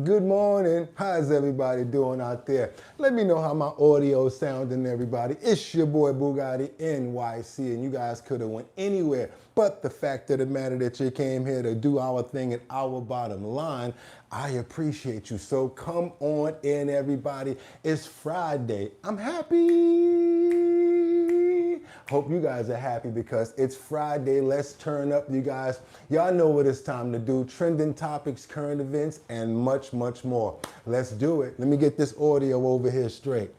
Good morning. How's everybody doing out there? Let me know how my audio is sounding, everybody. It's your boy Boogotti NYC, and you guys could have went anywhere. But the fact of the matter that you came here to do our thing at our bottom line, I appreciate you. So come on in, everybody. It's Friday. I'm happy. Hope you guys are happy because it's Friday. Let's turn up, you guys. Y'all know what it's time to do. Trending topics, current events, and much, much more. Let's do it. Let me get this audio over here straight.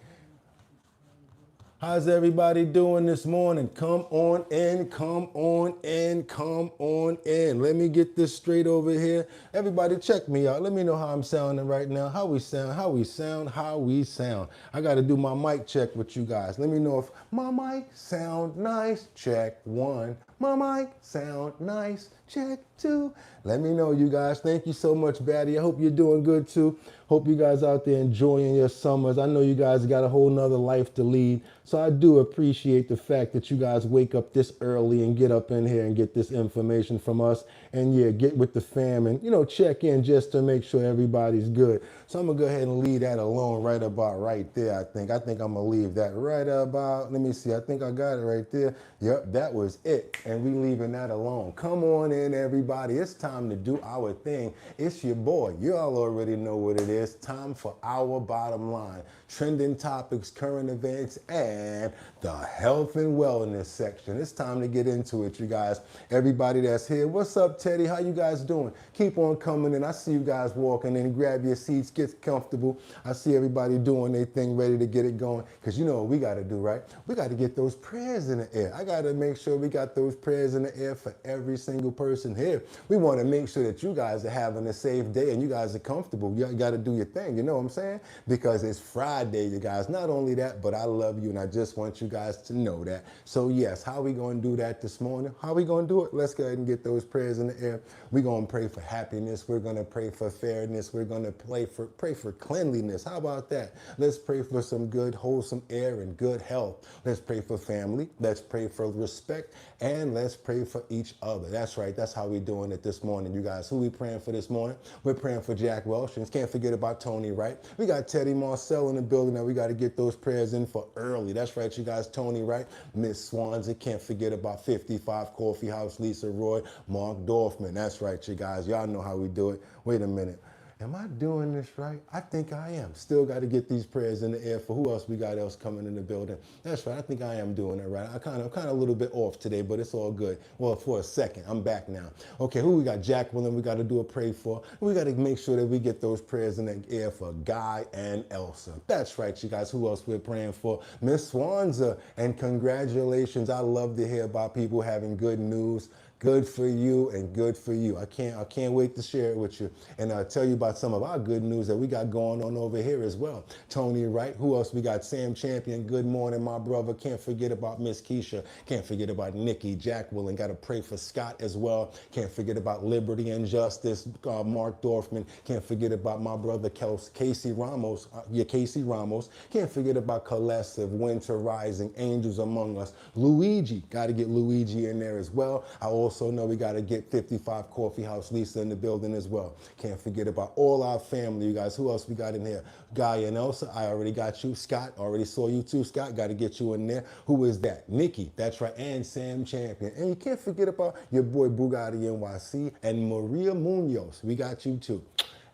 How's everybody doing this morning? Come on in, come on in, come on in. Let me get this straight over here. Everybody check me out. Let me know how I'm sounding right now. How we sound, how we sound, how we sound. I got to do my mic check with you guys. Let me know if my mic sound nice. Check one. My mic sound nice. Check two. Let me know, you guys. Thank you so much, Batty. I hope you're doing good too. Hope you guys out there enjoying your summers. I know you guys got a whole nother life to lead. So I do appreciate the fact that you guys wake up this early and get up in here and get this information from us. And yeah, get with the fam and, check in just to make sure everybody's good. So I'm going to go ahead and leave that alone right about right there, I think. I think I'm going to leave that right about, let me see, I think I got it right there. Yep, that was it. And we leaving that alone. Come on in, everybody. It's time to do our thing. It's your boy. You all already know what it is. Time for our bottom line. Trending topics, current events, and the health and wellness section. It's time to get into it, you guys. Everybody that's here, what's up, Teddy? How you guys doing? Keep on coming in. I see you guys walking in. Grab your seats, get comfortable. I see everybody doing their thing, ready to get it going. Because you know what we got to do, right? We got to get those prayers in the air. I got to make sure we got those prayers in the air for every single person here. We want to make sure that you guys are having a safe day and you guys are comfortable. You got to do your thing, you know what I'm saying? Because it's Friday, you guys. Not only that, but I love you and I just want you guys to know that. So yes, how are we going to do that this morning? How are we going to do it? Let's go ahead and get those prayers in the air. We're going to pray for happiness. We're going to pray for fairness. We're going to pray for cleanliness. How about that? Let's pray for some good, wholesome air and good health. Let's pray for family. Let's pray for respect. And let's pray for each other. That's right. That's how we're doing it this morning, you guys. Who we praying for this morning? We're praying for Jack Welsh. And can't forget about Tony Wright. We got Teddy Marcel in the building that we got to get those prayers in for early. That's right, you guys. Tony Wright, Miss Swanza. Can't forget about 55 Coffee House, Lisa Roy, Mark Dorfman. That's right, you guys. Y'all know how we do it. Wait a minute. Am I doing this right? I think I am. Still got to get these prayers in the air for who else we got else coming in the building. That's right. I think I am doing it right. I kind of a little bit off today, but it's all good. Well, for a second, I'm back now. Okay, who we got? Jacqueline, we got to do a pray for. We got to make sure that we get those prayers in the air for Guy and Elsa. That's right, you guys. Who else we're praying for? Miss Swanza, and congratulations. I love to hear about people having good news. Good for you and good for you. I can't wait to share it with you and tell you about some of our good news that we got going on over here as well. Tony Wright, who else we got? Sam Champion, good morning, my brother. Can't forget about Miss Keisha. Can't forget about Nikki, Jack Willen. Got to pray for Scott as well. Can't forget about Liberty and Justice, Mark Dorfman. Can't forget about my brother Casey Ramos. Casey Ramos. Can't forget about Collective, Winter Rising, Angels Among Us. Luigi, got to get Luigi in there as well. I also know we got to get 55 Coffee House Lisa in the building as well. Can't forget about all our family, you guys. Who else we got in here? Guy and Elsa, I already got you. Scott, already saw you too. Scott, got to get you in there. Who is that? Nikki, that's right, and Sam Champion. And you can't forget about your boy Boogotti NYC and Maria Munoz. We got you too.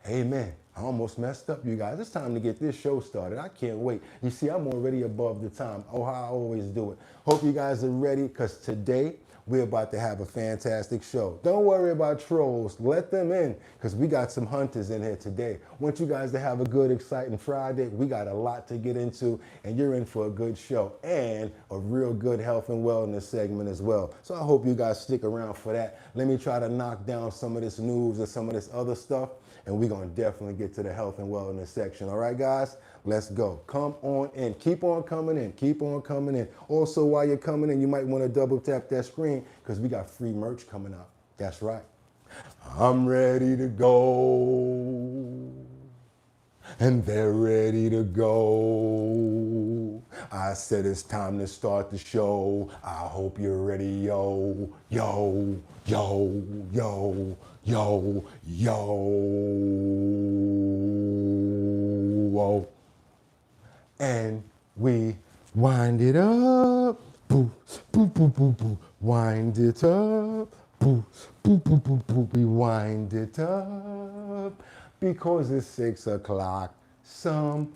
Amen. I almost messed up, you guys. It's time to get this show started. I can't wait. You see, I'm already above the time. Oh, how I always do it. Hope you guys are ready because today, we're about to have a fantastic show. Don't worry about trolls. Let them in because we got some hunters in here today. Want you guys to have a good, exciting Friday. We got a lot to get into and you're in for a good show and a real good health and wellness segment as well. So I hope you guys stick around for that. Let me try to knock down some of this news and some of this other stuff and we're going to definitely get to the health and wellness section. All right, guys? Let's go. Come on in. Keep on coming in. Keep on coming in. Also, while you're coming in, you might want to double tap that screen because we got free merch coming out. That's right. I'm ready to go. and they're ready to go. I said it's time to start the show. I hope you're ready, yo, yo, yo, yo, yo, yo. Whoa. And we wind it up, boo, boo, boo, boo, boo. Wind it up, boo, boo, boo, boo, boo. We wind it up because it's 6 o'clock somewhere.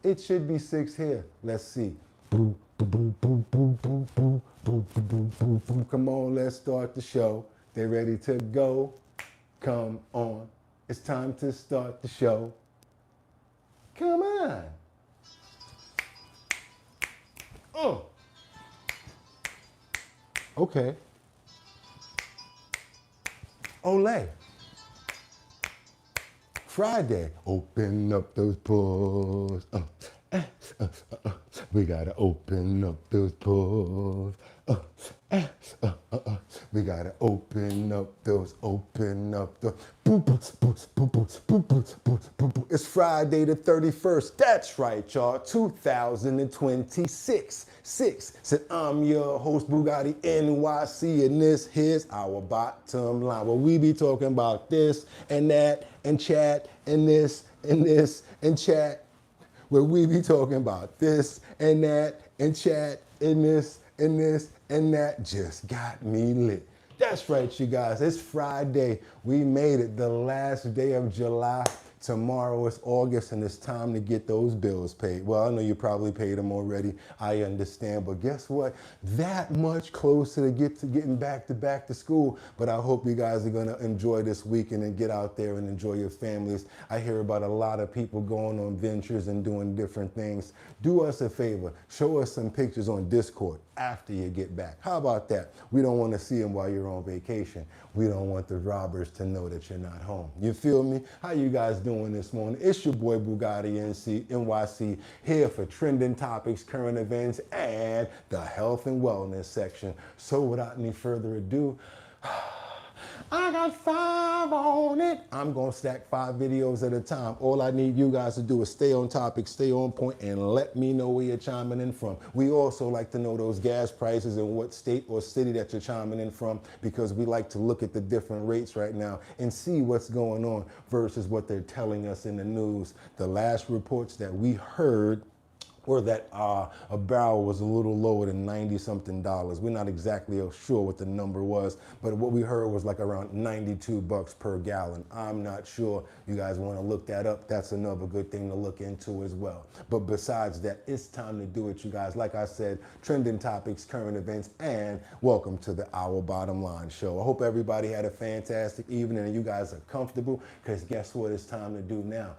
It should be 6 here. Let's see. Boo, boo, boo, boo, boo, boo, boo, boo, boo, boo, boo. Come on, let's start the show. They ready to go? Come on. It's time to start the show. Come on. Oh. Okay. Olay. Friday. Open up those pores. We gotta open up those pores. We gotta open up those. It's Friday the 31st. That's right, y'all. 2026. Said I'm your host, Boogotti NYC, and this here's our bottom line. Where we be talking about this and that and chat and this and this and chat. Where we be talking about this and that and chat and this and this and that. Just got me lit. That's right, you guys. It's Friday. We made it, the last day of July. Tomorrow is August, and it's time to get those bills paid. Well, I know you probably paid them already. I understand, but guess what? That much closer to getting back to school. But I hope you guys are gonna enjoy this weekend and get out there and enjoy your families. I hear about a lot of people going on ventures and doing different things. Do us a favor. Show us some pictures on Discord after you get back. How about that? We don't want to see them while you're on vacation. We don't want the robbers to know that you're not home. You feel me? How you guys doing this morning? It's your boy Boogotti NYC here for trending topics, current events, and the health and wellness section. So without any further ado, I got 5 on it. I'm gonna stack 5 videos at a time. All I need you guys to do is stay on topic, stay on point, and let me know where you're chiming in from. We also like to know those gas prices and what state or city that you're chiming in from, because we like to look at the different rates right now and see what's going on versus what they're telling us in the news. The last reports that we heard or that a barrel was a little lower than $90-something. We're not exactly sure what the number was, but what we heard was like around 92 bucks per gallon. I'm not sure. You guys want to look that up? That's another good thing to look into as well. But besides that, it's time to do it, you guys. Like I said, trending topics, current events, and welcome to the Our Bottom Line show. I hope everybody had a fantastic evening and you guys are comfortable, because guess what it's time to do now?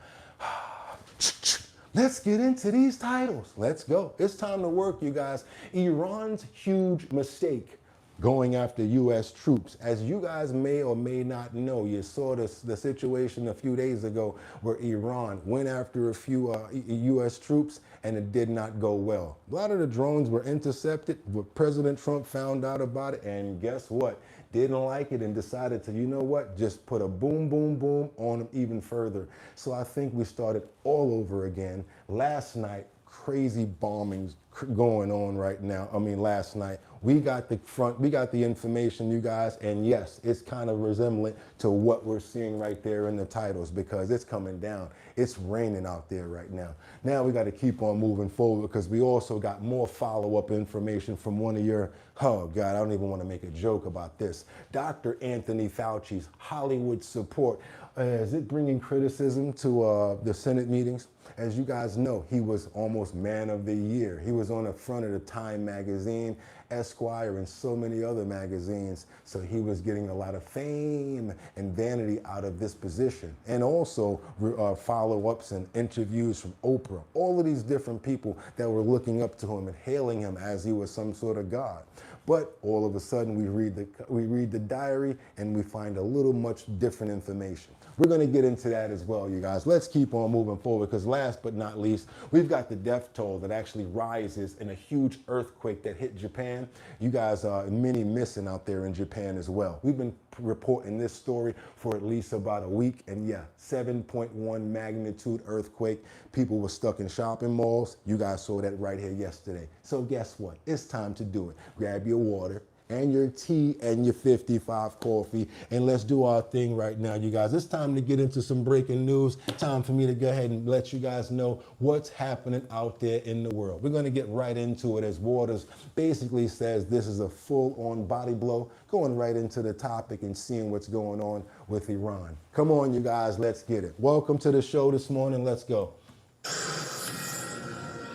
Let's get into these titles. Let's go. It's time to work, you guys. Iran's huge mistake going after U.S. troops. As you guys may or may not know, you saw the situation a few days ago where Iran went after a few U.S. troops and it did not go well. A lot of the drones were intercepted. President Trump found out about it, and guess what? Didn't like it and decided to, you know what, just put a boom, boom, boom on them even further. So I think we started all over again. Last night, crazy bombings going on right now. I mean, last night, we got the information, you guys, and yes, it's kind of resemblant to what we're seeing right there in the titles, because it's coming down. It's raining out there right now. Now we got to keep on moving forward, because we also got more follow-up information from one of your, oh God, I don't even want to make a joke about this. Dr. Anthony Fauci's Hollywood support. Is it bringing criticism to the Senate meetings? As you guys know, he was almost Man of the Year. He was on the front of the Time magazine, Esquire, and so many other magazines. So he was getting a lot of fame and vanity out of this position. And also follow-ups and interviews from Oprah. All of these different people that were looking up to him and hailing him as he was some sort of god. But all of a sudden we read the diary and we find a little much different information. We're going to get into that as well, you guys. Let's keep on moving forward, because last but not least, we've got the death toll that actually rises in a huge earthquake that hit Japan. You guys are many missing out there in Japan as well. We've been reporting this story for at least about a week, and yeah, 7.1 magnitude earthquake. People were stuck in shopping malls. You guys saw that right here yesterday. So guess what? It's time to do it. Grab your water and your tea and your 55 coffee, and let's do our thing right now, you guys. It's time to get into some breaking news. Time for me to go ahead and let you guys know what's happening out there in the world. We're going to get right into it, as Waters basically says this is a full-on body blow, going right into the topic and seeing what's going on with Iran. Come on, you guys, let's get it. Welcome to the show this morning. Let's go.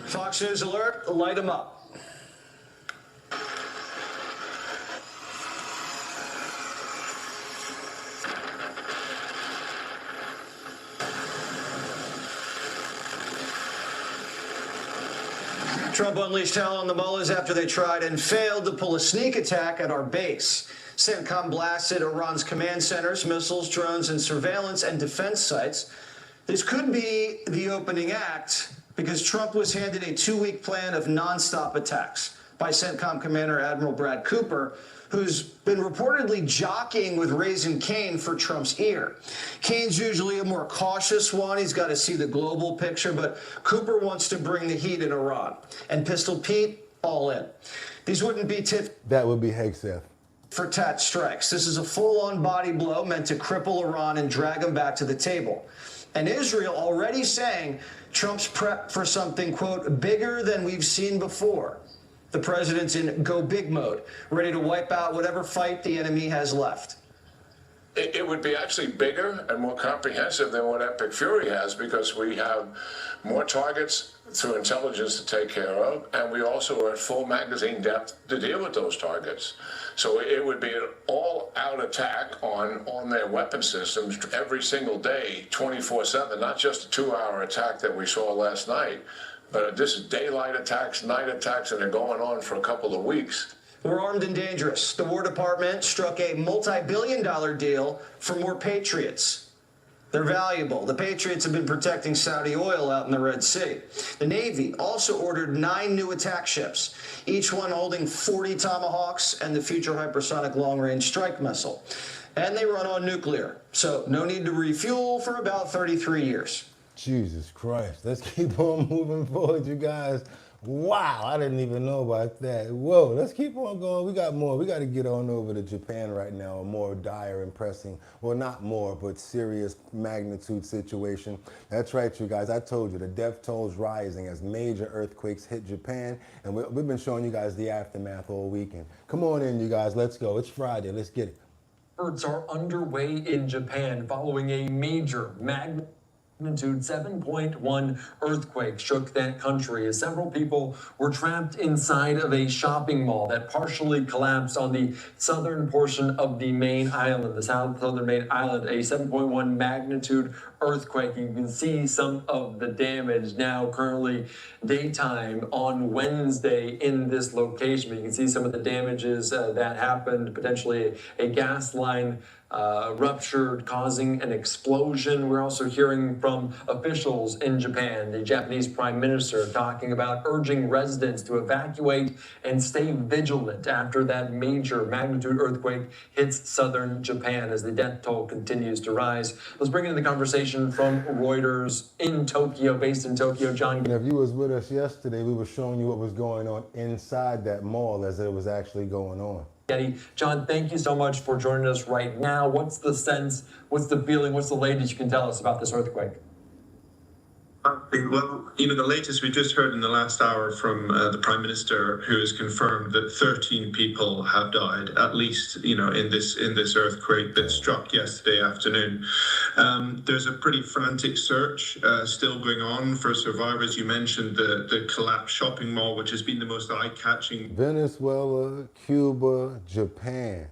Fox News alert, light them up. Trump unleashed hell on the mullahs after they tried and failed to pull a sneak attack at our base. CENTCOM blasted Iran's command centers, missiles, drones, and surveillance and defense sites. This could be the opening act, because Trump was handed a 2-week plan of nonstop attacks by CENTCOM Commander Admiral Brad Cooper, who's been reportedly jockeying with raising Cain for Trump's ear. Cain's usually a more cautious one. He's got to see the global picture, but Cooper wants to bring the heat in Iran. And Pistol Pete, all in. These wouldn't be tit That would be Hegseth for tat strikes. This is a full-on body blow meant to cripple Iran and drag them back to the table. And Israel already saying Trump's prep for something, quote, bigger than we've seen before. The president's in go big mode, ready to wipe out whatever fight the enemy has left. It would be actually bigger and more comprehensive than what Epic Fury has, because we have more targets through intelligence to take care of, and we also are at full magazine depth to deal with those targets. So it would be an all-out attack on their weapon systems every single day, 24/7, not just a 2-hour attack that we saw last night, but this is daylight attacks, night attacks, and they're going on for a couple of weeks. We're armed and dangerous. The War Department struck a multi-billion-dollar deal for more Patriots. They're valuable. The Patriots have been protecting Saudi oil out in the Red Sea. The Navy also ordered 9 new attack ships, each one holding 40 Tomahawks and the Future Hypersonic Long-Range Strike Missile. And they run on nuclear, so no need to refuel for about 33 years. Jesus Christ. Let's keep on moving forward, you guys. Wow, I didn't even know about that. Whoa, let's keep on going. We got more. We got to get on over to Japan right now, a more dire and pressing, well, not more, but serious magnitude situation. That's right, you guys. I told you the death toll's rising as major earthquakes hit Japan, and we've been showing you guys the aftermath all weekend. Come on in, you guys. Let's go. It's Friday. Let's get it. Efforts are underway in Japan following a major magnitude 7.1 earthquake shook that country as several people were trapped inside of a shopping mall that partially collapsed on the southern portion of the main island, the southern main island. A 7.1 magnitude earthquake. You can see some of the damage now, currently daytime on Wednesday in this location. You can see some of the damages that happened, potentially a gas line ruptured, causing an explosion. We're also hearing from officials in Japan, the Japanese Prime Minister talking about urging residents to evacuate and stay vigilant after that major magnitude earthquake hits southern Japan as the death toll continues to rise. Let's bring in the conversation from Reuters in Tokyo, based in Tokyo. John. If you was with us yesterday, we were showing you what was going on inside that mall as it was actually going on. John, thank you so much for joining us right now. What's the sense, what's the feeling, what's the latest you can tell us about this earthquake? Well, the latest we just heard in the last hour from the Prime Minister, who has confirmed that 13 people have died, at least, in this earthquake that struck yesterday afternoon. There's a pretty frantic search still going on for survivors. You mentioned the collapsed shopping mall, which has been the most eye-catching. Venezuela, Cuba, Japan.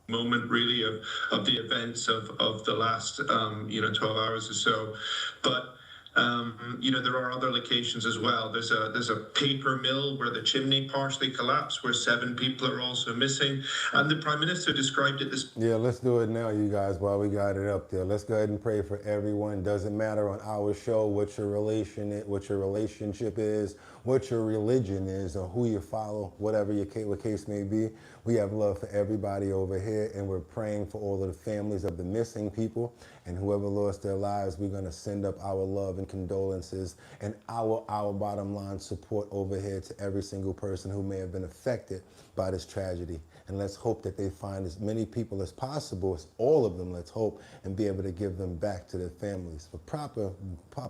Moment really of the events of the last 12 hours or so. But You know, there are other locations as well. There's a paper mill where the chimney partially collapsed, where 7 people are also missing. And the Prime Minister described it this. Yeah, let's do it now, you guys, while we got it up there. Let's go ahead and pray for everyone. Doesn't matter on our show what your relationship is, what your religion is, or who you follow, whatever your case may be. We have love for everybody over here, and we're praying for all of the families of the missing people and whoever lost their lives. We're going to send up our love and condolences and our bottom line support over here to every single person who may have been affected by this tragedy. And let's hope that they find as many people as possible, as all of them, let's hope, and be able to give them back to their families for proper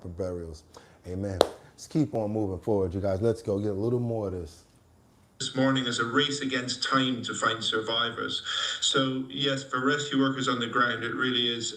burials. Amen. Let's keep on moving forward, you guys. Let's go get a little more of this. This morning is a race against time to find survivors. So yes, for rescue workers on the ground, it really is,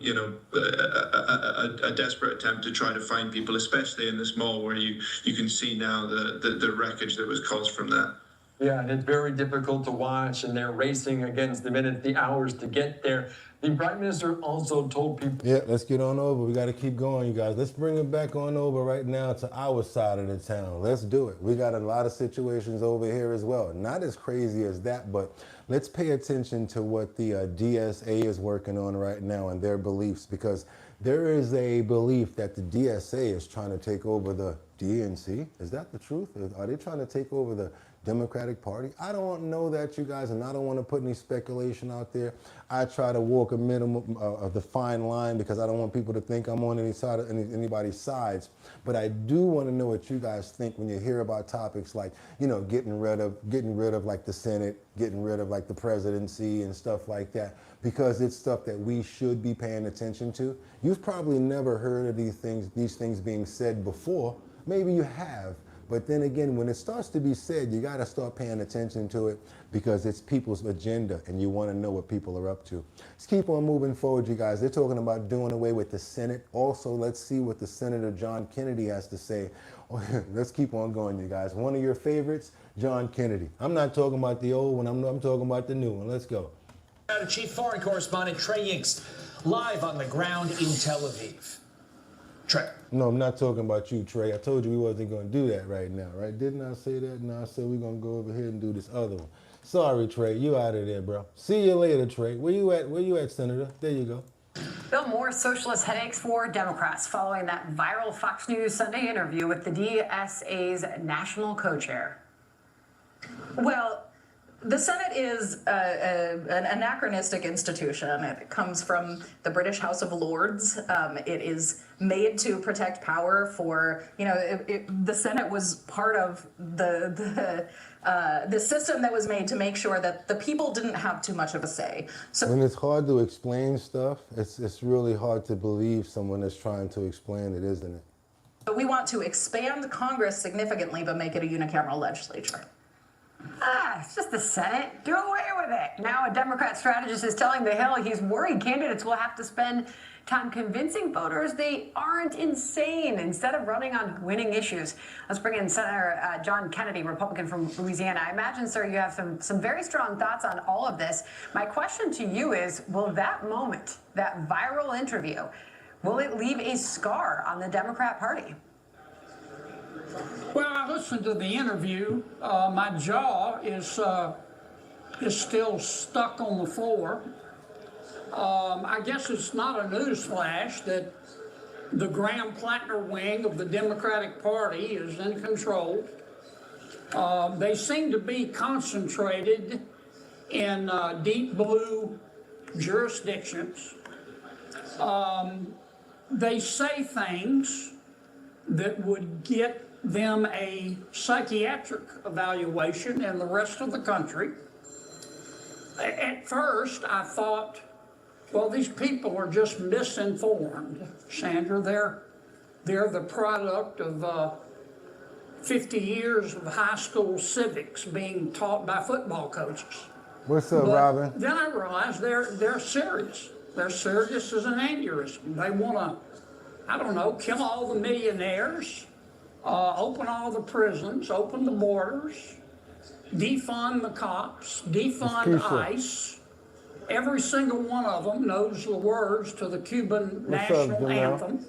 you know, a desperate attempt to try to find people, especially in this mall where you can see now the wreckage that was caused from that. Yeah, and it's very difficult to watch, and they're racing against the minutes, the hours to get there. The Prime Minister also told people... Yeah, let's get on over. We got to keep going, you guys. Let's bring it back on over right now to our side of the town. Let's do it. We got a lot of situations over here as well. Not as crazy as that, but let's pay attention to what the DSA is working on right now and their beliefs, because there is a belief that the DSA is trying to take over the DNC. Is that the truth? Are they trying to take over the Democratic Party? I don't know that, you guys, and I don't want to put any speculation out there. I try to walk a minimum of the fine line because I don't want people to think I'm on any side of anybody's sides. But I do want to know what you guys think when you hear about topics like, you know, getting rid of like the Senate, getting rid of like the presidency and stuff like that, because it's stuff that we should be paying attention to. You've probably never heard of these things being said before. Maybe you have. But then again, when it starts to be said, you got to start paying attention to it because it's people's agenda and you want to know what people are up to. Let's keep on moving forward, you guys. They're talking about doing away with the Senate. Also, let's see what the Senator John Kennedy has to say. Let's keep on going, you guys. One of your favorites, John Kennedy. I'm not talking about the old one. I'm talking about the new one. Let's go. Chief Foreign Correspondent Trey Yingst, live on the ground in Tel Aviv. Trey. No, I'm not talking about you, Trey. I told you we wasn't going to do that right now, right? Didn't I say that? No, I said we're going to go over here and do this other one. Sorry, Trey. You out of there, bro. See you later, Trey. Where you at? Where you at, Senator? There you go. Bill, more socialist headaches for Democrats following that viral Fox News Sunday interview with the DSA's national co-chair. Well, the Senate is an anachronistic institution. It comes from the British House of Lords. It is made to protect power for, you know, the Senate was part of the system that was made to make sure that the people didn't have too much of a say. So when it's hard to explain stuff, it's really hard to believe someone is trying to explain it, isn't it? we want to expand Congress significantly, but make it a unicameral legislature. It's just the Senate. Do away with it. Now a Democrat strategist is telling the Hill he's worried candidates will have to spend time convincing voters they aren't insane instead of running on winning issues. Let's bring in Senator John Kennedy, Republican from Louisiana. I imagine, sir, you have some very strong thoughts on all of this. My question to you is, will that moment, that viral interview, will it leave a scar on the Democrat Party? Well, I listened to the interview. My jaw is still stuck on the floor. I guess it's not a news flash that the Graham-Plattner wing of the Democratic Party is in control. They seem to be concentrated in deep blue jurisdictions. They say things that would get them a psychiatric evaluation in the rest of the country. At first, I thought, well, these people are just misinformed, Sandra. They're the product of 50 years of high school civics being taught by football coaches. What's up, Robin? Then I realized they're serious. They're serious as an aneurysm. They want to, I don't know, kill all the millionaires, open all the prisons, open the borders, defund the cops, defund ICE. Every single one of them knows the words to the Cuban national anthem.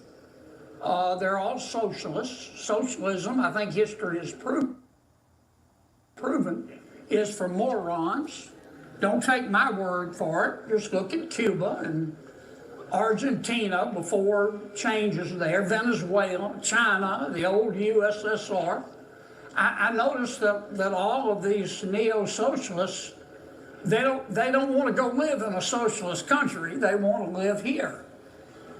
They're all socialists. Socialism, I think history has proven, is for morons. Don't take my word for it. Just look at Cuba and Argentina before changes there, Venezuela, China, the old USSR. I noticed that all of these neo-socialists, they don't want to go live in a socialist country. They want to live here.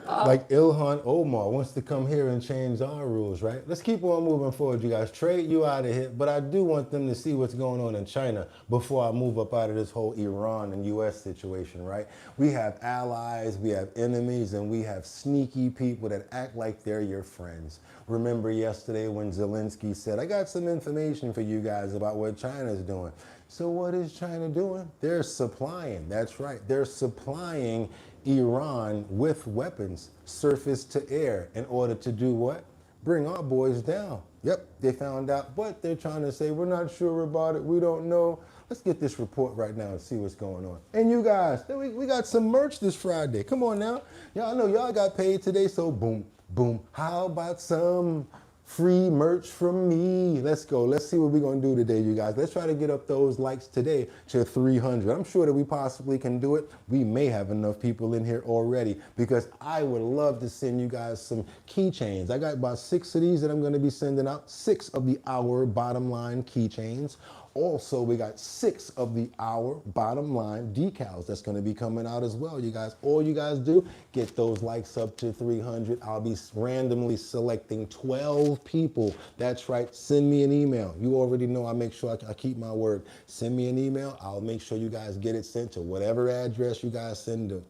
Like Ilhan Omar wants to come here and change our rules, right? Let's keep on moving forward, you guys. Trade you out of here, but I do want them to see what's going on in China before I move up out of this whole Iran and US situation, right? We have allies, we have enemies, and we have sneaky people that act like they're your friends. Remember yesterday when Zelensky said, I got some information for you guys about what China's doing. So what is China doing? They're supplying, that's right, they're supplying Iran with weapons, surface to air, in order to do what? Bring our boys down. Yep, they found out, but they're trying to say, we're not sure about it, we don't know. Let's get this report right now and see what's going on. And you guys, we got some merch this Friday. Come on now. Y'all know y'all got paid today, so boom, boom. How about some free merch from me? Let's go. Let's see what we're going to do today, you guys. Let's try to get up those likes today to 300. I'm sure that we possibly can do it. We may have enough people in here already because I would love to send you guys some keychains. I got about 6 of these that I'm going to be sending out. 6 of the Our Bottom Line keychains. Also, we got 6 of the Our Bottom Line decals that's going to be coming out as well, you guys. All you guys do, get those likes up to 300. I'll be randomly selecting 12 people. That's right. Send me an email. You already know I make sure I keep my word. Send me an email. I'll make sure you guys get it sent to whatever address you guys send to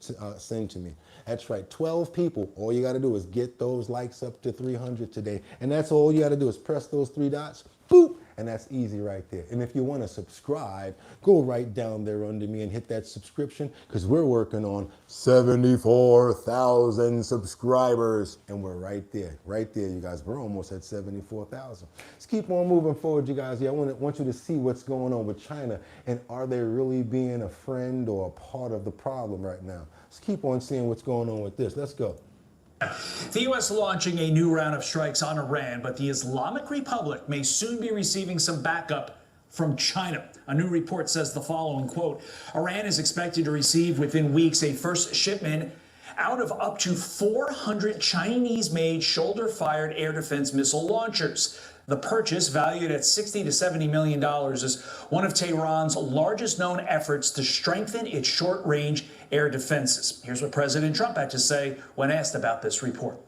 me. That's right. 12 people. All you got to do is get those likes up to 300 today. And that's all you got to do is press those 3 dots. Boop. And that's easy right there. And if you want to subscribe, go right down there under me and hit that subscription because we're working on 74,000 subscribers. And we're right there, you guys. We're almost at 74,000. Let's keep on moving forward, you guys. Yeah, I want you to see what's going on with China and are they really being a friend or a part of the problem right now? Let's keep on seeing what's going on with this. Let's go. The U.S. launching a new round of strikes on Iran, but the Islamic Republic may soon be receiving some backup from China. A new report says the following, quote, Iran is expected to receive within weeks a first shipment out of up to 400 Chinese-made shoulder-fired air defense missile launchers. The purchase, valued at $60 to $70 million, is one of Tehran's largest known efforts to strengthen its short-range air defenses. Here's what President Trump had to say when asked about this report.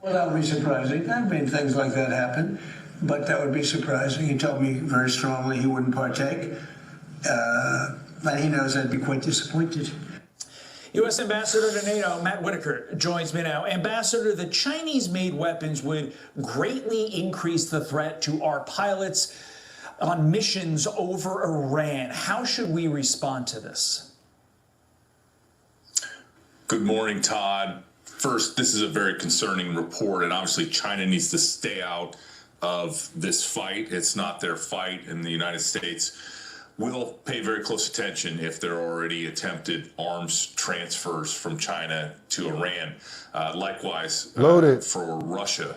Well, that would be surprising. I mean, things like that happen, but that would be surprising. He told me very strongly he wouldn't partake, but he knows I'd be quite disappointed. U.S. Ambassador to NATO, Matt Whitaker, joins me now. Ambassador, the Chinese-made weapons would greatly increase the threat to our pilots on missions over Iran. How should we respond to this? Good morning, Todd. First, this is a very concerning report, and obviously China needs to stay out of this fight. It's not their fight, and the United States will pay very close attention if there are already attempted arms transfers from China to Iran. Likewise, for Russia.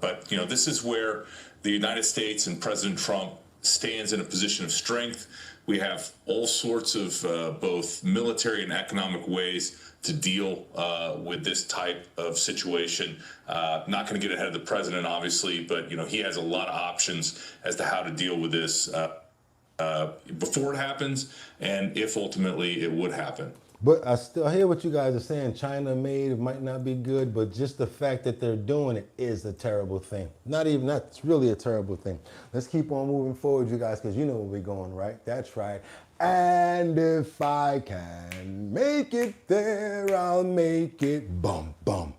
But, you know, this is where the United States and President Trump stands in a position of strength. We have all sorts of both military and economic ways to deal with this type of situation. Not going to get ahead of the president, obviously, but, you know, he has a lot of options as to how to deal with this before it happens and if ultimately it would happen. But I still hear what you guys are saying. China made, it might not be good, but just the fact that they're doing it is a terrible thing. It's really a terrible thing. Let's keep on moving forward, you guys, because you know where we're going, right? That's right. And if I can make it there, I'll make it bum, bum.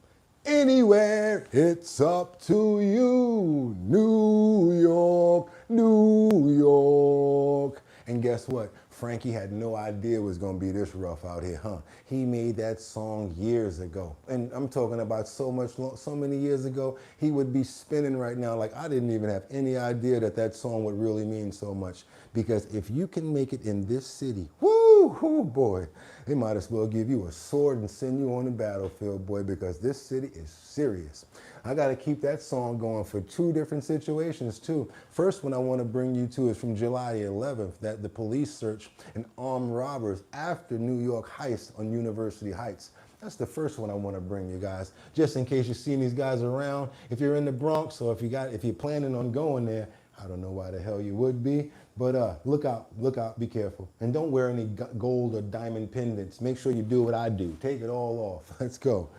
Anywhere, it's up to you. New York, New York. And guess what? Frankie had no idea it was going to be this rough out here, huh? He made that song years ago. And I'm talking about so many years ago, he would be spinning right now like I didn't even have any idea that song would really mean so much. Because if you can make it in this city, woo! whoo, boy. They might as well give you a sword and send you on the battlefield, boy, because this city is serious. I got to keep that song going for two different situations, too. First one I want to bring you to is from July 11th, that the police searched and armed robbers after New York heist on University Heights. That's the first one I want to bring you guys, just in case you've seen these guys around. If you're in the Bronx, or if you're planning on going there, I don't know why the hell you would be, but look out, be careful. And don't wear any gold or diamond pendants. Make sure you do what I do. Take it all off. Let's go.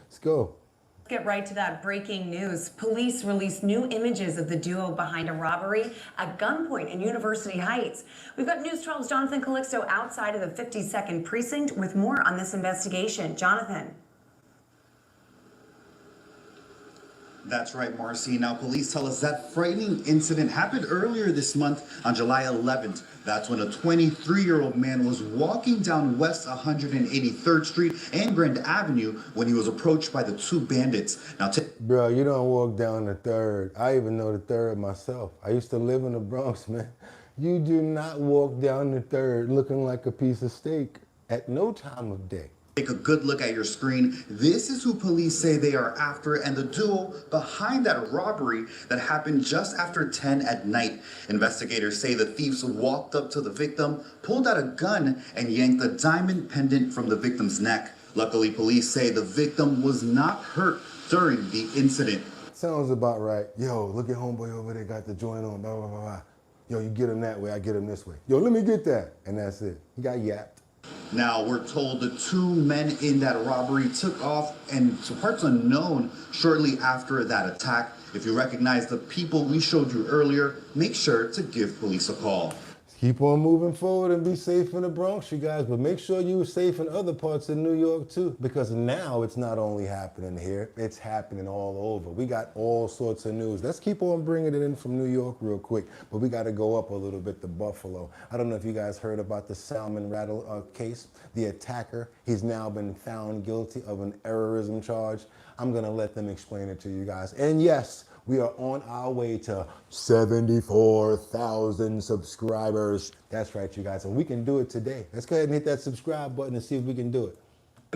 Get right to that breaking news. Police released new images of the duo behind a robbery at gunpoint in University Heights. We've got News 12's Jonathan Calixto outside of the 52nd precinct with more on this investigation. Jonathan. That's right, Marcy. Now, police tell us that frightening incident happened earlier this month on July 11th. That's when a 23-year-old man was walking down West 183rd Street and Grand Avenue when he was approached by the two bandits. Now, bro, you don't walk down the 3rd. I even know the 3rd myself. I used to live in the Bronx, man. You do not walk down the 3rd looking like a piece of steak at no time of day. Take a good look at your screen. This is who police say they are after and the duo behind that robbery that happened just after 10 at night. Investigators say the thieves walked up to the victim, pulled out a gun, and yanked a diamond pendant from the victim's neck. Luckily, police say the victim was not hurt during the incident. Sounds about right. Yo, look at homeboy over there, got the joint on, blah, blah, blah, blah. Yo, you get him that way, I get him this way. Yo, let me get that. And that's it. He got yapped. Now, we're told the two men in that robbery took off and to parts unknown shortly after that attack. If you recognize the people we showed you earlier, make sure to give police a call. Keep on moving forward and be safe in the Bronx, you guys, but make sure you're safe in other parts of New York too, because now it's not only happening here, it's happening all over. We got all sorts of news. Let's keep on bringing it in from New York real quick, but we got to go up a little bit to Buffalo. I don't know if you guys heard about the Salmon Rattle case. The attacker, he's now been found guilty of an terrorism charge. I'm going to let them explain it to you guys. And yes, we are on our way to 74,000 subscribers. That's right, you guys, and we can do it today. Let's go ahead and hit that subscribe button and see if we can do it.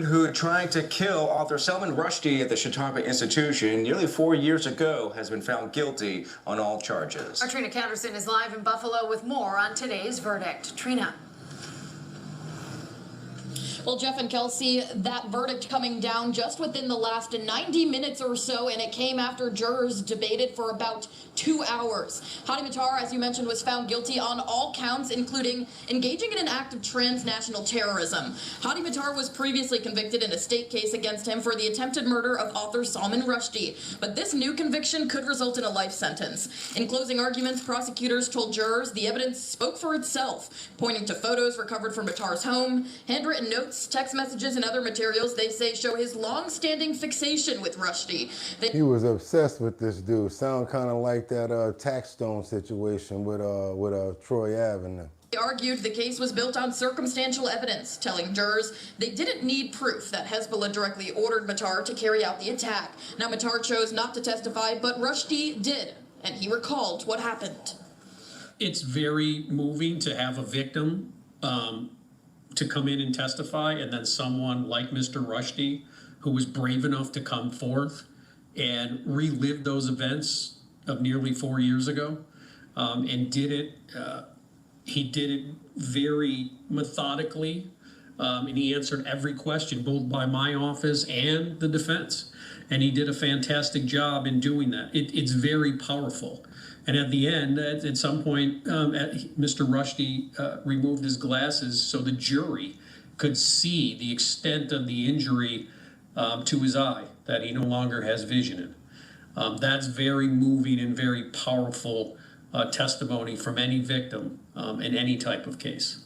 Who tried to kill author Salman Rushdie at the Chautauqua Institution nearly 4 years ago has been found guilty on all charges. Our Trina Canderson is live in Buffalo with more on today's verdict. Trina. Well, Jeff and Kelsey, that verdict coming down just within the last 90 minutes or so, and it came after jurors debated for about 2 hours. Hadi Matar, as you mentioned, was found guilty on all counts, including engaging in an act of transnational terrorism. Hadi Matar was previously convicted in a state case against him for the attempted murder of author Salman Rushdie, but this new conviction could result in a life sentence. In closing arguments, prosecutors told jurors the evidence spoke for itself, pointing to photos recovered from Matar's home, handwritten notes, text messages, and other materials they say show his long-standing fixation with Rushdie. He was obsessed with this dude. Sound kind of like that Taxstone situation with Troy Avenue. They argued the case was built on circumstantial evidence, telling jurors they didn't need proof that Hezbollah directly ordered Matar to carry out the attack. Now, Matar chose not to testify, but Rushdie did, and he recalled what happened. It's very moving to have a victim to come in and testify, and then someone like Mr. Rushdie, who was brave enough to come forth and relive those events of nearly 4 years ago, and did it. He did it very methodically, and he answered every question, both by my office and the defense. And he did a fantastic job in doing that. It's very powerful. And at the end, at some point, Mr. Rushdie removed his glasses so the jury could see the extent of the injury to his eye, that he no longer has vision in. That's very moving and very powerful testimony from any victim in any type of case.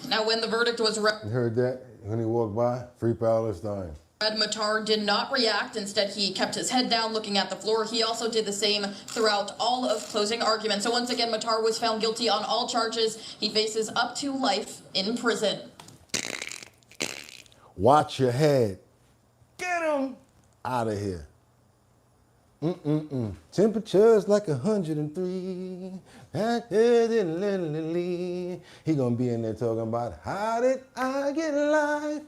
Now, when the verdict was read, You heard that? When he walked by, Free Palestine. Matar did not react. Instead, he kept his head down looking at the floor. He also did the same throughout all of closing arguments. So once again, Matar was found guilty on all charges. He faces up to life in prison. Watch your head. Get him out of here. Temperature's like 103. He gonna be in there talking about how did I get life.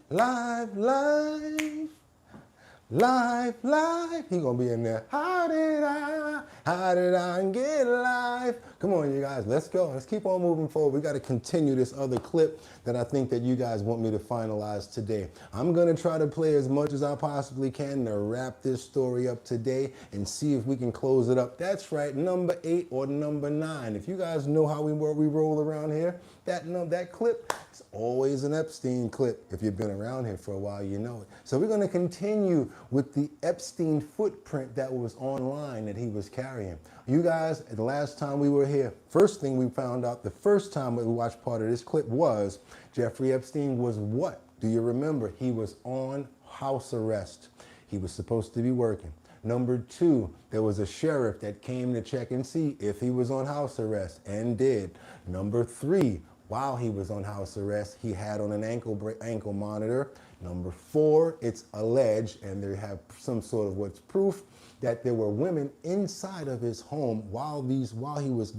He gonna be in there. How did I get life? Come on, you guys, let's go. Let's keep on moving forward. We got to continue this other clip that I think that you guys want me to finalize today. I'm gonna try to play as much as I possibly can to wrap this story up today and see if we can close it up. That's right, number 8 or number 9. If you guys know how we roll around here, that clip is always an Epstein clip. If you've been around here for a while, you know it. So we're gonna continue with the Epstein footprint that was online that he was carrying. You guys, the last time we were here, first thing we found out the first time we watched part of this clip was Jeffrey Epstein was what? Do you remember? He was on house arrest. He was supposed to be working. Number 2, there was a sheriff that came to check and see if he was on house arrest and did. Number 3, while he was on house arrest, he had on an ankle monitor. Number 4, it's alleged, and they have some sort of what's proof, that there were women inside of his home while he was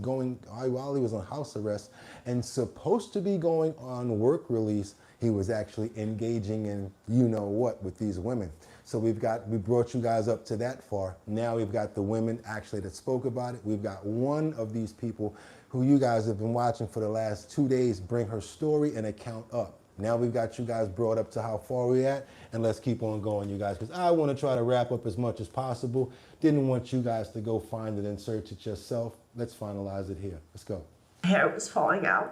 on house arrest and supposed to be going on work release. He was actually engaging in you know what with these women. So we brought you guys up to that far. Now we've got the women actually that spoke about it. We've got one of these people who you guys have been watching for the last 2 days bring her story and account up. Now we've got you guys brought up to how far we're at, and let's keep on going, you guys, because I want to try to wrap up as much as possible. Didn't want you guys to go find it and search it yourself. Let's finalize it here. Let's go. Hair was falling out.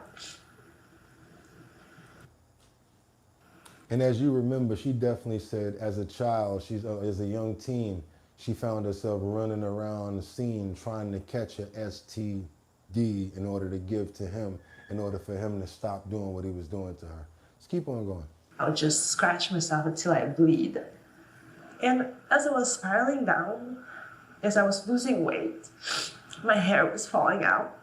And as you remember, she definitely said as a child, as a young teen, she found herself running around the scene trying to catch an STD in order to give to him, in order for him to stop doing what he was doing to her. Let's keep on going. I'll just scratch myself until I bleed. And as I was spiraling down, as I was losing weight, my hair was falling out.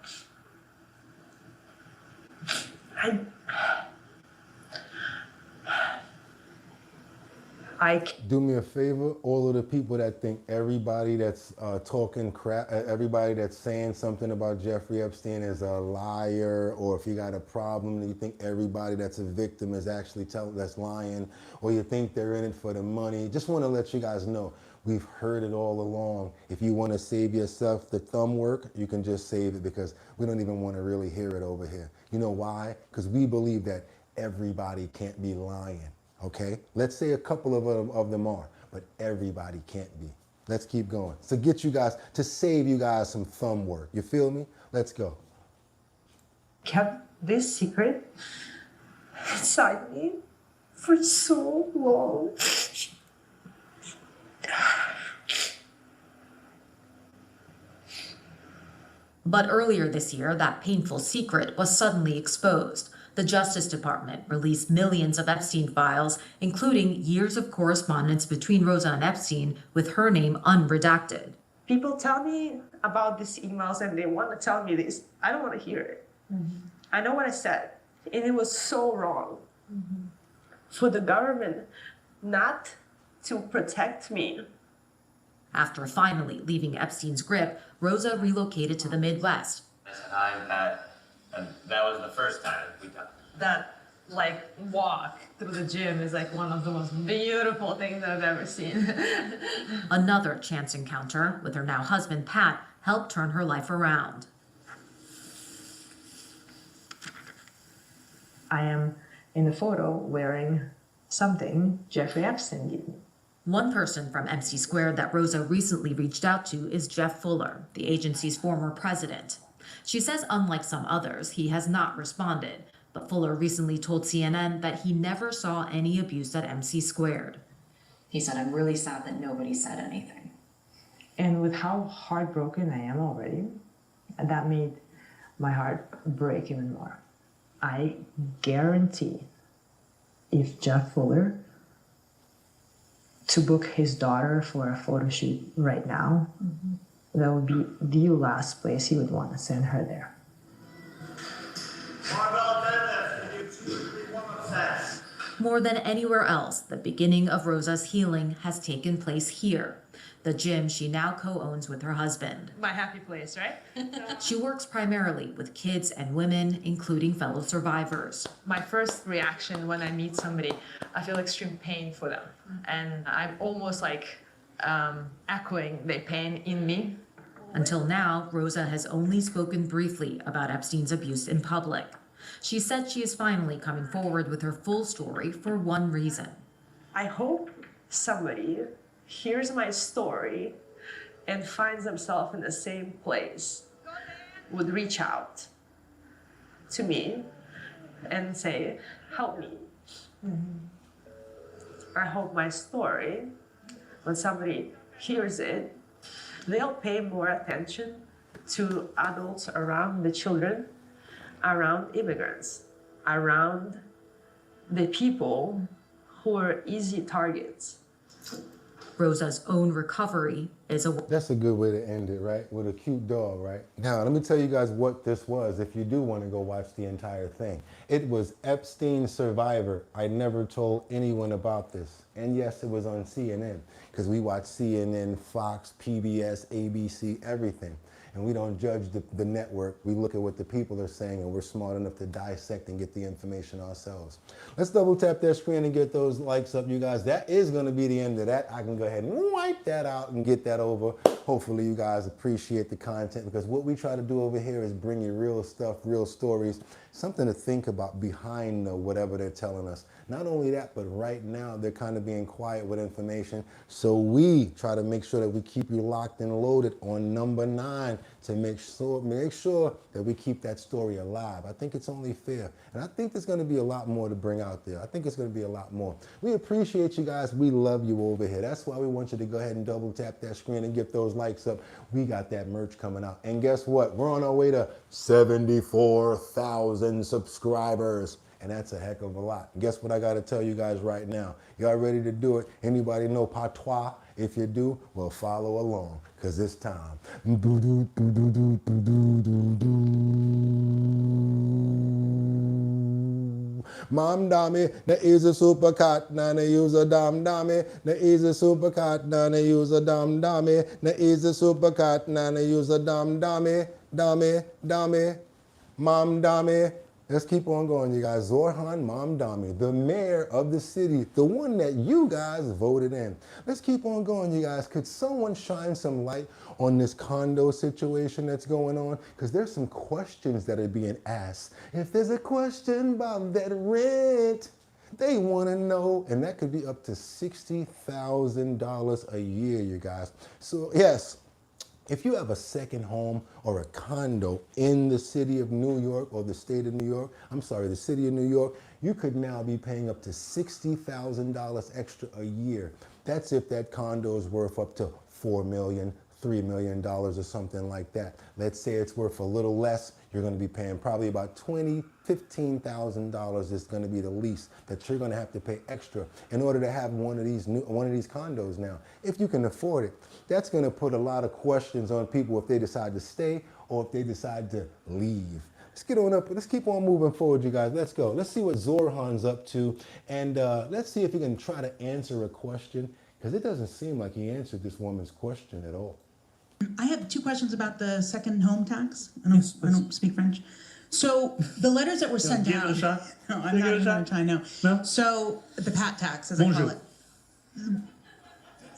Do me a favor, all of the people that think everybody that's talking crap, everybody that's saying something about Jeffrey Epstein is a liar, or if you got a problem, you think everybody that's a victim is actually that's lying, or you think they're in it for the money. Just want to let you guys know, we've heard it all along. If you want to save yourself the thumb work, you can just save it, because we don't even want to really hear it over here. You know why? Because we believe that everybody can't be lying. Okay, let's say a couple of them are, but everybody can't be. Let's keep going. So get you guys, to save you guys some thumb work. You feel me? Let's go. Kept this secret inside me for so long. But earlier this year, that painful secret was suddenly exposed. The Justice Department released millions of Epstein files, including years of correspondence between Rosa and Epstein with her name unredacted. People tell me about these emails and they want to tell me this. I don't want to hear it. I know what I said, and it was so wrong. For the government not to protect me. After finally leaving Epstein's grip, Rosa relocated to the Midwest. And that was the first time we done. That walk through the gym is one of the most beautiful things I've ever seen. Another chance encounter with her now husband, Pat, helped turn her life around. I am in the photo wearing something Jeffrey Epstein gave me. One person from MC Squared that Rosa recently reached out to is Jeff Fuller, the agency's former president. She says unlike some others, he has not responded, but Fuller recently told CNN that he never saw any abuse at MC Squared. He said, "I'm really sad that nobody said anything." And with how heartbroken I am already, that made my heart break even more. I guarantee if Jeff Fuller to book his daughter for a photo shoot right now, that would be the last place he would want to send her there. More than anywhere else, the beginning of Rosa's healing has taken place here. the gym she now co-owns with her husband. My happy place, right? She works primarily with kids and women, including fellow survivors. My first reaction when I meet somebody, I feel extreme pain for them. And I'm almost like echoing the pain in me. Until now, Rosa has only spoken briefly about Epstein's abuse in public. She said she is finally coming forward with her full story for one reason. I hope somebody hears my story and finds themselves in the same place, would reach out to me and say, help me. I hope my story, when somebody hears it, they'll pay more attention to adults around the children, around immigrants, around the people who are easy targets. Rosa's own recovery is a... That's a good way to end it, right? With a cute dog, right? Now, let me tell you guys what this was if you do want to go watch the entire thing. It was Epstein Survivor. I never told anyone about this. And yes, it was on CNN, because we watch CNN, Fox, PBS, ABC, everything. And we don't judge the network. We look at what the people are saying, and we're smart enough to dissect and get the information ourselves. Let's double tap that screen and get those likes up, you guys. That is going to be the end of that. I can go ahead and wipe that out and get that over. Hopefully you guys appreciate the content, because what we try to do over here is bring you real stuff, real stories, something to think about behind whatever they're telling us. Not only that, but right now they're kind of being quiet with information. So we try to make sure that we keep you locked and loaded on number 9 to make sure that we keep that story alive. I think it's only fair. And I think there's going to be a lot more to bring out there. I think it's going to be a lot more. We appreciate you guys. We love you over here. That's why we want you to go ahead and double tap that screen and get those likes up. We got that merch coming out. And guess what? We're on our way to 74,000 subscribers. And that's a heck of a lot. Guess what I got to tell you guys right now? Y'all ready to do it? Anybody know patois? If you do, well, follow along, because it's time. Mom dummy, the is a super cat, now they use a dumb dummy. The is a super cat, now they use a dumb dummy. The is a super cat, now they use a dumb dummy. Dummy, mom dummy. Let's keep on going, you guys. Zorhan Mamdani, the mayor of the city, the one that you guys voted in. Let's keep on going, you guys. Could someone shine some light on this condo situation that's going on? Because there's some questions that are being asked. If there's a question about that rent, they want to know, and that could be up to $60,000 a year, you guys. So, yes. If you have a second home or a condo in the city of New York or the state of New York, I'm sorry, the city of New York, you could now be paying up to $60,000 extra a year. That's if that condo is worth up to $4 million, $3 million or something like that. Let's say it's worth a little less, you're going to be paying probably about $20,000, $15,000 is going to be the least that you're going to have to pay extra in order to have one of these condos now, if you can afford it. That's going to put a lot of questions on people if they decide to stay or if they decide to leave. Let's get on up. Let's keep on moving forward, you guys. Let's go. Let's see what Zorhan's up to, and let's see if he can try to answer a question, because it doesn't seem like he answered this woman's question at all. I have 2 questions about the second home tax. I don't speak French. So the letters that were sent out. No, I'm not even going to try now. No. So the PAT tax, as I call it.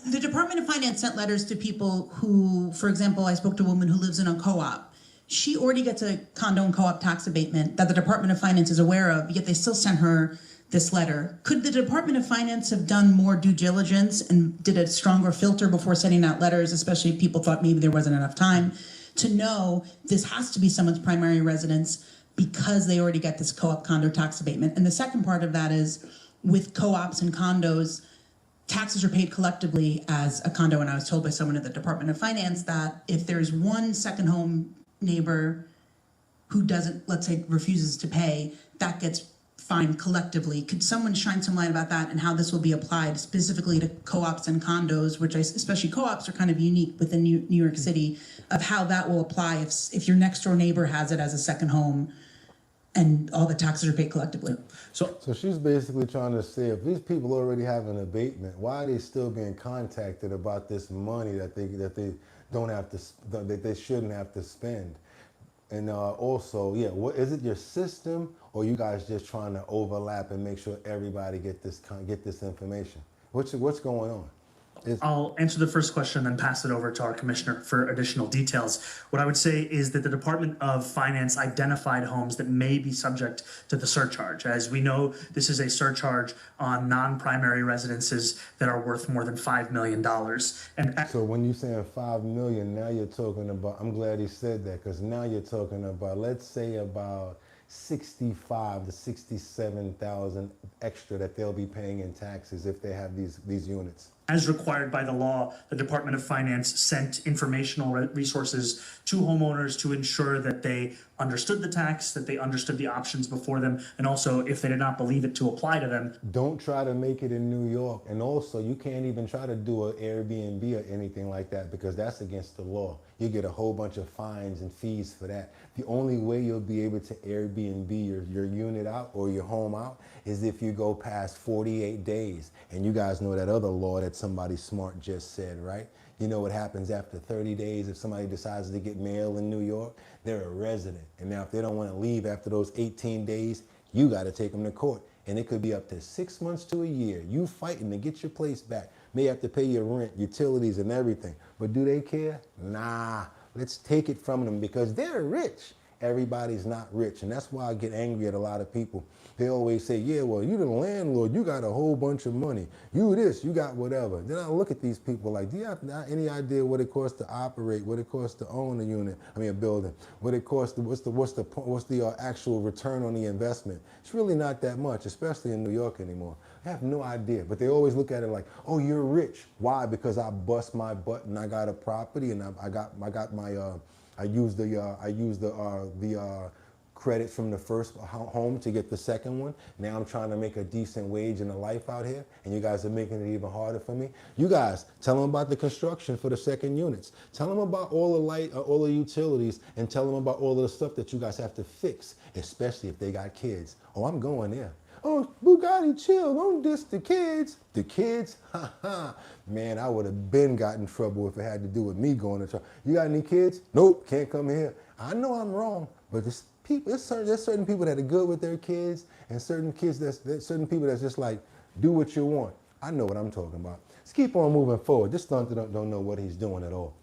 The Department of Finance sent letters to people who, for example, I spoke to a woman who lives in a co-op. She already gets a condo and co-op tax abatement that the Department of Finance is aware of, yet they still sent her this letter. Could the Department of Finance have done more due diligence and did a stronger filter before sending out letters, especially if people thought maybe there wasn't enough time, to know this has to be someone's primary residence because they already get this co-op condo tax abatement? And the second part of that is, with co-ops and condos, taxes are paid collectively as a condo, and I was told by someone at the Department of Finance that if there's one second home neighbor who doesn't, let's say, refuses to pay, that gets fined collectively. Could someone shine some light about that and how this will be applied specifically to co-ops and condos, which especially co-ops are kind of unique within New York City, of how that will apply if your next door neighbor has it as a second home? and all the taxes are paid collectively. So she's basically trying to say, if these people already have an abatement, why are they still being contacted about this money that they don't have to, that they shouldn't have to spend? And also, yeah, what is it, your system, or you guys just trying to overlap and make sure everybody get this information? What's going on? I'll answer the first question and then pass it over to our commissioner for additional details. What I would say is that the Department of Finance identified homes that may be subject to the surcharge. As we know, this is a surcharge on non-primary residences that are worth more than $5 million. And so when you're saying $5 million, now you're talking about, I'm glad he said that, because now you're talking about, let's say about 65 to 67,000 extra that they'll be paying in taxes if they have these units. As required by the law, the Department of Finance sent informational resources to homeowners to ensure that they understood the tax, that they understood the options before them, and also, if they did not believe it, to apply to them. Don't try to make it in New York. And also, you can't even try to do an Airbnb or anything like that, because that's against the law. You get a whole bunch of fines and fees for that. The only way you'll be able to Airbnb your unit out or your home out is if you go past 48 days. And you guys know that other law that somebody smart just said, right? You know what happens after 30 days if somebody decides to get mail in New York? They're a resident. And now if they don't want to leave after those 18 days, you got to take them to court. And it could be up to 6 months to a year. You fighting to get your place back. May have to pay your rent, utilities, and everything. But do they care? Nah. Let's take it from them because they're rich. Everybody's not rich. And that's why I get angry at a lot of people. They always say, yeah, well, you the landlord, you got a whole bunch of money. You this, you got whatever. Then I look at these people like, do you have any idea what it costs to operate, what it costs to own a unit, a building, what it costs, what's the actual return on the investment? It's really not that much, especially in New York anymore. I have no idea, but they always look at it like, oh, you're rich. Why? Because I bust my butt and I got a property and I used the credit from the first home to get the second one. Now I'm trying to make a decent wage and a life out here, and you guys are making it even harder for me. You guys, tell them about the construction for the second units. Tell them about all the light, all the utilities, and tell them about all of the stuff that you guys have to fix, especially if they got kids. Oh, I'm going there. Oh, Boogotti, chill, don't diss the kids. The kids? Ha ha. Man, I would have been got in trouble if it had to do with me going to trouble. You got any kids? Nope, can't come here. I know I'm wrong, but there's certain people that are good with their kids, and certain people that's just like, do what you want. I know what I'm talking about. Let's keep on moving forward. This stunt don't know what he's doing at all.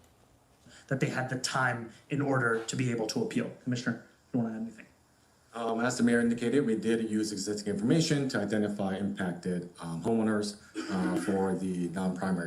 That they had the time in order to be able to appeal. Commissioner, you want to add anything? As the mayor indicated, we did use existing information to identify impacted homeowners for the non-primary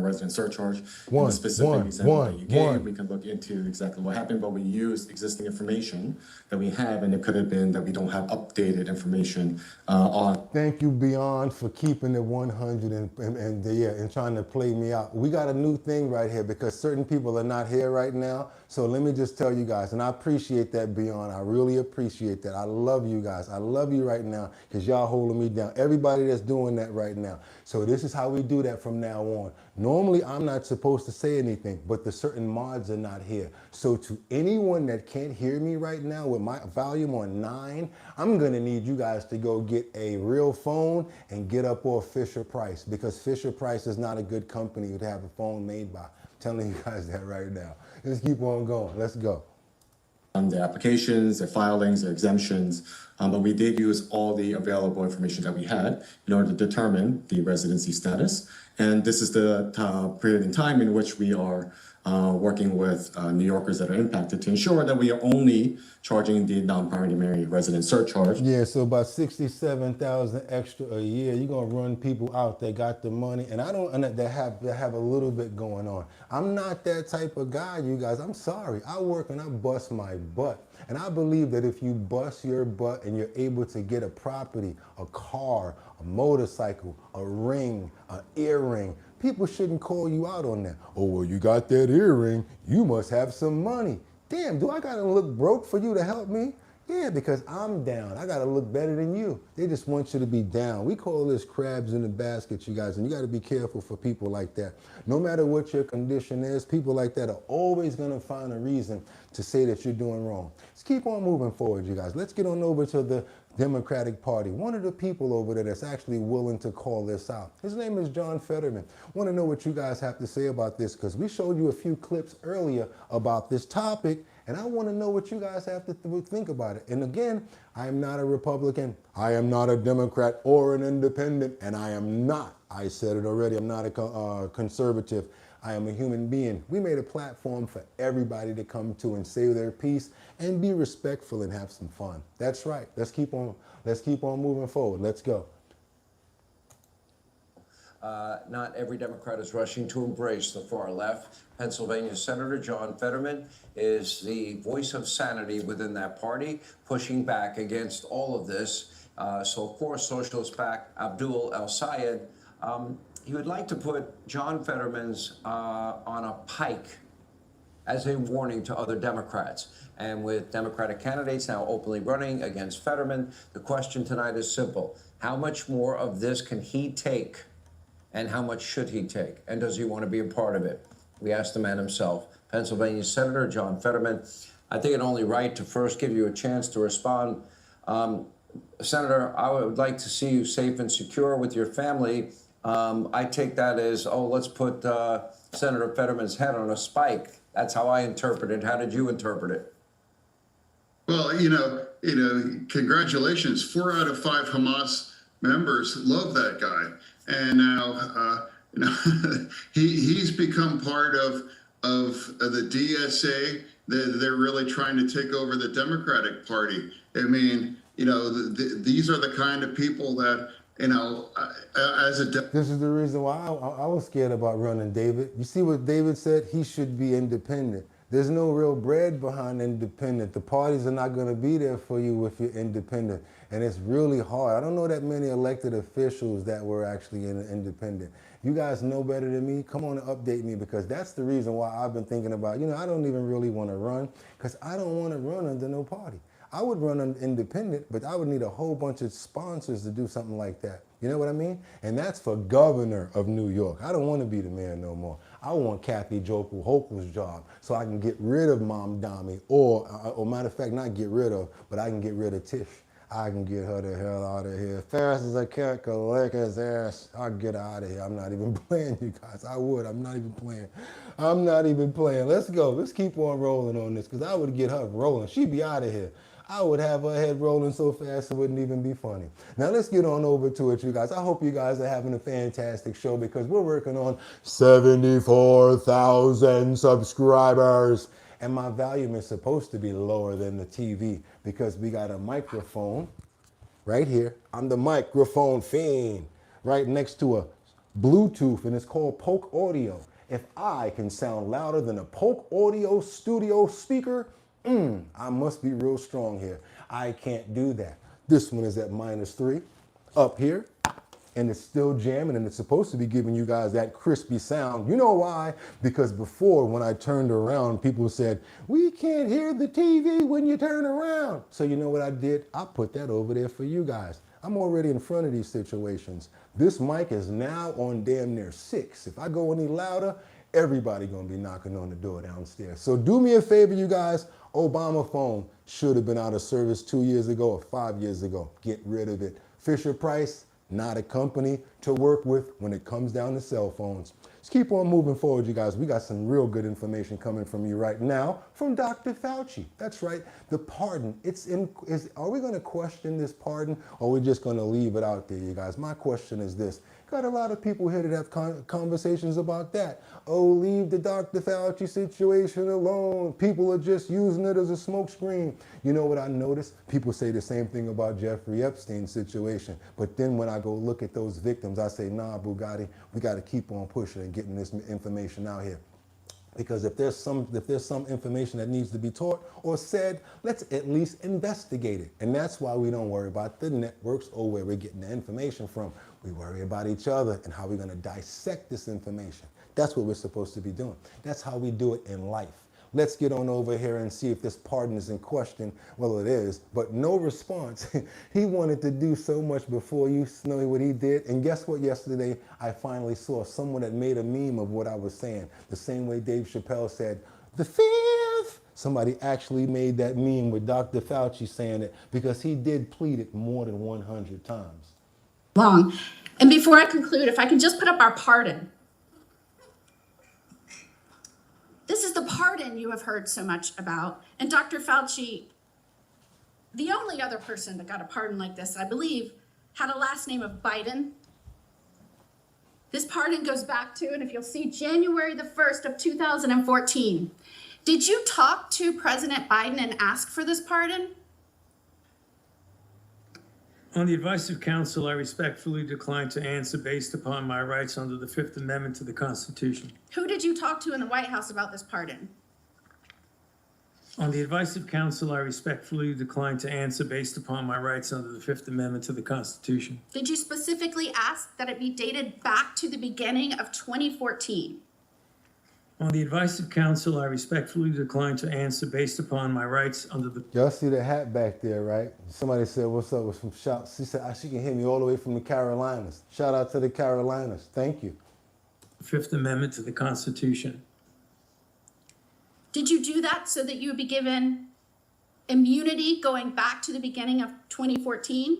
resident surcharge. In the specific example that you gave, we can look into exactly what happened, but we used existing information that we have, and it could have been that we don't have updated information on. Thank you, Beyond, for keeping it 100 and trying to play me out. We got a new thing right here because certain people are not here right now. So let me just tell you guys, and I appreciate that, Beyond. I really appreciate that. I love you guys. I love you right now because y'all holding me down. Everybody that's doing that right now. So this is how we do that from now on. Normally, I'm not supposed to say anything, but the certain mods are not here. So to anyone that can't hear me right now with my volume on 9, I'm going to need you guys to go get a real phone and get up off Fisher-Price, because Fisher-Price is not a good company to have a phone made by. I'm telling you guys that right now. Let's keep on going. Let's go. The applications, the filings, the exemptions, but we did use all the available information that we had in order to determine the residency status. And this is the period in time in which we are working with New Yorkers that are impacted to ensure that we are only charging the non-primary resident surcharge. Yeah, so about 67,000 extra a year. You're gonna run people out that got the money, and that have a little bit going on. I'm not that type of guy, you guys. I'm sorry. I work and I bust my butt, and I believe that if you bust your butt and you're able to get a property, a car, a motorcycle, a ring, an earring, people shouldn't call you out on that. Oh, well, you got that earring, you must have some money. Damn, do I gotta look broke for you to help me? Yeah, because I'm down. I got to look better than you. They just want you to be down. We call this crabs in the basket, you guys, and you got to be careful for people like that. No matter what your condition is, people like that are always going to find a reason to say that you're doing wrong. Let's keep on moving forward, you guys. Let's get on over to the Democratic Party. One of the people over there that's actually willing to call this out. His name is John Fetterman. Want to know what you guys have to say about this, because we showed you a few clips earlier about this topic, and I want to know what you guys have to think about it. And again, I am not a Republican, I am not a Democrat or an independent, and I am not, I said it already, I'm not a conservative. I am a human being. We made a platform for everybody to come to and say their piece and be respectful and have some fun. That's right. Let's keep on moving forward. Let's go. Not every Democrat is rushing to embrace the far left. Pennsylvania Senator John Fetterman is the voice of sanity within that party, pushing back against all of this. So, of course, Socialist PAC Abdul El-Sayed, he would like to put John Fetterman's on a pike as a warning to other Democrats. And with Democratic candidates now openly running against Fetterman, the question tonight is simple. How much more of this can he take? And how much should he take? And does he want to be a part of it? We asked the man himself, Pennsylvania Senator John Fetterman. I think it's only right to first give you a chance to respond. Senator, I would like to see you safe and secure with your family. I take that as, oh, let's put Senator Fetterman's head on a spike. That's how I interpret it. How did you interpret it? Well, congratulations. 4 out of 5 Hamas members love that guy. And now, he's become part of the DSA. They're really trying to take over the Democratic Party. I mean, these are the kind of people that, This is the reason why I was scared about running, David. You see what David said? He should be independent. There's no real bread behind independent. The parties are not going to be there for you if you're independent. And it's really hard. I don't know that many elected officials that were actually independent. You guys know better than me. Come on and update me, because that's the reason why I've been thinking about, I don't even really want to run, because I don't want to run under no party. I would run independent, but I would need a whole bunch of sponsors to do something like that. You know what I mean? And that's for governor of New York. I don't want to be the mayor no more. I want Kathy Hochul's job so I can get rid of Mom Dami, or matter of fact, not get rid of, but I can get rid of Tish. I can get her the hell out of here. Fast as I can, collect his ass. I'll get her out of here. I'm not even playing, you guys. I would. I'm not even playing. I'm not even playing. Let's go. Let's keep on rolling on this, because I would get her rolling. She'd be out of here. I would have her head rolling so fast it wouldn't even be funny. Now let's get on over to it, you guys. I hope you guys are having a fantastic show, because we're working on 74,000 subscribers. And my volume is supposed to be lower than the TV, because we got a microphone right here. I'm the microphone fiend right next to a Bluetooth, and it's called Polk Audio. If I can sound louder than a Polk Audio studio speaker, I must be real strong here. I can't do that. This one is at -3 up here, and it's still jamming, and it's supposed to be giving you guys that crispy sound. You know why? Because before, when I turned around, people said, we can't hear the TV when you turn around. So you know what I did? I put that over there for you guys. I'm already in front of these situations. This mic is now on damn near 6. If I go any louder, everybody gonna be knocking on the door downstairs. So do me a favor, you guys. Obama phone should have been out of service 2 years ago or 5 years ago. Get rid of it. Fisher Price, not a company to work with when it comes down to cell phones. Let's keep on moving forward, you guys. We got some real good information coming from you right now from Dr. Fauci. That's right, the pardon. Are we going to question this pardon, or are we just going to leave it out there, you guys? My question is this. Got a lot of people here that have conversations about that. Oh, leave the Dr. Fauci situation alone. People are just using it as a smokescreen. You know what I noticed? People say the same thing about Jeffrey Epstein's situation. But then when I go look at those victims, I say, nah, Boogotti, we got to keep on pushing and getting this information out here. Because if there's some information that needs to be taught or said, let's at least investigate it. And that's why we don't worry about the networks or where we're getting the information from. We worry about each other and how we're going to dissect this information. That's what we're supposed to be doing. That's how we do it in life. let's get on over here and see if this pardon is in question. Well, it is, but no response. He wanted to do so much before you know what he did. And guess what? Yesterday, I finally saw someone that made a meme of what I was saying. The same way Dave Chappelle said, the fifth. Somebody actually made that meme with Dr. Fauci saying it because he did plead it more than 100 times. Long. And before I conclude, if I can just put up our pardon. This is the pardon you have heard so much about. And Dr. Fauci, the only other person that got a pardon like this, I believe, had a last name of Biden. This pardon goes back to, and if you'll see, January the 1st of 2014. Did you talk to President Biden and ask for this pardon? On the advice of counsel, I respectfully decline to answer based upon my rights under the Fifth Amendment to the Constitution. Who did you talk to in the White House about this pardon? On the advice of counsel, I respectfully decline to answer based upon my rights under the Fifth Amendment to the Constitution. Did you specifically ask that it be dated back to the beginning of 2014? On the advice of counsel, I respectfully decline to answer based upon my rights under the... Y'all see the hat back there, right? Somebody said, what's up with some shouts? She said, she can hear me all the way from the Carolinas. Shout out to the Carolinas. Thank you. Fifth Amendment to the Constitution. Did you do that so that you would be given immunity going back to the beginning of 2014?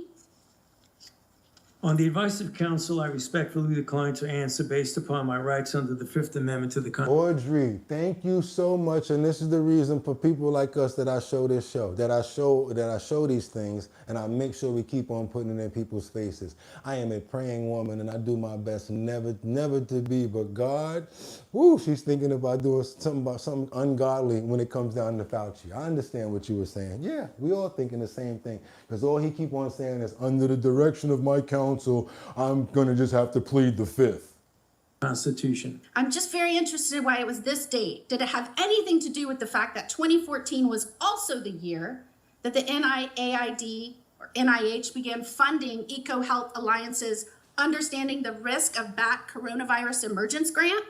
On the advice of counsel, I respectfully decline to answer based upon my rights under the Fifth Amendment to the Constitution. Audrey, thank you so much. And this is the reason for people like us that I show this show, that I show these things, and I make sure we keep on putting it in people's faces. I am a praying woman, and I do my best never to be, but God, whoo, she's thinking about doing something ungodly when it comes down to Fauci. I understand what you were saying. Yeah, we all thinking the same thing, because all he keep on saying is, under the direction of my counsel, I'm going to just have to plead the Fifth. Constitution. I'm just very interested why it was this date. Did it have anything to do with the fact that 2014 was also the year that the NIAID or NIH began funding EcoHealth Alliance's Understanding the Risk of Bat Coronavirus Emergence Grant?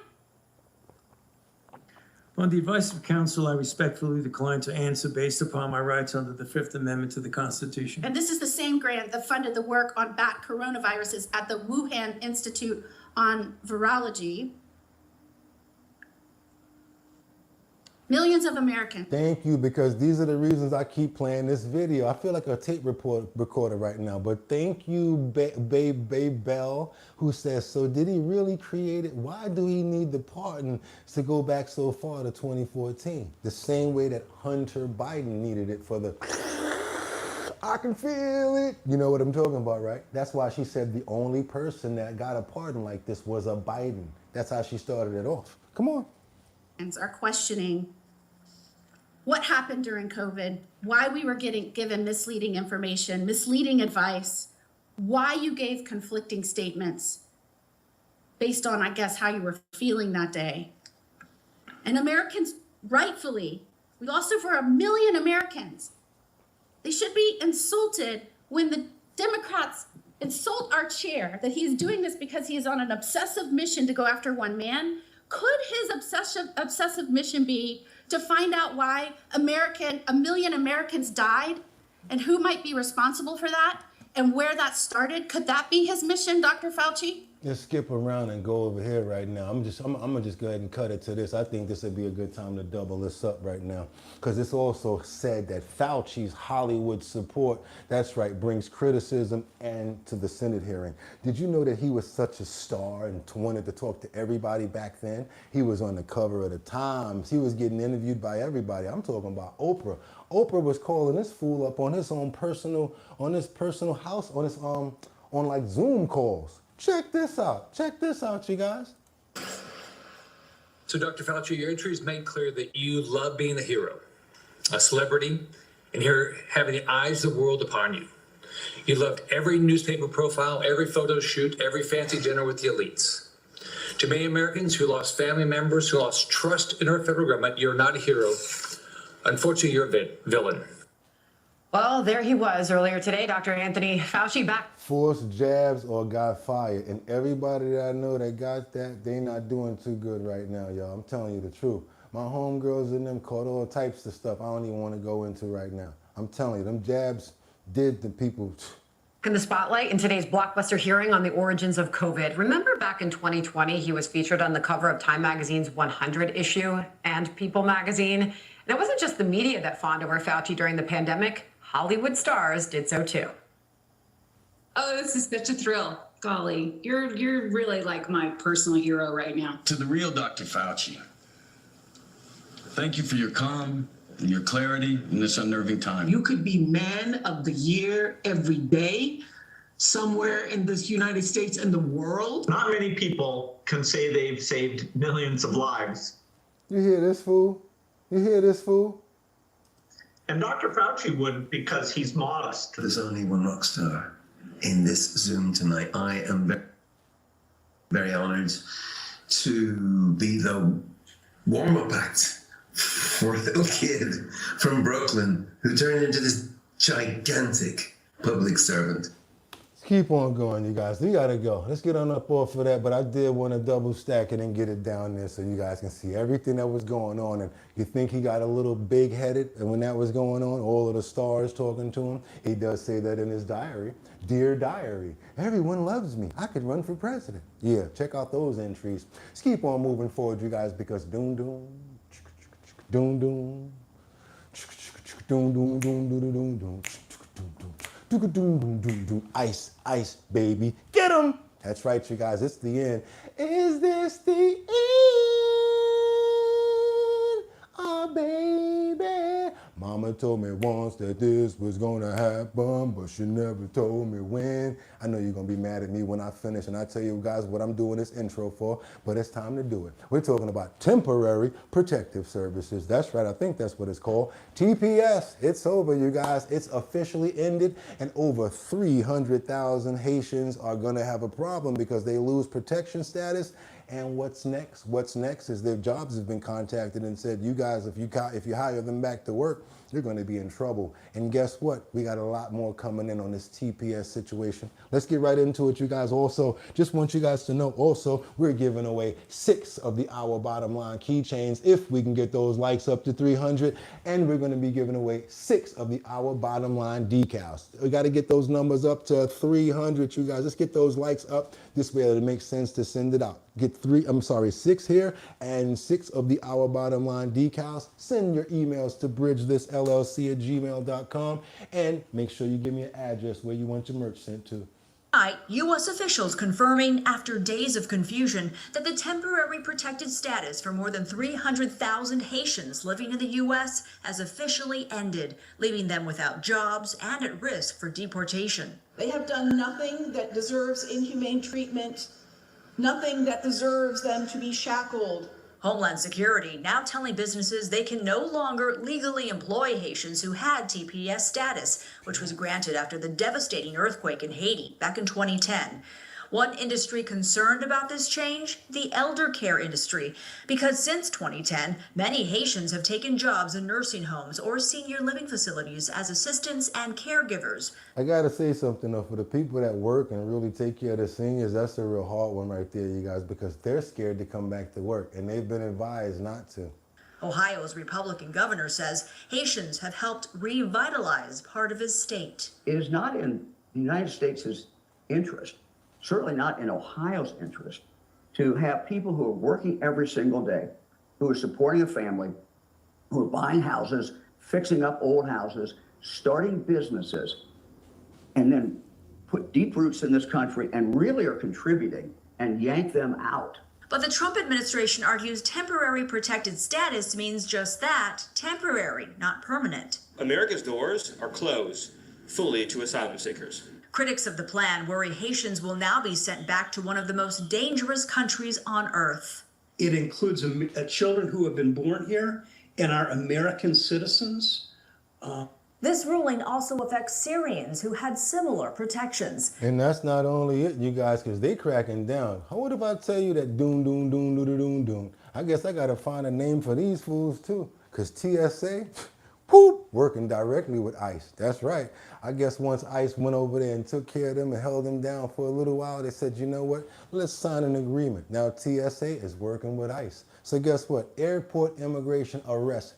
On the advice of counsel, I respectfully decline to answer based upon my rights under the Fifth Amendment to the Constitution. And this is the same grant that funded the work on bat coronaviruses at the Wuhan Institute on Virology. Millions of Americans. Thank you, because these are the reasons I keep playing this video. I feel like a tape recorder right now, but thank you, Babe Bell, who says, so did he really create it? Why do he need the pardon to go back so far to 2014? The same way that Hunter Biden needed it for the, I can feel it. You know what I'm talking about, right? That's why she said the only person that got a pardon like this was a Biden. That's how she started it off. Come on. Are questioning what happened during COVID, why we were given misleading information, misleading advice, why you gave conflicting statements based on, I guess, how you were feeling that day. And Americans, rightfully, we lost over 1 million Americans. They should be insulted when the Democrats insult our chair that he is doing this because he is on an obsessive mission to go after one man. Could his obsessive mission be to find out why 1 million Americans died and who might be responsible for that and where that started? Could that be his mission, Dr. Fauci? Let's skip around and go over here right now. I'm gonna just go ahead and cut it to this. I think this would be a good time to double this up right now, because it's also said that Fauci's Hollywood support, that's right, brings criticism and to the Senate hearing. Did you know that he was such a star and wanted to talk to everybody back then? He was on the cover of the Times. He was getting interviewed by everybody. I'm talking about Oprah. Oprah was calling this fool up on his own personal house, on like Zoom calls. Check this out. Check this out, you guys. So, Dr. Fauci, your entry has made clear that you love being a hero, a celebrity, and you're having the eyes of the world upon you. You loved every newspaper profile, every photo shoot, every fancy dinner with the elites. To many Americans who lost family members, who lost trust in our federal government, you're not a hero. Unfortunately, you're a villain. Well, there he was earlier today, Dr. Anthony Fauci back. Forced jabs or got fired. And everybody that I know that got that, they not doing too good right now, y'all. I'm telling you the truth. My homegirls and them caught all types of stuff I don't even want to go into right now. I'm telling you, them jabs did the people. In the spotlight in today's blockbuster hearing on the origins of COVID. Remember back in 2020, he was featured on the cover of Time Magazine's 100 issue and People magazine. And it wasn't just the media that fawned over Fauci during the pandemic. Hollywood stars did so too. Oh, this is such a thrill. Golly, you're really like my personal hero right now. To the real Dr. Fauci, thank you for your calm and your clarity in this unnerving time. You could be man of the year every day somewhere in this United States and the world. Not many people can say they've saved millions of lives. You hear this, fool? You hear this, fool? And Dr. Fauci wouldn't because he's modest. There's only one rock star in this Zoom tonight. I am very, very honored to be the warm-up act for a little kid from Brooklyn who turned into this gigantic public servant. Let's keep on going, you guys. We gotta go. Let's get on up off of that, but I did want to double stack it and get it down there so you guys can see everything that was going on. And you think he got a little big-headed and when that was going on, all of the stars talking to him, he does say that in his diary. Dear diary, everyone loves me. I could run for president. Yeah, check out those entries. Let's keep on moving forward, you guys, because doom doom, doom doom, doom doom, doom doom, doom doom, doom doom, doom doom, ice, ice, baby, get him. That's right, you guys. It's the end. Is this the end? Oh, baby. Mama told me once that this was gonna happen, but she never told me when. I know you're gonna be mad at me when I finish and I tell you guys what I'm doing this intro for, but it's time to do it. We're talking about temporary protective services. That's right, I think that's what it's called. TPS, it's over, you guys. It's officially ended, and over 300,000 Haitians are gonna have a problem because they lose protection status. And what's next? What's next is their jobs have been contacted and said, you guys, if you hire them back to work, you're going to be in trouble. And guess what? We got a lot more coming in on this TPS situation. Let's get right into it, you guys. Also, just want you guys to know, also, we're giving away 6 of the Our Bottom Line keychains if we can get those likes up to 300. And we're going to be giving away 6 of the Our Bottom Line decals. We got to get those numbers up to 300, you guys. Let's get those likes up. This way it makes sense to send it out. Get 6 here and 6 of the Our Bottom Line decals. Send your emails to bridgethisllc@gmail.com and make sure you give me an address where you want your merch sent to. Tonight, U.S. officials confirming after days of confusion that the temporary protected status for more than 300,000 Haitians living in the U.S. has officially ended, leaving them without jobs and at risk for deportation. They have done nothing that deserves inhumane treatment, nothing that deserves them to be shackled. Homeland Security now telling businesses they can no longer legally employ Haitians who had TPS status, which was granted after the devastating earthquake in Haiti back in 2010. One industry concerned about this change, the elder care industry, because since 2010, many Haitians have taken jobs in nursing homes or senior living facilities as assistants and caregivers. I gotta say something though, for the people that work and really take care of the seniors, that's a real hard one right there, you guys, because they're scared to come back to work and they've been advised not to. Ohio's Republican governor says Haitians have helped revitalize part of his state. It is not in the United States' interest, certainly not in Ohio's interest, to have people who are working every single day, who are supporting a family, who are buying houses, fixing up old houses, starting businesses, and then put deep roots in this country and really are contributing and yank them out. But the Trump administration argues temporary protected status means just that, temporary, not permanent. America's doors are closed fully to asylum seekers. Critics of the plan worry Haitians will now be sent back to one of the most dangerous countries on earth. It includes children who have been born here and are American citizens. This ruling also affects Syrians who had similar protections. And that's not only it, you guys, because they cracking down. What if I tell you that doom, doom, doom, doom, doom, doom? I guess I got to find a name for these fools too, because TSA, Whoop, working directly with ICE. That's right. I guess once ICE went over there and took care of them and held them down for a little while, they said, you know what, let's sign an agreement. Now TSA is working with ICE. So guess what? Airport immigration arrests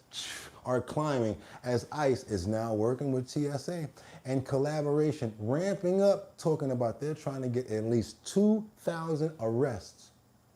are climbing as ICE is now working with TSA, and collaboration ramping up, talking about they're trying to get at least 2,000 arrests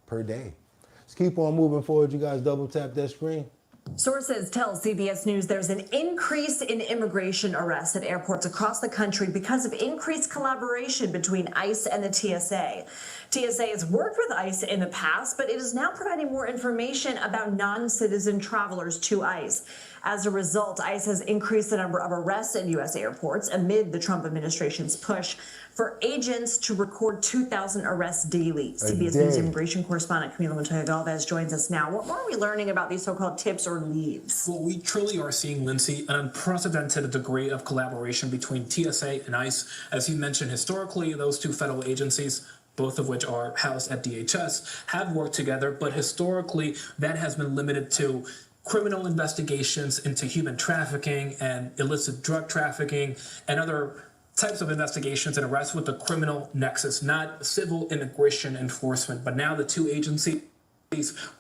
per day. Let's keep on moving forward. You guys double tap that screen. Sources tell CBS News there's an increase in immigration arrests at airports across the country because of increased collaboration between ICE and the TSA. TSA has worked with ICE in the past, but it is now providing more information about non-citizen travelers to ICE. As a result, ICE has increased the number of arrests at U.S. airports amid the Trump administration's push for agents to record 2,000 arrests daily. CBS News immigration correspondent Camila Montoya Galvez joins us now. What more are we learning about these so-called tips or leaves? Well, we truly are seeing, Lindsay, an unprecedented degree of collaboration between TSA and ICE. As you mentioned, historically, those two federal agencies, both of which are housed at DHS, have worked together, but historically that has been limited to criminal investigations into human trafficking and illicit drug trafficking and other types of investigations and arrests with a criminal nexus, not civil immigration enforcement. But now the two agencies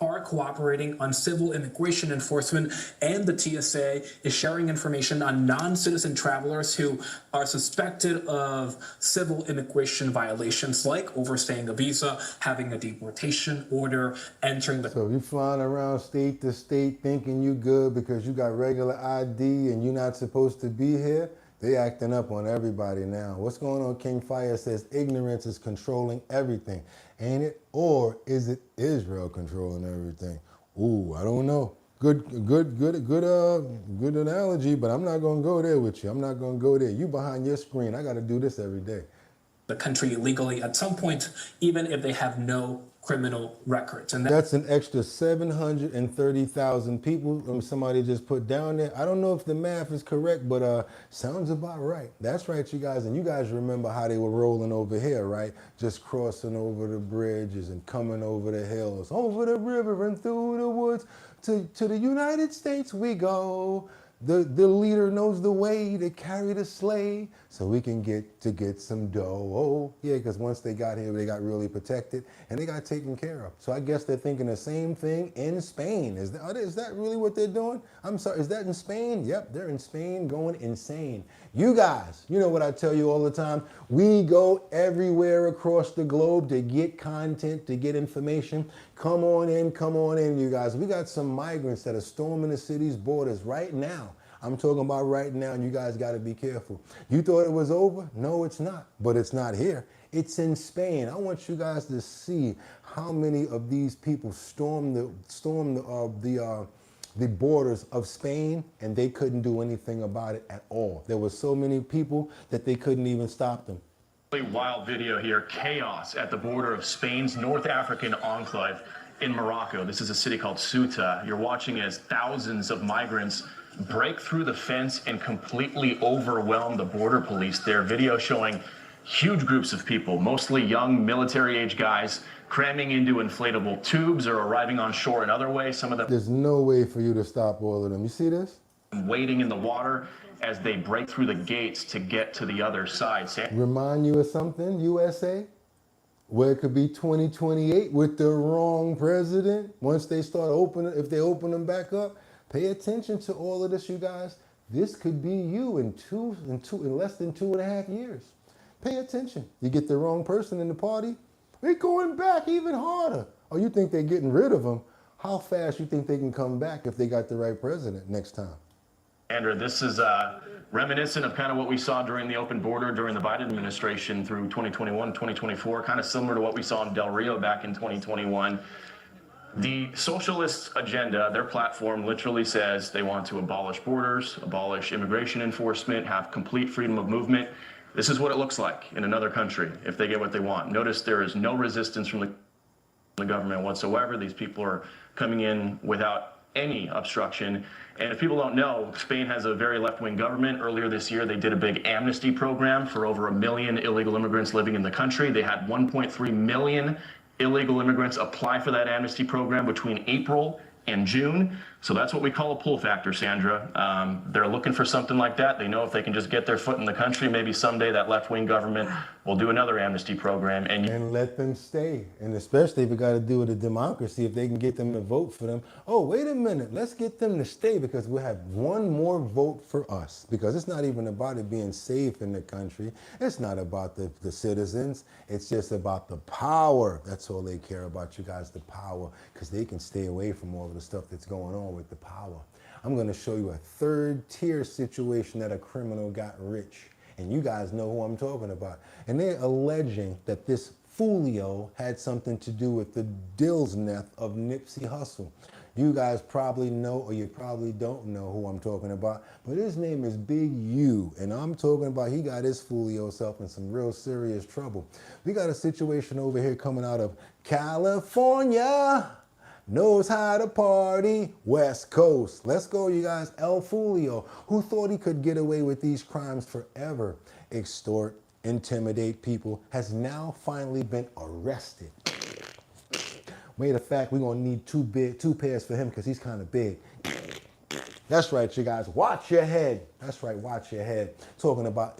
are cooperating on civil immigration enforcement, and the TSA is sharing information on non-citizen travelers who are suspected of civil immigration violations like overstaying a visa, having a deportation order, entering the... So you're flying around state to state thinking you good because you got regular ID and you're not supposed to be here? They acting up on everybody now. What's going on? King Fire says ignorance is controlling everything. Ain't it? Or is it Israel controlling everything? Ooh, I don't know. Good analogy, but I'm not gonna go there with you. I'm not gonna go there. You behind your screen. I gotta do this every day. The country illegally at some point, even if they have no criminal records. And that's an extra 730,000 people somebody just put down there. I don't know if the math is correct, but sounds about right. That's right, you guys. And you guys remember how they were rolling over here, right? Just crossing over the bridges and coming over the hills, over the river and through the woods. To the United States we go. The leader knows the way to carry the sleigh so we can get some dough. Oh, yeah, because once they got here, they got really protected and they got taken care of. So I guess they're thinking the same thing in Spain. Is that really what they're doing? I'm sorry, is that in Spain? Yep, they're in Spain going insane. You guys, you know what I tell you all the time? We go everywhere across the globe to get content, to get information. Come on in, you guys. We got some migrants that are storming the city's borders right now. I'm talking about right now, and you guys got to be careful. You thought it was over? No, it's not. But it's not here. It's in Spain. I want you guys to see how many of these people stormed the borders of Spain, and they couldn't do anything about it at all. There were so many people that they couldn't even stop them. Wild video here, chaos at the border of Spain's North African enclave in Morocco. This is a city called Ceuta. You're watching as thousands of migrants break through the fence and completely overwhelm the border police. Their video showing huge groups of people, mostly young military-age guys, cramming into inflatable tubes or arriving on shore in other ways. Some of them... There's no way for you to stop all of them. You see this? Wading in the water as they break through the gates to get to the other side. Remind you of something, USA? Where it could be 2028 with the wrong president. Once they start opening, if they open them back up, pay attention to all of this, you guys. This could be you in less than 2.5 years. Pay attention. You get the wrong person in the party, they're going back even harder. Oh, you think they're getting rid of them? How fast you think they can come back if they got the right president next time? Andrew, this is reminiscent of kind of what we saw during the open border during the Biden administration through 2021, 2024, kind of similar to what we saw in Del Rio back in 2021. The socialist agenda, their platform literally says they want to abolish borders, abolish immigration enforcement, have complete freedom of movement. This is what it looks like in another country if they get what they want. Notice there is no resistance from the government whatsoever. These people are coming in without any obstruction. And if people don't know, Spain has a very left-wing government. Earlier this year, they did a big amnesty program for over 1 million illegal immigrants living in the country. They had 1.3 million illegal immigrants apply for that amnesty program between April in June. So that's what we call a pull factor, Sandra. They're looking for something like that. They know if they can just get their foot in the country, maybe someday that left-wing government will do another amnesty program. And let them stay. And especially if we got to do with a democracy, if they can get them to vote for them. Oh, wait a minute. Let's get them to stay because we'll have one more vote for us. Because it's not even about it being safe in the country. It's not about the citizens. It's just about the power. That's all they care about, you guys, the power. Because they can stay away from all of the stuff that's going on with the power. I'm going to show you a third-tier situation that a criminal got rich. And you guys know who I'm talking about. And they're alleging that this Foolio had something to do with the Dill's Neth of Nipsey Hussle. You guys probably know, or you probably don't know who I'm talking about, but his name is Big U, and I'm talking about he got his Foolio self in some real serious trouble. We got a situation over here coming out of California. Knows how to party, West Coast. Let's go, you guys. El Foolio, who thought he could get away with these crimes forever, extort, intimidate people, has now finally been arrested. Matter of fact, we're gonna need two pairs for him because he's kind of big. That's right, you guys. Watch your head. That's right, watch your head. Talking about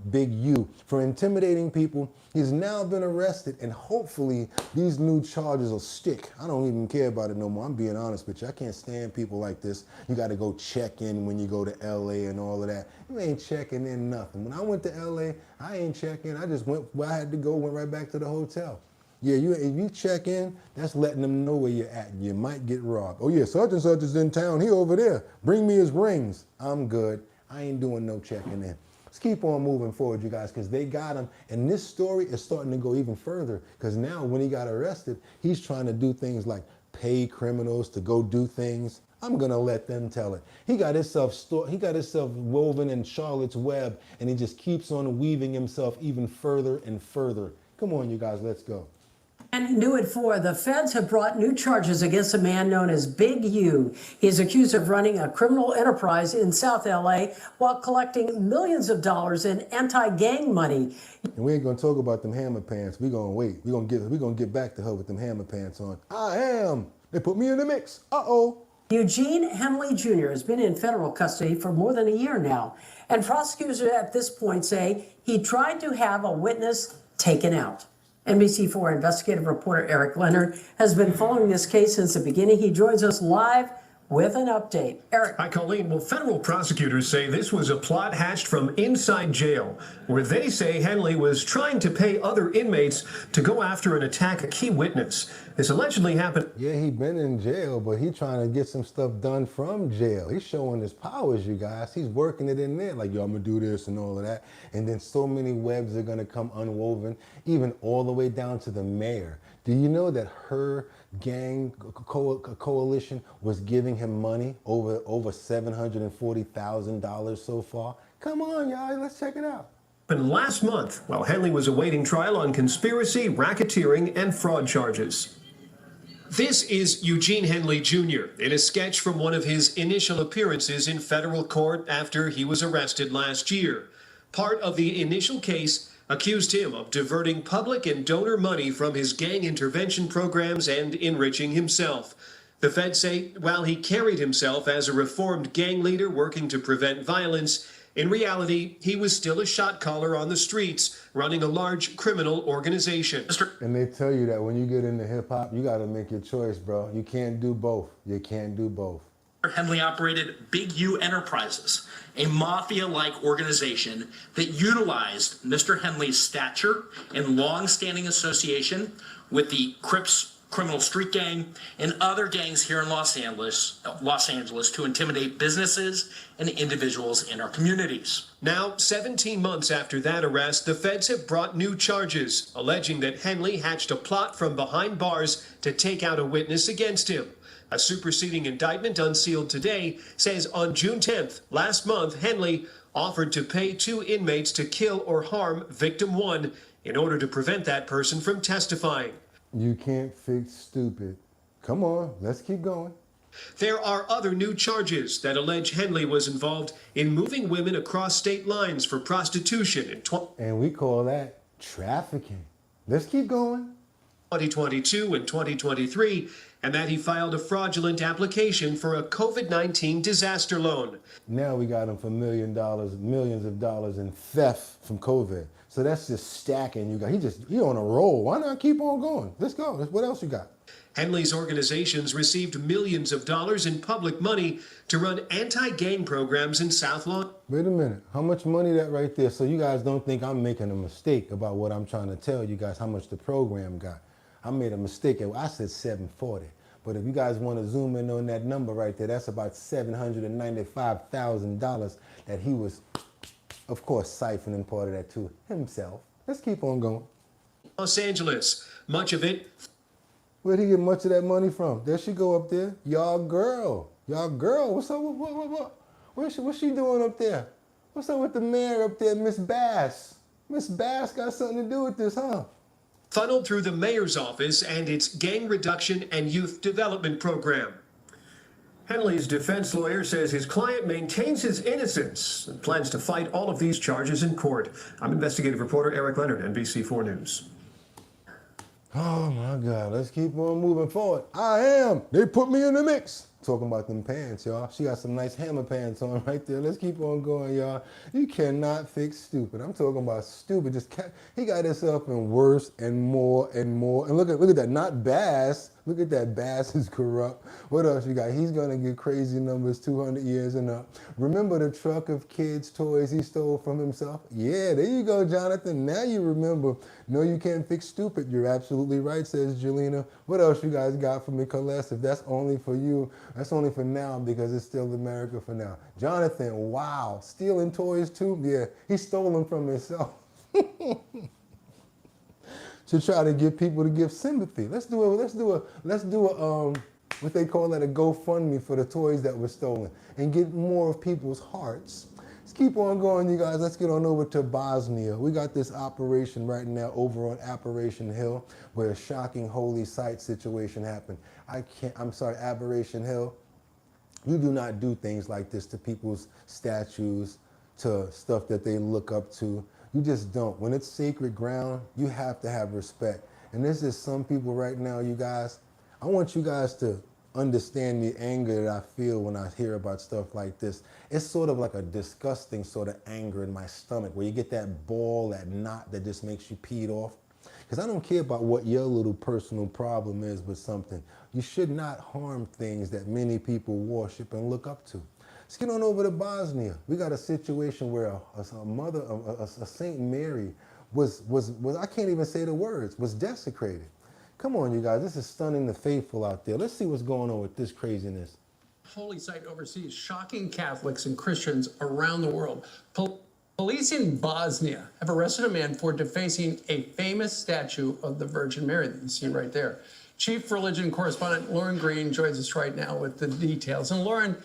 Big U for intimidating people. He's now been arrested, and hopefully these new charges will stick. I don't even care about it no more. I'm being honest with you. I can't stand people like this. You got to go check in when you go to LA and all of that. You ain't checking in nothing. When I went to LA, I ain't checking. I just went where I had to go, went right back to the hotel. Yeah, if you check in, that's letting them know where you're at. You might get robbed. Oh yeah, such and such is in town. He over there. Bring me his rings. I'm good. I ain't doing no checking in. Let's keep on moving forward, you guys, because they got him. And this story is starting to go even further because now when he got arrested, he's trying to do things like pay criminals to go do things. I'm gonna let them tell it. He got himself woven in Charlotte's web, and he just keeps on weaving himself even further and further. Come on, you guys, let's go. And new at 4, the feds have brought new charges against a man known as Big U. He is accused of running a criminal enterprise in South LA while collecting millions of dollars in anti-gang money. And we ain't gonna talk about them hammer pants. We gonna wait. We gonna get back to her with them hammer pants on. I am. They put me in the mix. Uh-oh. Eugene Henley Jr. has been in federal custody for more than a year now. And prosecutors at this point say he tried to have a witness taken out. NBC4 investigative reporter Eric Leonard has been following this case since the beginning. He joins us live with an update. Eric. Hi, Colleen. Well, federal prosecutors say this was a plot hatched from inside jail, where they say Henley was trying to pay other inmates to go after and attack a key witness. This allegedly happened. Yeah, he been in jail, but he trying to get some stuff done from jail. He's showing his powers, you guys. He's working it in there, like, yo, I'm gonna do this and all of that. And then so many webs are gonna come unwoven, even all the way down to the mayor. Do you know that her gang coalition was giving him money, over $740,000 so far? Come on, y'all, let's check it out. Happened last month while Henley was awaiting trial on conspiracy, racketeering, and fraud charges. This is Eugene Henley Jr. in a sketch from one of his initial appearances in federal court after he was arrested last year. Part of the initial case accused him of diverting public and donor money from his gang intervention programs and enriching himself. The feds say while he carried himself as a reformed gang leader working to prevent violence, in reality, he was still a shot caller on the streets, running a large criminal organization. And they tell you that when you get into hip-hop, you got to make your choice, bro. You can't do both. You can't do both. Henley operated Big U Enterprises, a mafia-like organization that utilized Mr. Henley's stature and long-standing association with the Crips criminal street gang and other gangs here in Los Angeles to intimidate businesses and individuals in our communities. Now, 17 months after that arrest, the feds have brought new charges, alleging that Henley hatched a plot from behind bars to take out a witness against him. A superseding indictment unsealed today says on June 10th, last month, Henley offered to pay 2 inmates to kill or harm victim 1 in order to prevent that person from testifying. You can't fix stupid. Come on, let's keep going. There are other new charges that allege Henley was involved in moving women across state lines for prostitution. And we call that trafficking. Let's keep going. 2022 and 2023, and that he filed a fraudulent application for a COVID-19 disaster loan. Now we got him for millions of dollars in theft from COVID. So that's just stacking. He on a roll. Why not keep on going? Let's go. What else you got? Henley's organizations received millions of dollars in public money to run anti-gang programs in South Lawn. Wait a minute. How much money that right there? So you guys don't think I'm making a mistake about what I'm trying to tell you guys how much the program got. I made a mistake. I said 740. But if you guys want to zoom in on that number right there, that's about $795,000 that he was, of course, siphoning part of that to himself. Let's keep on going. Los Angeles, much of it. Where'd he get much of that money from? There she go up there. Y'all girl. What's up? What? What's she doing up there? What's up with the mayor up there, Miss Bass? Miss Bass got something to do with this, huh? Funneled through the mayor's office and its gang reduction and youth development program. Henley's defense lawyer says his client maintains his innocence and plans to fight all of these charges in court. I'm investigative reporter Eric Leonard, NBC4 News. Oh my God, let's keep on moving forward. They put me in the mix. Talking about them pants, y'all. She got some nice hammer pants on right there. Let's keep on going, y'all. You cannot fix stupid. I'm talking about stupid. He got himself in worse and more and more. And look at that, not Bass. Look at that, Bass is corrupt. What else you got? He's gonna get crazy numbers, 200 years and up. Remember the truck of kids' toys he stole from himself? Yeah, there you go, Jonathan. Now you remember. No, you can't fix stupid. You're absolutely right, says Jelena. What else you guys got for me, Celeste? If that's only for you, that's only for now because it's still America for now. Jonathan, wow, stealing toys too? Yeah, he stole them from himself. To try to get people to give sympathy. Let's do a what they call it, a GoFundMe for the toys that were stolen and get more of people's hearts. Let's keep on going, you guys. Let's get on over to Bosnia. We got this operation right now over on Apparition Hill where a shocking holy site situation happened. Apparition Hill. You do not do things like this to people's statues, to stuff that they look up to. You just don't. When it's sacred ground, you have to have respect. And there's just some people right now, you guys, I want you guys to understand the anger that I feel when I hear about stuff like this. It's sort of like a disgusting sort of anger in my stomach where you get that ball, that knot that just makes you peed off. Because I don't care about what your little personal problem is with something. You should not harm things that many people worship and look up to. Let's get on over to Bosnia. We got a situation where a Saint Mary was I can't even say the words, was desecrated. Come on, you guys, this is stunning the faithful out there. Let's see what's going on with this craziness. Holy site overseas, shocking Catholics and Christians around the world. Police in Bosnia have arrested a man for defacing a famous statue of the Virgin Mary that you see right there. Chief religion correspondent Lauren Green joins us right now with the details. And Lauren,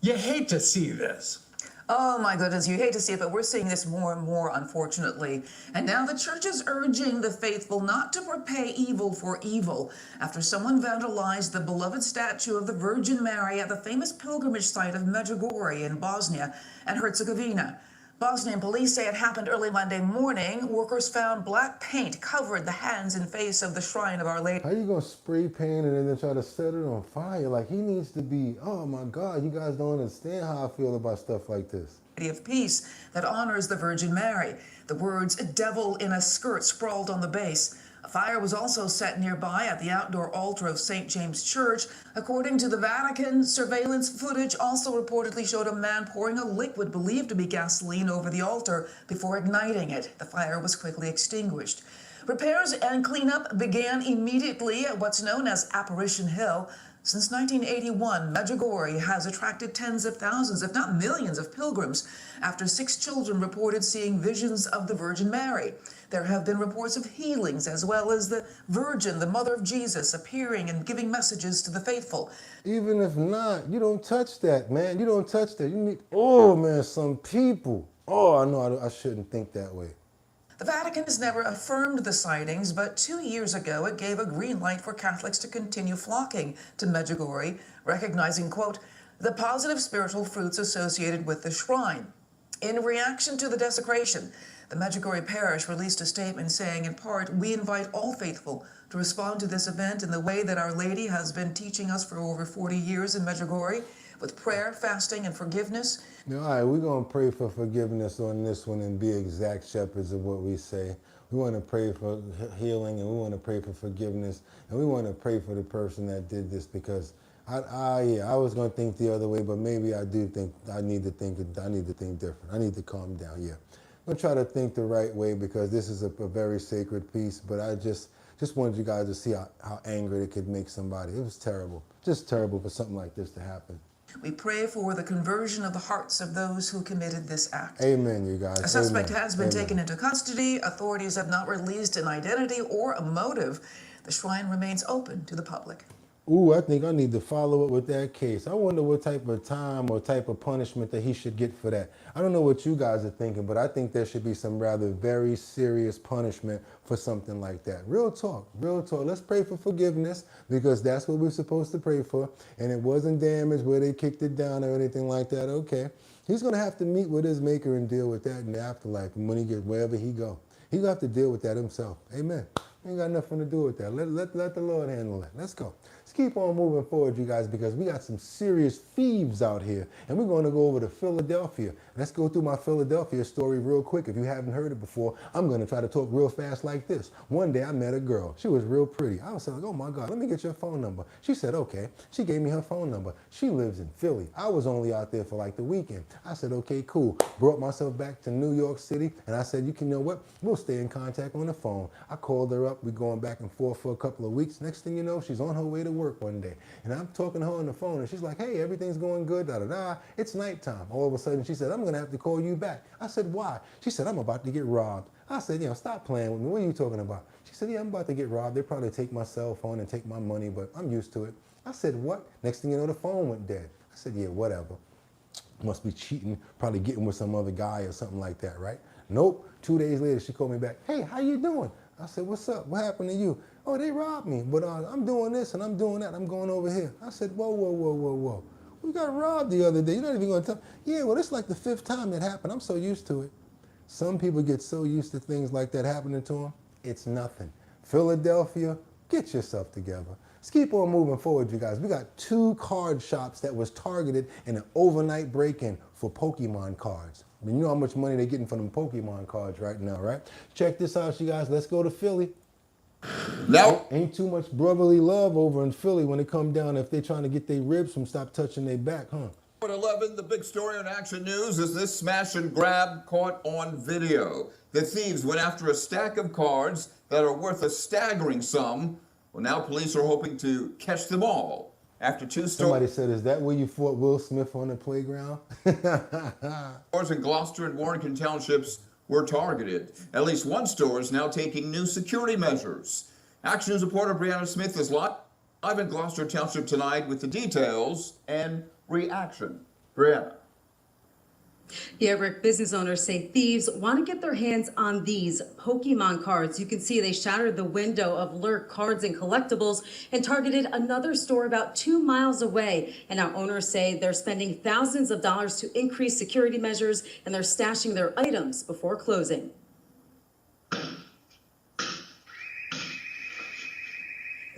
you hate to see this. Oh my goodness, you hate to see it, but we're seeing this more and more, unfortunately. And now the church is urging the faithful not to repay evil for evil after someone vandalized the beloved statue of the Virgin Mary at the famous pilgrimage site of Medjugorje in Bosnia and Herzegovina. Bosnian police say it happened early Monday morning. Workers found black paint covered the hands and face of the shrine of Our Lady. How you gonna spray paint and then try to set it on fire? Like, he needs to be, oh my God, you guys don't understand how I feel about stuff like this. Of peace that honors the Virgin Mary. The words "devil in a skirt" sprawled on the base. A fire was also set nearby at the outdoor altar of St. James Church. According to the Vatican, surveillance footage also reportedly showed a man pouring a liquid believed to be gasoline over the altar before igniting it. The fire was quickly extinguished. Repairs and cleanup began immediately at what's known as Apparition Hill. Since 1981, Medjugorje has attracted tens of thousands, if not millions, of pilgrims after 6 children reported seeing visions of the Virgin Mary. There have been reports of healings as well as the Virgin, the Mother of Jesus, appearing and giving messages to the faithful. Even if not, you don't touch that, man. You don't touch that. You need, oh man, some people. Oh, I know I shouldn't think that way. The Vatican has never affirmed the sightings, but 2 years ago it gave a green light for Catholics to continue flocking to Medjugorje, recognizing, quote, the positive spiritual fruits associated with the shrine. In reaction to the desecration, The Medjugorje Parish released a statement saying, in part, "We invite all faithful to respond to this event in the way that Our Lady has been teaching us for over 40 years in Medjugorje, with prayer, fasting, and forgiveness." All right, we're going to pray for forgiveness on this one and be exact shepherds of what we say. We want to pray for healing, and we want to pray for forgiveness, and we want to pray for the person that did this, because I was going to think the other way, but maybe I do think I need to think different. I need to calm down. Yeah, I'm going to try to think the right way, because this is a very sacred piece. But I just wanted you guys to see how angry it could make somebody. It was terrible, just terrible for something like this to happen. We pray for the conversion of the hearts of those who committed this act. Amen, you guys. A suspect Amen. has been Amen. taken into custody. Authorities have not released an identity or a motive. The shrine remains open to the public. Ooh, I think I need to follow up with that case. I wonder what type of time or type of punishment that he should get for that. I don't know what you guys are thinking, but I think there should be some rather very serious punishment for something like that. Real talk, real talk. Let's pray for forgiveness, because that's what we're supposed to pray for. And it wasn't damage where they kicked it down or anything like that. Okay. He's going to have to meet with his maker and deal with that in the afterlife. And when he gets wherever he go, he's going to have to deal with that himself. Amen. Ain't got nothing to do with that. Let the Lord handle it. Let's go. Let's keep on moving forward, you guys, because we got some serious thieves out here. And we're going to go over to Philadelphia. Let's go through my Philadelphia story real quick. If you haven't heard it before, I'm going to try to talk real fast like this. One day I met a girl. She was real pretty. I was like, oh my God, let me get your phone number. She said, okay. She gave me her phone number. She lives in Philly. I was only out there for like the weekend. I said, okay, cool. Brought myself back to New York City. And I said, you can know what? We'll stay in contact on the phone. I called her up. We're going back and forth for a couple of weeks. Next thing you know, she's on her way to work one day. And I'm talking to her on the phone, and she's like, hey, everything's going good, da-da-da. It's nighttime. All of a sudden, she said, I'm going to have to call you back. I said, why? She said, I'm about to get robbed. I said, stop playing with me. What are you talking about? She said, yeah, I'm about to get robbed. They'll probably take my cell phone and take my money, but I'm used to it. I said, what? Next thing you know, the phone went dead. I said, yeah, whatever. Must be cheating, probably getting with some other guy or something like that, right? Nope. 2 days later, she called me back. Hey, how you doing? I said, what's up? What happened to you? Oh, they robbed me, but I'm doing this and I'm doing that. I'm going over here. I said, whoa, whoa, whoa, whoa, whoa. We got robbed the other day. You're not even going to tell. Yeah, well, it's like the 5th time that happened. I'm so used to it. Some people get so used to things like that happening to them, it's nothing. Philadelphia, get yourself together. Let's keep on moving forward, you guys. We got 2 card shops that was targeted in an overnight break-in for Pokemon cards. I mean, you know how much money they're getting for them Pokemon cards right now, right? Check this out, you guys. Let's go to Philly. Now, ain't too much brotherly love over in Philly when it come down if they're trying to get their ribs from stop touching their back, huh? At 11, the big story on Action News is this smash and grab caught on video. The thieves went after a stack of cards that are worth a staggering sum. Well, now police are hoping to catch them all. After 2 stores. Somebody said, is that where you fought Will Smith on the playground? Stores in Gloucester and Warrington townships were targeted. At least 1 store is now taking new security measures. Action News reporter Brianna Smith is live in Gloucester Township tonight with the details and reaction. Brianna. Yeah, Rick, business owners say thieves want to get their hands on these Pokemon cards. You can see they shattered the window of Lurk Cards and Collectibles and targeted another store about 2 miles away. And now owners say they're spending thousands of dollars to increase security measures, and they're stashing their items before closing.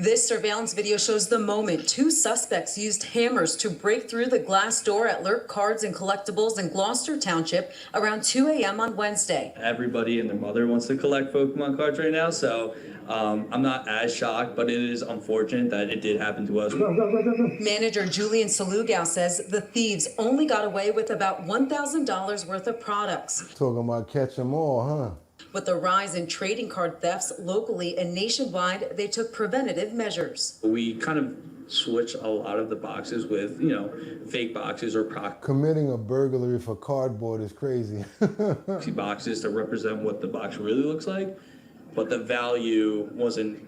This surveillance video shows the moment 2 suspects used hammers to break through the glass door at Lurk Cards and Collectibles in Gloucester Township around 2 a.m. on Wednesday. Everybody and their mother wants to collect Pokemon cards right now, so I'm not as shocked, but it is unfortunate that it did happen to us. Manager Julian Salugao says the thieves only got away with about $1,000 worth of products. Talking about catch them all, huh? With the rise in trading card thefts locally and nationwide, they took preventative measures. We kind of switch a lot of the boxes with, fake boxes or Committing a burglary for cardboard is crazy. boxes to represent what the box really looks like, but the value wasn't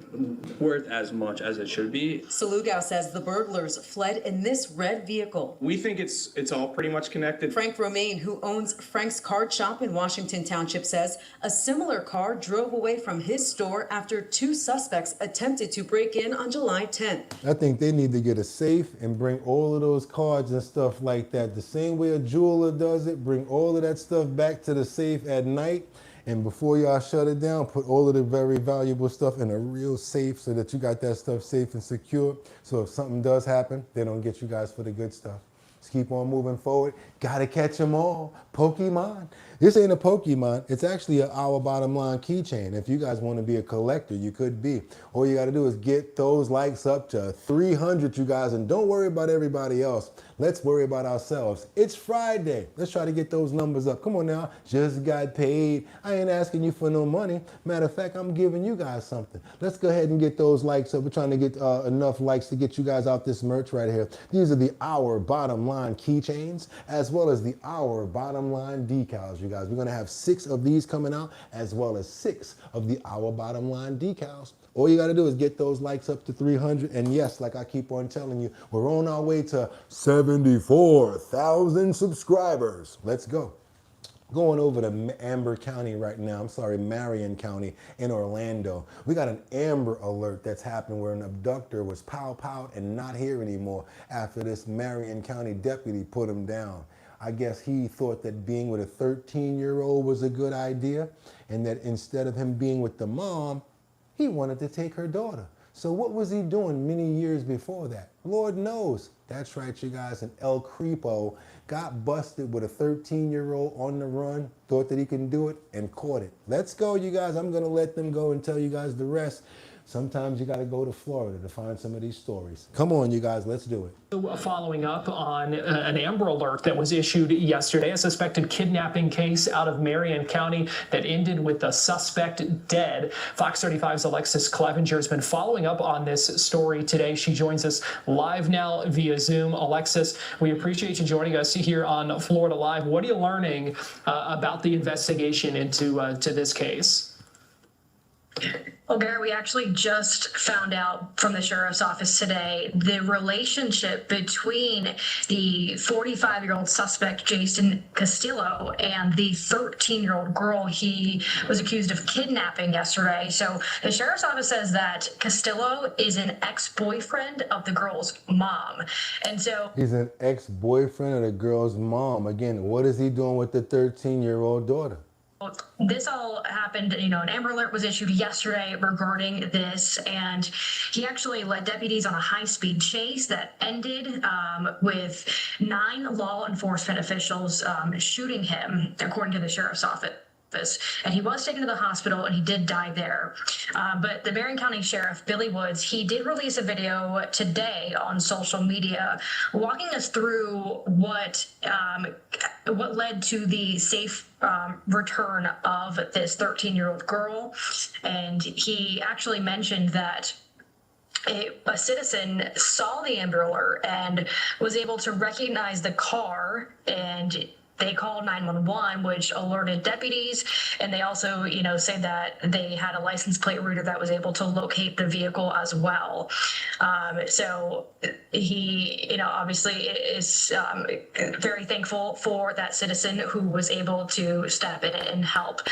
worth as much as it should be. Salugao says the burglars fled in this red vehicle. We think it's all pretty much connected. Frank Romaine, who owns Frank's Card Shop in Washington Township, says a similar car drove away from his store after 2 suspects attempted to break in on July 10th. I think they need to get a safe and bring all of those cards and stuff like that. The same way a jeweler does it, bring all of that stuff back to the safe at night And before y'all shut it down, put all of the very valuable stuff in a real safe so that you got that stuff safe and secure. So if something does happen, they don't get you guys for the good stuff. Let's keep on moving forward. Gotta catch them all. Pokemon. This ain't a Pokemon. It's actually a Our Bottom Line keychain. If you guys want to be a collector, you could be. All you got to do is get those likes up to 300, you guys, and don't worry about everybody else. Let's worry about ourselves. It's Friday. Let's try to get those numbers up. Come on now. Just got paid. I ain't asking you for no money. Matter of fact, I'm giving you guys something. Let's go ahead and get those likes up. We're trying to get enough likes to get you guys out this merch right here. These are the Our Bottom Line keychains, as well as the Our Bottom Line decals, you guys. We're going to have 6 of these coming out, as well as 6 of the Our Bottom Line decals. All you got to do is get those likes up to 300. And yes, like I keep on telling you, we're on our way to 74,000 subscribers. Let's go. Going over to Amber County right now. I'm sorry, Marion County in Orlando. We got an Amber Alert that's happened where an abductor was pow-powed and not here anymore after this Marion County deputy put him down. I guess he thought that being with a 13-year-old was a good idea, and that instead of him being with the mom, he wanted to take her daughter. So what was he doing many years before that? Lord knows. That's right, you guys. And El Creepo got busted with a 13-year-old on the run, thought that he can do it, and caught it. Let's go, you guys. I'm going to let them go and tell you guys the rest. Sometimes you got to go to Florida to find some of these stories. Come on, you guys. Let's do it. Following up on an Amber Alert that was issued yesterday, a suspected kidnapping case out of Marion County that ended with the suspect dead. Fox 35's Alexis Clevenger has been following up on this story today. She joins us live now via Zoom. Alexis, we appreciate you joining us here on Florida Live. What are you learning about the investigation into to this case? Well, Barry, we actually just found out from the sheriff's office today the relationship between the 45-year-old suspect, Jason Castillo, and the 13-year-old girl he was accused of kidnapping yesterday. So the sheriff's office says that Castillo is an ex-boyfriend of the girl's mom. And so he's an ex-boyfriend of the girl's mom. Again, what is he doing with the 13-year-old daughter? this all happened, an Amber Alert was issued yesterday regarding this, and he actually led deputies on a high-speed chase that ended with 9 law enforcement officials shooting him, according to the sheriff's office. And he was taken to the hospital and he did die there. But the Marion County Sheriff, Billy Woods, he did release a video today on social media walking us through what led to the safe return of this 13-year-old girl. And he actually mentioned that a citizen saw the Amber Alert and was able to recognize the car, and they called 911, which alerted deputies, and they also, say that they had a license plate reader that was able to locate the vehicle as well. So he, obviously is very thankful for that citizen who was able to step in and help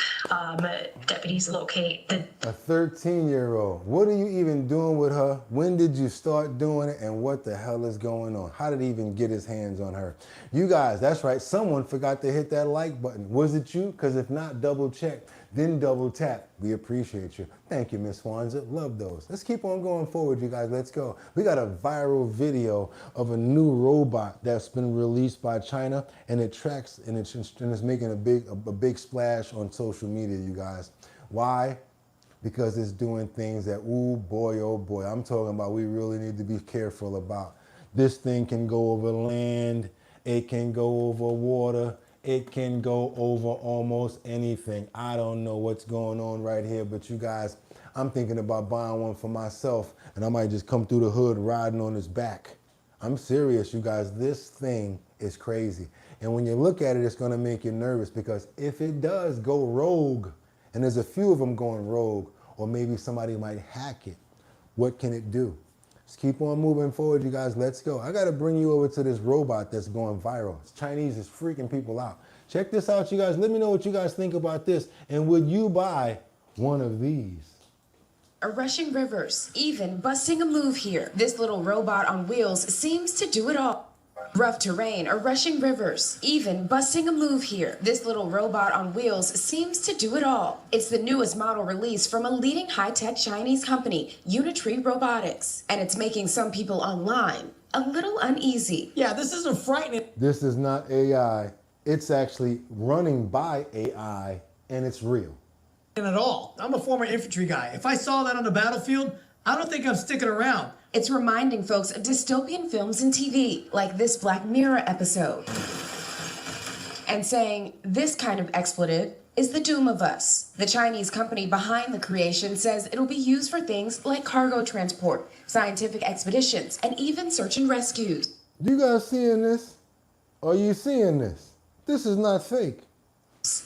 deputies locate the... A 13-year-old. What are you even doing with her? When did you start doing it, and what the hell is going on? How did he even get his hands on her? You guys, that's right, someone forgot to hit that like button. Was it you? Because if not, double check, then double tap. We appreciate you. Thank you, Miss Swanza. Love those. Let's keep on going forward, you guys. Let's go. We got a viral video of a new robot that's been released by China, and it tracks and it's making a big splash on social media, you guys. Why? Because it's doing things that, ooh, boy, oh boy, I'm talking about we really need to be careful about. This thing can go over land, it can go over water, it can go over almost anything. I don't know what's going on right here, but you guys, I'm thinking about buying one for myself, and I might just come through the hood riding on its back. I'm serious, you guys, this thing is crazy. And when you look at it, it's gonna make you nervous, because if it does go rogue, and there's a few of them going rogue, or maybe somebody might hack it, what can it do? Let's keep on moving forward, you guys. Let's go. I got to bring you over to this robot that's going viral. It's Chinese is freaking people out. Check this out, you guys. Let me know what you guys think about this. And would you buy one of these? Rushing rivers, even busting a move here. This little robot on wheels seems to do it all. Rough terrain or rushing rivers, even busting a move here. This little robot on wheels seems to do it all. It's the newest model release from a leading high-tech Chinese company, Unitree Robotics, and it's making some people online a little uneasy. Yeah, this isn't frightening. This is not AI. It's actually running by AI, and it's real. At all. I'm a former infantry guy. If I saw that on the battlefield, I don't think I'm sticking around. It's reminding folks of dystopian films and TV, like this Black Mirror episode. And saying this kind of expletive is the doom of us. The Chinese company behind the creation says it'll be used for things like cargo transport, scientific expeditions, and even search and rescues. You guys seeing this? Are you seeing this? This is not fake.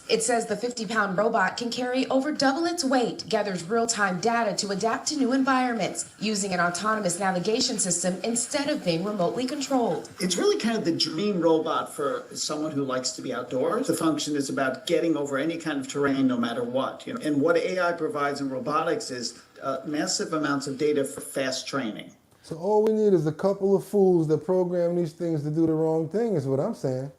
It says the 50-pound robot can carry over double its weight, gathers real-time data to adapt to new environments, using an autonomous navigation system instead of being remotely controlled. It's really kind of the dream robot for someone who likes to be outdoors. The function is about getting over any kind of terrain, no matter what. And what AI provides in robotics is massive amounts of data for fast training. So all we need is a couple of fools that program these things to do the wrong thing, is what I'm saying.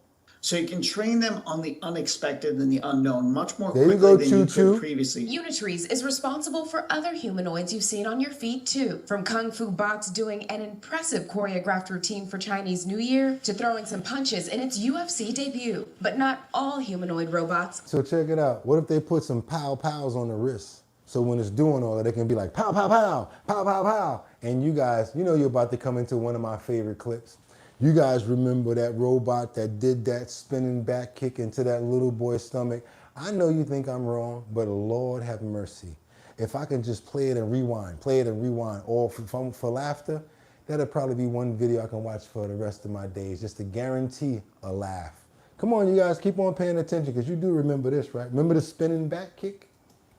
So you can train them on the unexpected and the unknown much more There you quickly go, than you Choo-Choo. could previously. Unitrees is responsible for other humanoids you've seen on your feed too. From Kung Fu bots doing an impressive choreographed routine for Chinese New Year to throwing some punches in its UFC debut. But not all humanoid robots. So check it out. What if they put some pow-pows on the wrist? So when it's doing all that, it can be like pow, pow, pow, pow, pow, pow. And you guys, you know you're about to come into one of my favorite clips. You guys remember that robot that did that spinning back kick into that little boy's stomach? I know you think I'm wrong, but Lord have mercy. If I can just play it and rewind, all for laughter, that'll probably be one video I can watch for the rest of my days, just to guarantee a laugh. Come on, you guys, keep on paying attention, because you do remember this, right? Remember the spinning back kick?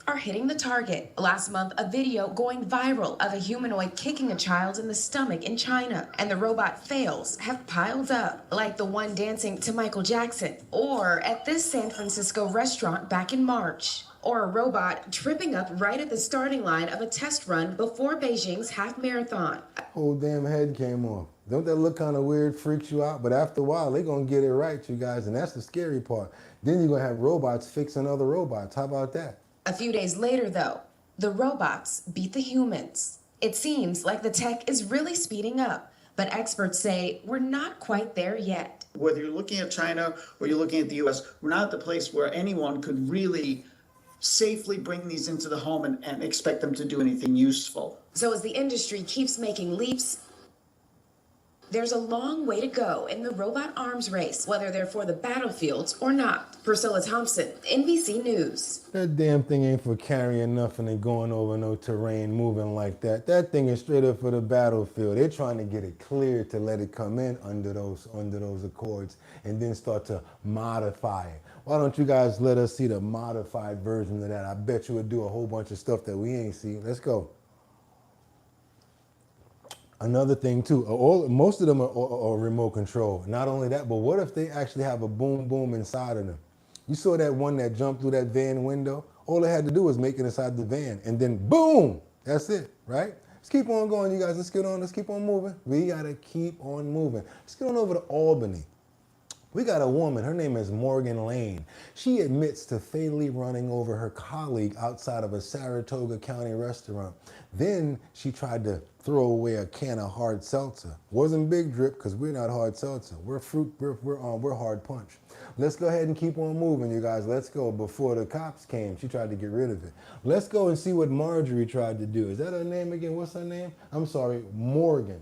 Are hitting the target. Last month, a video going viral of a humanoid kicking a child in the stomach in China, and the robot fails have piled up, like the one dancing to Michael Jackson, or at this San Francisco restaurant back in March, or a robot tripping up right at the starting line of a test run before Beijing's half marathon. Whole damn head came off. Don't that look kind of weird, freaks you out? But after a while, they're going to get it right, you guys, and that's the scary part. Then you're going to have robots fixing other robots. How about that? A few days later, though, the robots beat the humans. It seems like the tech is really speeding up, but experts say we're not quite there yet. Whether you're looking at China or you're looking at the US, we're not at the place where anyone could really safely bring these into the home and expect them to do anything useful. So as the industry keeps making leaps, there's a long way to go in the robot arms race, whether they're for the battlefields or not. Priscilla Thompson, NBC News. That damn thing ain't for carrying nothing and going over no terrain moving like that. That thing is straight up for the battlefield. They're trying to get it cleared to let it come in under those accords and then start to modify it. Why don't you guys let us see the modified version of that? I bet you would do a whole bunch of stuff that we ain't seen. Let's go. Another thing too, most of them are remote control. Not only that, but what if they actually have a boom boom inside of them? You saw that one that jumped through that van window? All they had to do was make it inside the van and then boom, that's it, right? Let's keep on going, you guys. Let's keep on moving. We gotta keep on moving. Let's get on over to Albany. We got a woman, her name is Morgan Lane. She admits to fatally running over her colleague outside of a Saratoga County restaurant. Then she tried to throw away a can of hard seltzer. Wasn't Big Drip, because we're not hard seltzer. We're hard punch. Let's go ahead and keep on moving, you guys. Let's go. Before the cops came, she tried to get rid of it. Let's go and see what Marjorie tried to do. Is that her name again? What's her name? I'm sorry, Morgan.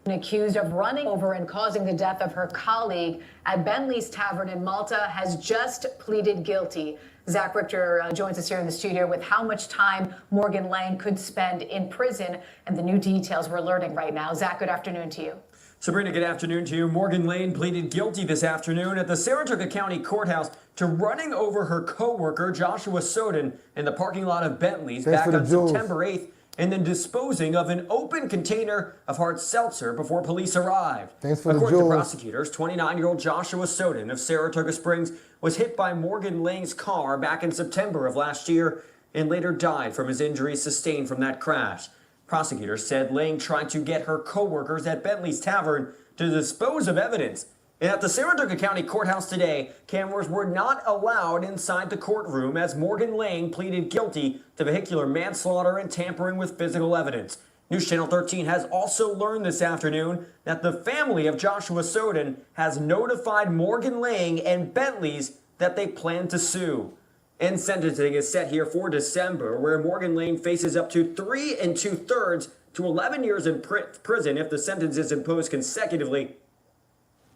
Accused of running over and causing the death of her colleague at Bentley's Tavern in Malta has just pleaded guilty. Zach Richter joins us here in the studio with how much time Morgan Lane could spend in prison and the new details we're learning right now. Zach, good afternoon to you. Sabrina, good afternoon to you. Morgan Lane pleaded guilty this afternoon at the Saratoga County Courthouse to running over her co-worker Joshua Soden in the parking lot of Bentley's back on September 8th. And then disposing of an open container of hard seltzer before police arrived. According to prosecutors, 29-year-old Joshua Soden of Saratoga Springs was hit by Morgan Lane's car back in September of last year and later died from his injuries sustained from that crash. Prosecutors said Lang tried to get her co-workers at Bentley's Tavern to dispose of evidence. And at the Saratoga County Courthouse today, cameras were not allowed inside the courtroom as Morgan Lang pleaded guilty to vehicular manslaughter and tampering with physical evidence. News Channel 13 has also learned this afternoon that the family of Joshua Soden has notified Morgan Lang and Bentley's that they plan to sue. And sentencing is set here for December, where Morgan Lang faces up to 3 2/3 to 11 years in prison if the sentence is imposed consecutively.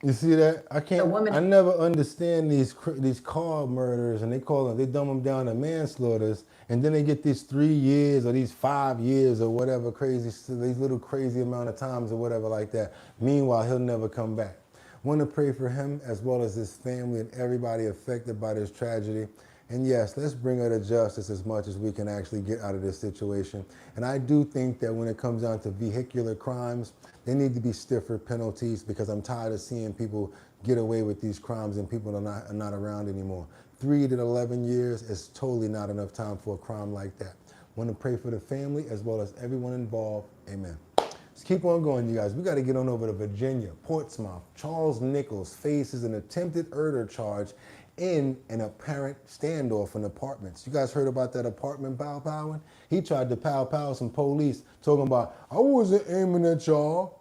You see that? I never understand these car murders, and they dumb them down to manslaughters, and then they get these 3 years or these 5 years or whatever these little crazy amount of times or whatever like that. Meanwhile, he'll never come back. Want to pray for him as well as his family and everybody affected by this tragedy. And yes, let's bring her to justice as much as we can actually get out of this situation. And I do think that when it comes down to vehicular crimes, there need to be stiffer penalties, because I'm tired of seeing people get away with these crimes and people are not around anymore. 3 to 11 years is totally not enough time for a crime like that. Want to pray for the family as well as everyone involved. Amen. Let's keep on going, you guys. We got to get on over to Virginia, Portsmouth. Charles Nichols faces an attempted murder charge in an apparent standoff in apartments. You guys heard about that apartment pow-powing? He tried to pow-pow some police, talking about, I wasn't aiming at y'all.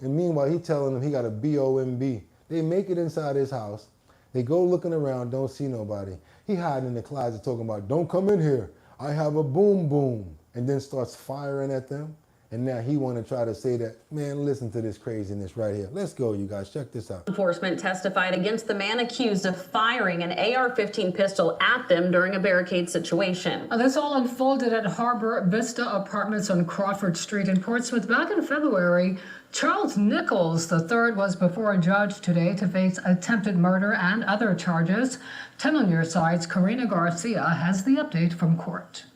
And meanwhile, he telling them he got a BOMB. They make it inside his house. They go looking around, don't see nobody. He hiding in the closet talking about, don't come in here. I have a boom boom. And then starts firing at them. And now he want to try to say that, man, listen to this craziness right here. Let's go, you guys. Check this out. Enforcement testified against the man accused of firing an AR-15 pistol at them during a barricade situation. This all unfolded at Harbor Vista Apartments on Crawford Street in Portsmouth back in February. Charles Nichols III was before a judge today to face attempted murder and other charges. 10 on your side's Karina Garcia has the update from court.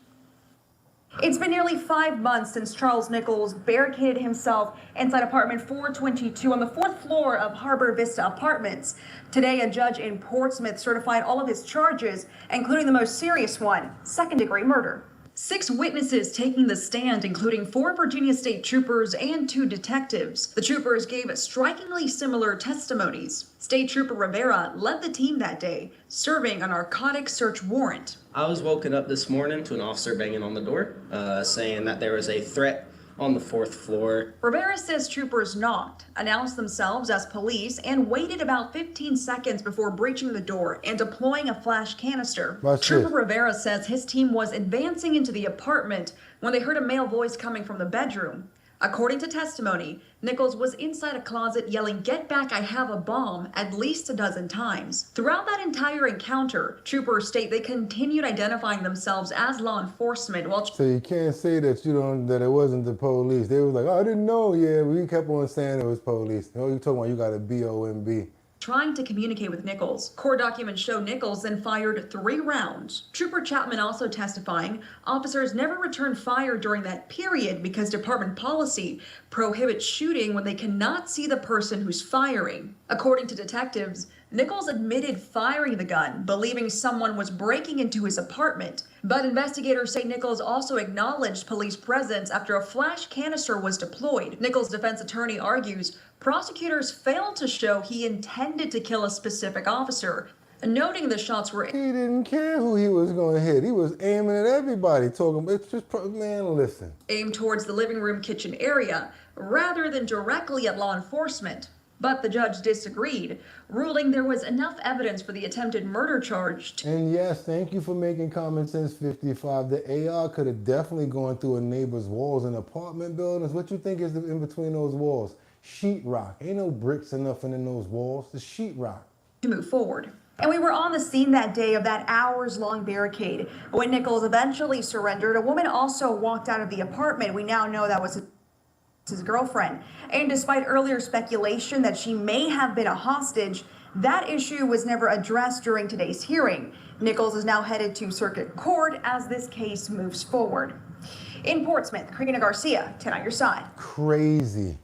It's been nearly 5 months since Charles Nichols barricaded himself inside apartment 422 on the 4th floor of Harbor Vista Apartments. Today, a judge in Portsmouth certified all of his charges, including the most serious one, second-degree murder. 6 witnesses taking the stand, including 4 Virginia State troopers and 2 detectives. The troopers gave strikingly similar testimonies. State Trooper Rivera led the team that day, serving a narcotics search warrant. I was woken up this morning to an officer banging on the door, saying that there was a threat on the 4th floor. Rivera says troopers knocked, announced themselves as police, and waited about 15 seconds before breaching the door and deploying a flash canister. Trooper Rivera says his team was advancing into the apartment when they heard a male voice coming from the bedroom. According to testimony, Nichols was inside a closet yelling, "Get back, I have a bomb," at least a dozen times. Throughout that entire encounter, troopers state they continued identifying themselves as law enforcement. So you can't say that that it wasn't the police. They was like, oh, I didn't know. Yeah, we kept on saying it was police. Oh, you talking about you got a BOMB. Trying to communicate with Nichols. Court documents show Nichols then fired 3 rounds. Trooper Chapman also testifying officers never returned fire during that period because department policy prohibits shooting when they cannot see the person who's firing. According to detectives, Nichols admitted firing the gun, believing someone was breaking into his apartment. But investigators say Nichols also acknowledged police presence after a flash canister was deployed. Nichols' defense attorney argues prosecutors failed to show he intended to kill a specific officer, noting the shots were... He didn't care who he was going to hit. He was aiming at everybody, talking, it's just, man, listen. Aimed towards the living room kitchen area, rather than directly at law enforcement. But the judge disagreed, ruling there was enough evidence for the attempted murder charge. And yes, thank you for making Common Sense 55. The AR could have definitely gone through a neighbor's walls in apartment buildings. What you think is in between those walls? Sheetrock. Ain't no bricks or nothing in those walls. The sheetrock. To move forward. And we were on the scene that day of that hours-long barricade. When Nichols eventually surrendered, a woman also walked out of the apartment. We now know that was his girlfriend. And despite earlier speculation that she may have been a hostage, that issue was never addressed during today's hearing. Nichols is now headed to circuit court as this case moves forward. In Portsmouth, Karina Garcia, 10 on your side. Crazy.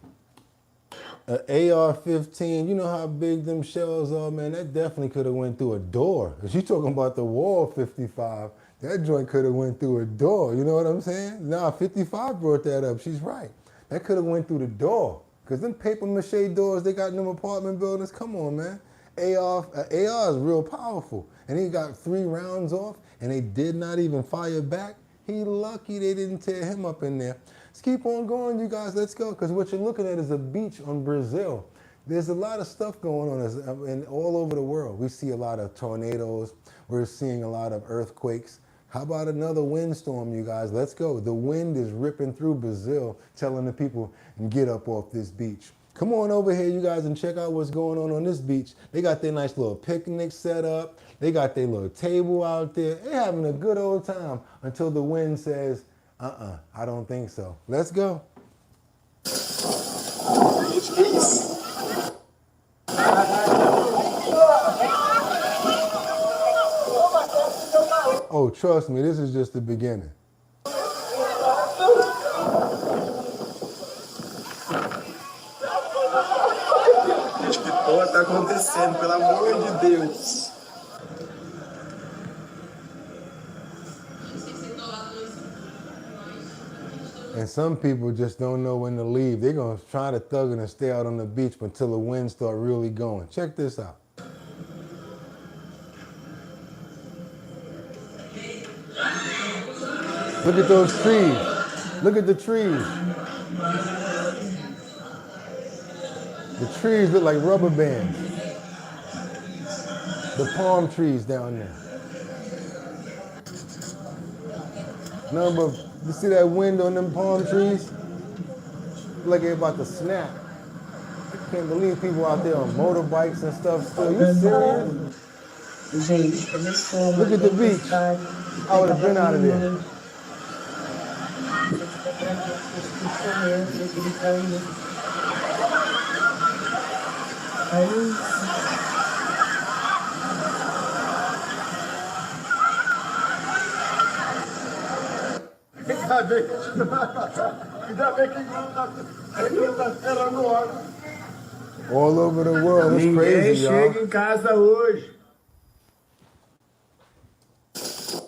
An AR-15, you know how big them shells are, man? That definitely could have went through a door. If you're talking about the wall 55, That joint could have went through a door, you know what I'm saying? Nah, 55 brought that up, she's right. That could have went through the door. Because them paper mache doors they got in them apartment buildings, come on, man. AR is real powerful. And he got 3 rounds off, and they did not even fire back. He lucky they didn't tear him up in there. Let's keep on going, you guys. Let's go. Because what you're looking at is a beach on Brazil. There's a lot of stuff going on all over the world. We see a lot of tornadoes. We're seeing a lot of earthquakes. How about another windstorm, you guys? Let's go. The wind is ripping through Brazil, telling the people, get up off this beach. Come on over here, you guys, and check out what's going on this beach. They got their nice little picnic set up. They got their little table out there. They're having a good old time until the wind says, I don't think so. Let's go. Oh, trust me, this is just the beginning. Olha, tá acontecendo, pelo amor de Deus. And some people just don't know when to leave. They're going to try to thug it and stay out on the beach until the winds start really going. Check this out. Look at those trees. Look at the trees. The trees look like rubber bands. The palm trees down there. No, but you see that wind on them palm trees? Like they're about to snap. I can't believe people out there on motorbikes and stuff still. You serious? Look at the beach. I would have been out of there. All over the world, it's crazy, y'all. Ninguém chega em casa hoje.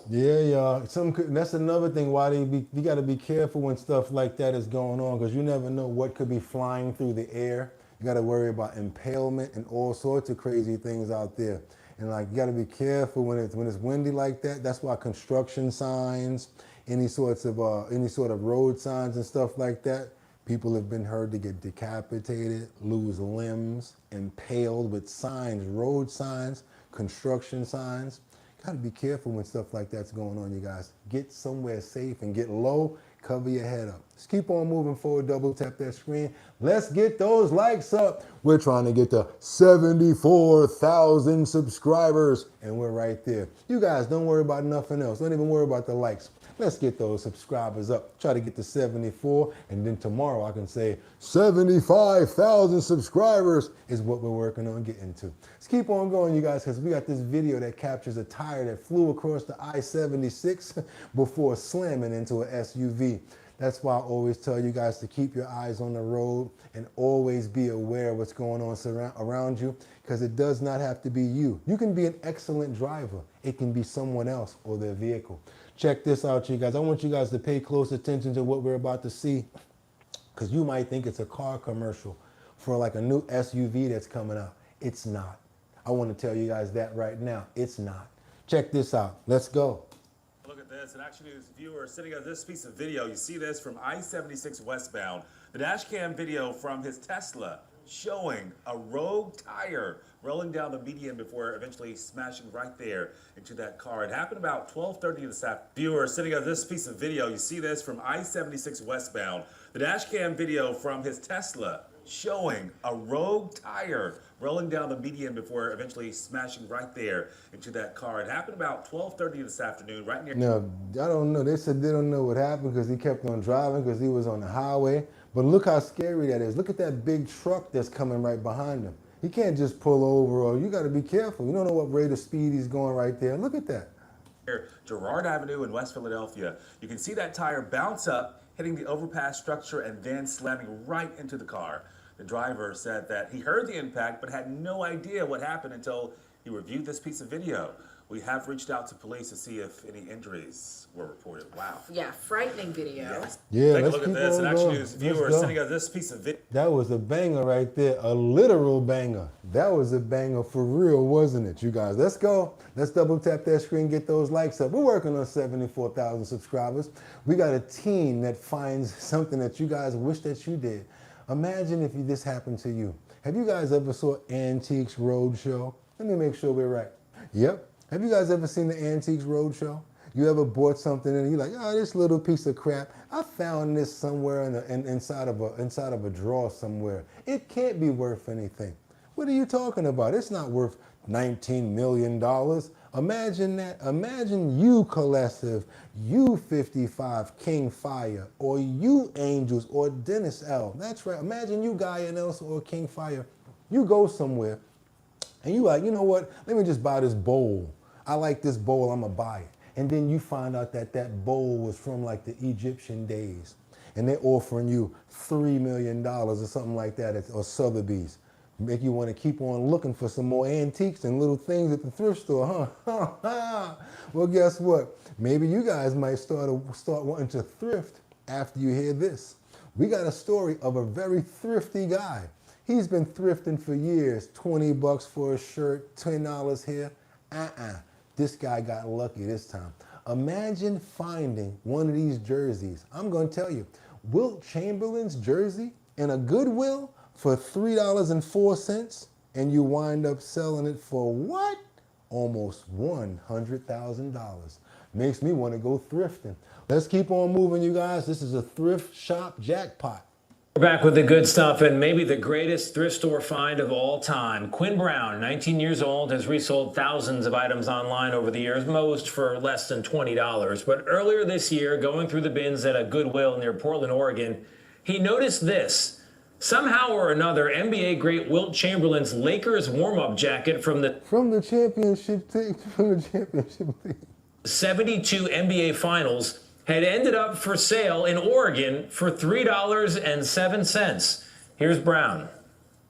Yeah, y'all. That's another thing why you got to be careful when stuff like that is going on, because you never know what could be flying through the air. You got to worry about impalement and all sorts of crazy things out there. And like, you got to be careful when it's windy like that. That's why construction signs, any sort of road signs and stuff like that, people have been heard to get decapitated, lose limbs, impaled with signs, road signs, construction signs. Got to be careful when stuff like that's going on, you guys. Get somewhere safe and get low. Cover your head up. Let's keep on moving forward. Double tap that screen. Let's get those likes up. We're trying to get to 74,000 subscribers, and we're right there. You guys, don't worry about nothing else. Don't even worry about the likes. Let's get those subscribers up. Try to get to 74, and then tomorrow I can say 75,000 subscribers is what we're working on getting to. Let's keep on going, you guys, because we got this video that captures a tire that flew across the I-76 before slamming into an SUV. That's why I always tell you guys to keep your eyes on the road and always be aware of what's going on around you, because it does not have to be you. You can be an excellent driver. It can be someone else or their vehicle. Check this out, you guys. I want you guys to pay close attention to what we're about to see, because you might think it's a car commercial for like a new SUV that's coming out. It's not. I want to tell you guys that right now. It's not. Check this out. Let's go. Look at this, an Action News viewer sitting at this piece of video. You see this from I-76 westbound. The dash cam video from his Tesla showing a rogue tire rolling down the median before eventually smashing right there into that car. It happened about 12:30 this afternoon. Viewer sitting at this piece of video. You see this from I-76 westbound. The dash cam video from his Tesla showing a rogue tire rolling down the median before eventually smashing right there into that car. It happened about 12:30 this afternoon, right near... Now, I don't know. They said they don't know what happened because he kept on driving because he was on the highway. But look how scary that is. Look at that big truck that's coming right behind him. He can't just pull over, or you got to be careful. You don't know what rate of speed he's going right there. Look at that. Girard Avenue in West Philadelphia. You can see that tire bounce up, hitting the overpass structure and then slamming right into the car. The driver said that he heard the impact but had no idea what happened until he reviewed this piece of video. We have reached out to police to see if any injuries were reported. Wow. Yeah, frightening video. Yeah, Take a let's look at keep this. on An Action going. News viewer Let's go. sending us this piece of video. That was a banger right there, a literal banger. That was a banger for real, wasn't it, you guys? Let's go. Let's double tap that screen, get those likes up. We're working on 74,000 subscribers. We got a team that finds something that you guys wish that you did. Imagine if this happened to you. Have you guys ever saw Antiques Roadshow? Let me make sure we're right. Yep. Have you guys ever seen the Antiques Roadshow? You ever bought something and you're like, oh, this little piece of crap, I found this somewhere inside of a drawer somewhere. It can't be worth anything. What are you talking about? It's not worth $19 million. Imagine that. Imagine you, Collective, you 55, King Fire, or you Angels, or Dennis L. That's right. Imagine you, Guy Nelson, or King Fire. You go somewhere and you like, you know what? Let me just buy this bowl. I like this bowl, I'm gonna buy it. And then you find out that that bowl was from like the Egyptian days. And they're offering you $3 million or something like that, or Sotheby's. Make you want to keep on looking for some more antiques and little things at the thrift store, huh? Well, guess what? Maybe you guys might start wanting to thrift after you hear this. We got a story of a very thrifty guy. He's been thrifting for years. 20 bucks for a shirt, $10 here. This guy got lucky this time. Imagine finding one of these jerseys. I'm going to tell you, Wilt Chamberlain's jersey in a Goodwill for $3.04, and you wind up selling it for what? Almost $100,000. Makes me want to go thrifting. Let's keep on moving, you guys. This is a thrift shop jackpot. We're back with the good stuff and maybe the greatest thrift store find of all time. Quinn Brown, 19 years old, has resold thousands of items online over the years, most for less than $20. But earlier this year, going through the bins at a Goodwill near Portland, Oregon, he noticed this. Somehow or another, NBA great Wilt Chamberlain's Lakers warm-up jacket from the championship team, 72 NBA Finals had ended up for sale in Oregon for $3.07. Here's Brown.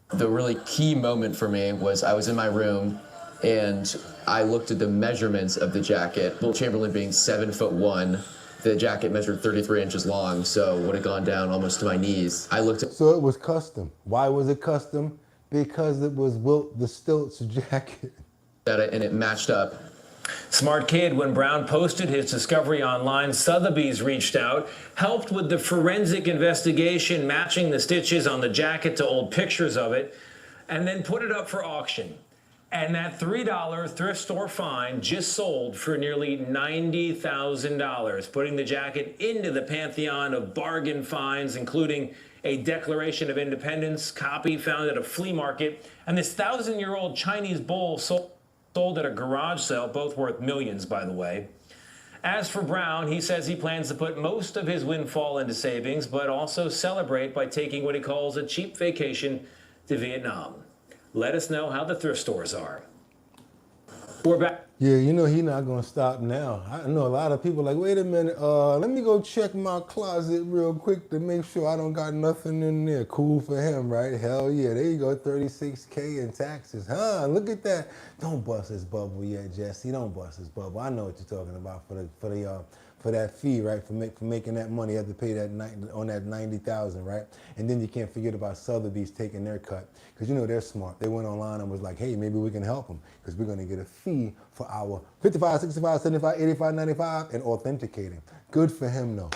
The really key moment for me was I was in my room and I looked at the measurements of the jacket. Wilt Chamberlain being 7'1", the jacket measured 33 inches long, so would have gone down almost to my knees. I looked at— So it was custom. Why was it custom? Because it was Wilt the Stilts jacket. And it matched up. Smart kid. When Brown posted his discovery online, Sotheby's reached out, helped with the forensic investigation, matching the stitches on the jacket to old pictures of it, and then put it up for auction. And that $3 thrift store find just sold for nearly $90,000, putting the jacket into the pantheon of bargain finds, including a Declaration of Independence copy found at a flea market, and this 1,000-year-old Chinese bowl sold at a garage sale, both worth millions, by the way. As for Brown, he says he plans to put most of his windfall into savings, but also celebrate by taking what he calls a cheap vacation to Vietnam. Let us know how the thrift stores are. We're back. Yeah, you know he's not gonna stop now. I know a lot of people like, wait a minute, let me go check my closet real quick to make sure I don't got nothing in there. Cool for him, right? Hell yeah, there you go, $36K in taxes. Huh, look at that. Don't bust his bubble yet, Jesse. Don't bust his bubble. I know what you're talking about for that fee, right? For making that money, you have to pay that on that $90,000, right? And then you can't forget about Sotheby's taking their cut, because you know they're smart. They went online and was like, hey, maybe we can help them, because we're gonna get a fee for our 55, 65, 75, 85, 95, and authenticating. Good for him, though.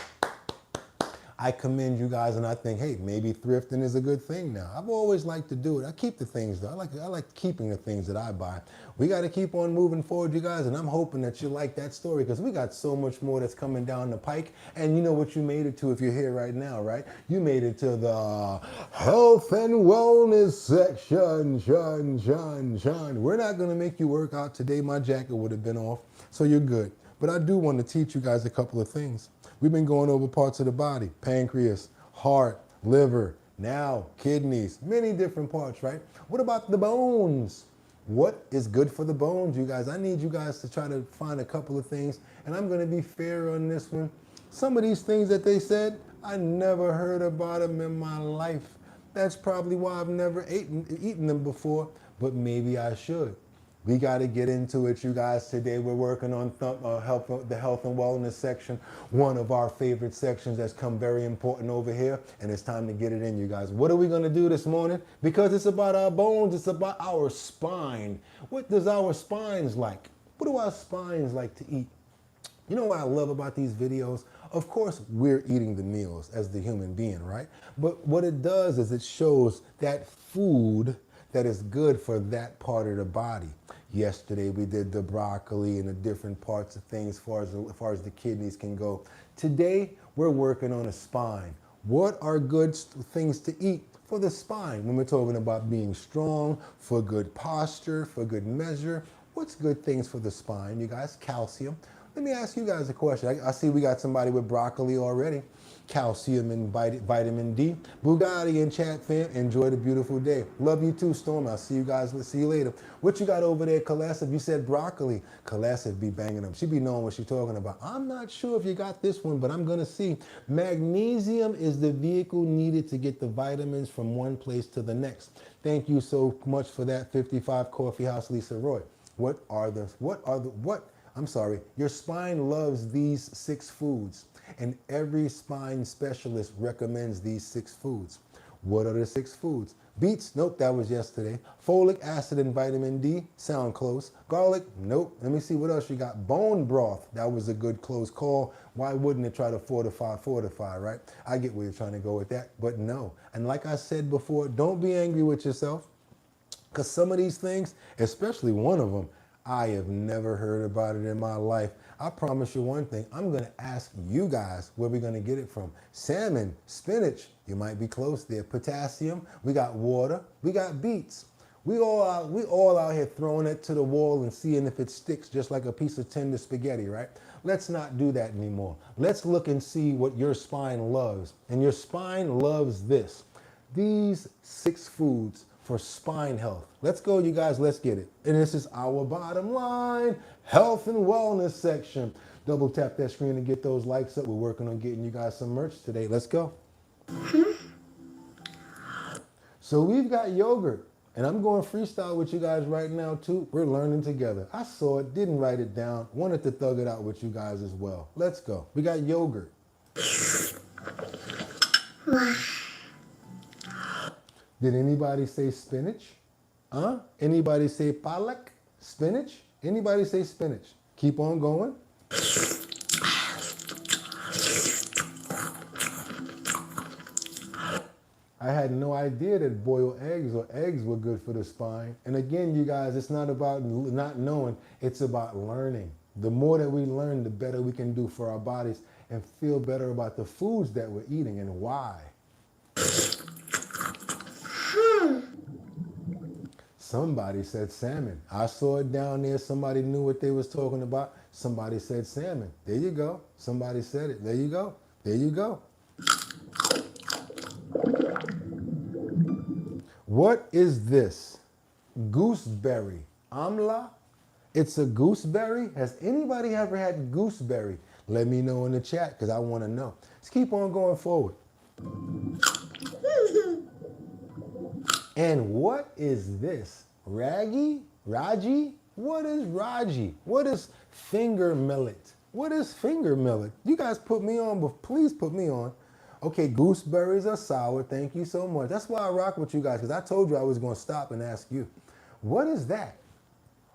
I commend you guys, and I think, hey, maybe thrifting is a good thing now. I've always liked to do it. I keep the things, though. I like keeping the things that I buy. We got to keep on moving forward, you guys, and I'm hoping that you like that story, because we got so much more that's coming down the pike. And you know what you made it to if you're here right now, right? You made it to the health and wellness section. We're not going to make you work out today. My jacket would have been off, so you're good. But I do want to teach you guys a couple of things. We've been going over parts of the body: pancreas, heart, liver, now kidneys, many different parts, right? What about the bones? What is good for the bones, you guys? I need you guys to try to find a couple of things, and I'm going to be fair on this one. Some of these things that they said, I never heard about them in my life. That's probably why I've never eaten them before, but maybe I should. We got to get into it, you guys. Today we're working on the health and wellness section, one of our favorite sections that's come very important over here, and it's time to get it in, you guys. What are we going to do this morning? Because it's about our bones, it's about our spine. What does our spines like? What do our spines like to eat? You know what I love about these videos? Of course, we're eating the meals as the human being, right? But what it does is it shows that food that is good for that part of the body. Yesterday, we did the broccoli and the different parts of things as far as the kidneys can go. Today, we're working on a spine. What are good things to eat for the spine when we're talking about being strong, for good posture, for good measure? What's good things for the spine, you guys? Calcium. Let me ask you guys a question. I see we got somebody with broccoli already. Calcium and vitamin D. Boogotti and chat fam, enjoy the beautiful day. Love you too, Storm. I'll see you guys. Let's see you later. What you got over there, Kalesa? You said broccoli. Kalesa be banging them. She be knowing what she's talking about. I'm not sure if you got this one, but I'm going to see. Magnesium is the vehicle needed to get the vitamins from one place to the next. Thank you so much for that. 55 Coffee House, Lisa Roy. I'm sorry, your spine loves these 6 foods, and every spine specialist recommends these 6 foods. What are the 6 foods? Beets, nope, that was yesterday. Folic acid and vitamin D, sound close. Garlic, nope. Let me see what else you got. Bone broth, that was a good close call. Why wouldn't it try to fortify, right? I get where you're trying to go with that, but no. And like I said before, don't be angry with yourself, because some of these things, especially one of them, I have never heard about it in my life. I promise you one thing, I'm going to ask you guys where we're going to get it from. Salmon, spinach, you might be close there. Potassium, we got water, we got beets. We all out here throwing it to the wall and seeing if it sticks just like a piece of tender spaghetti, right? Let's not do that anymore. Let's look and see what your spine loves. And your spine loves this. These 6 foods for spine health. Let's go, you guys. Let's get it. And this is our bottom line, health and wellness section. Double tap that screen and get those likes up. We're working on getting you guys some merch today. Let's go. So we've got yogurt, and I'm going freestyle with you guys right now too. We're learning together. I saw it, didn't write it down. Wanted to thug it out with you guys as well. Let's go. We got yogurt. Did anybody say spinach? Anybody say palak? Spinach? Anybody say spinach? Keep on going. I had no idea that boiled eggs or eggs were good for the spine. And again, you guys, it's not about not knowing, it's about learning. The more that we learn, the better we can do for our bodies and feel better about the foods that we're eating and why. Somebody said salmon. I saw it down there. Somebody knew what they was talking about. Somebody said salmon. There you go. Somebody said it. There you go. There you go. What is this? Gooseberry. Amla? It's a gooseberry? Has anybody ever had gooseberry? Let me know in the chat because I want to know. Let's keep on going forward. And what is this? Raggy? Raji? What is Raji? What is finger millet? What is finger millet? You guys put me on, but please put me on. Okay, gooseberries are sour. Thank you so much. That's why I rock with you guys, because I told you I was going to stop and ask you. What is that?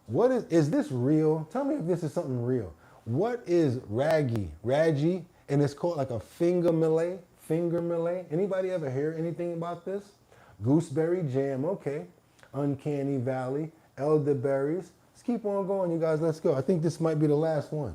What is this real? Tell me if this is something real. What is raggy? Raji? And it's called like a finger millet? Finger millet? Anybody ever hear anything about this? Gooseberry jam, okay. Uncanny Valley, elderberries. Let's keep on going, you guys. Let's go. I think this might be the last one.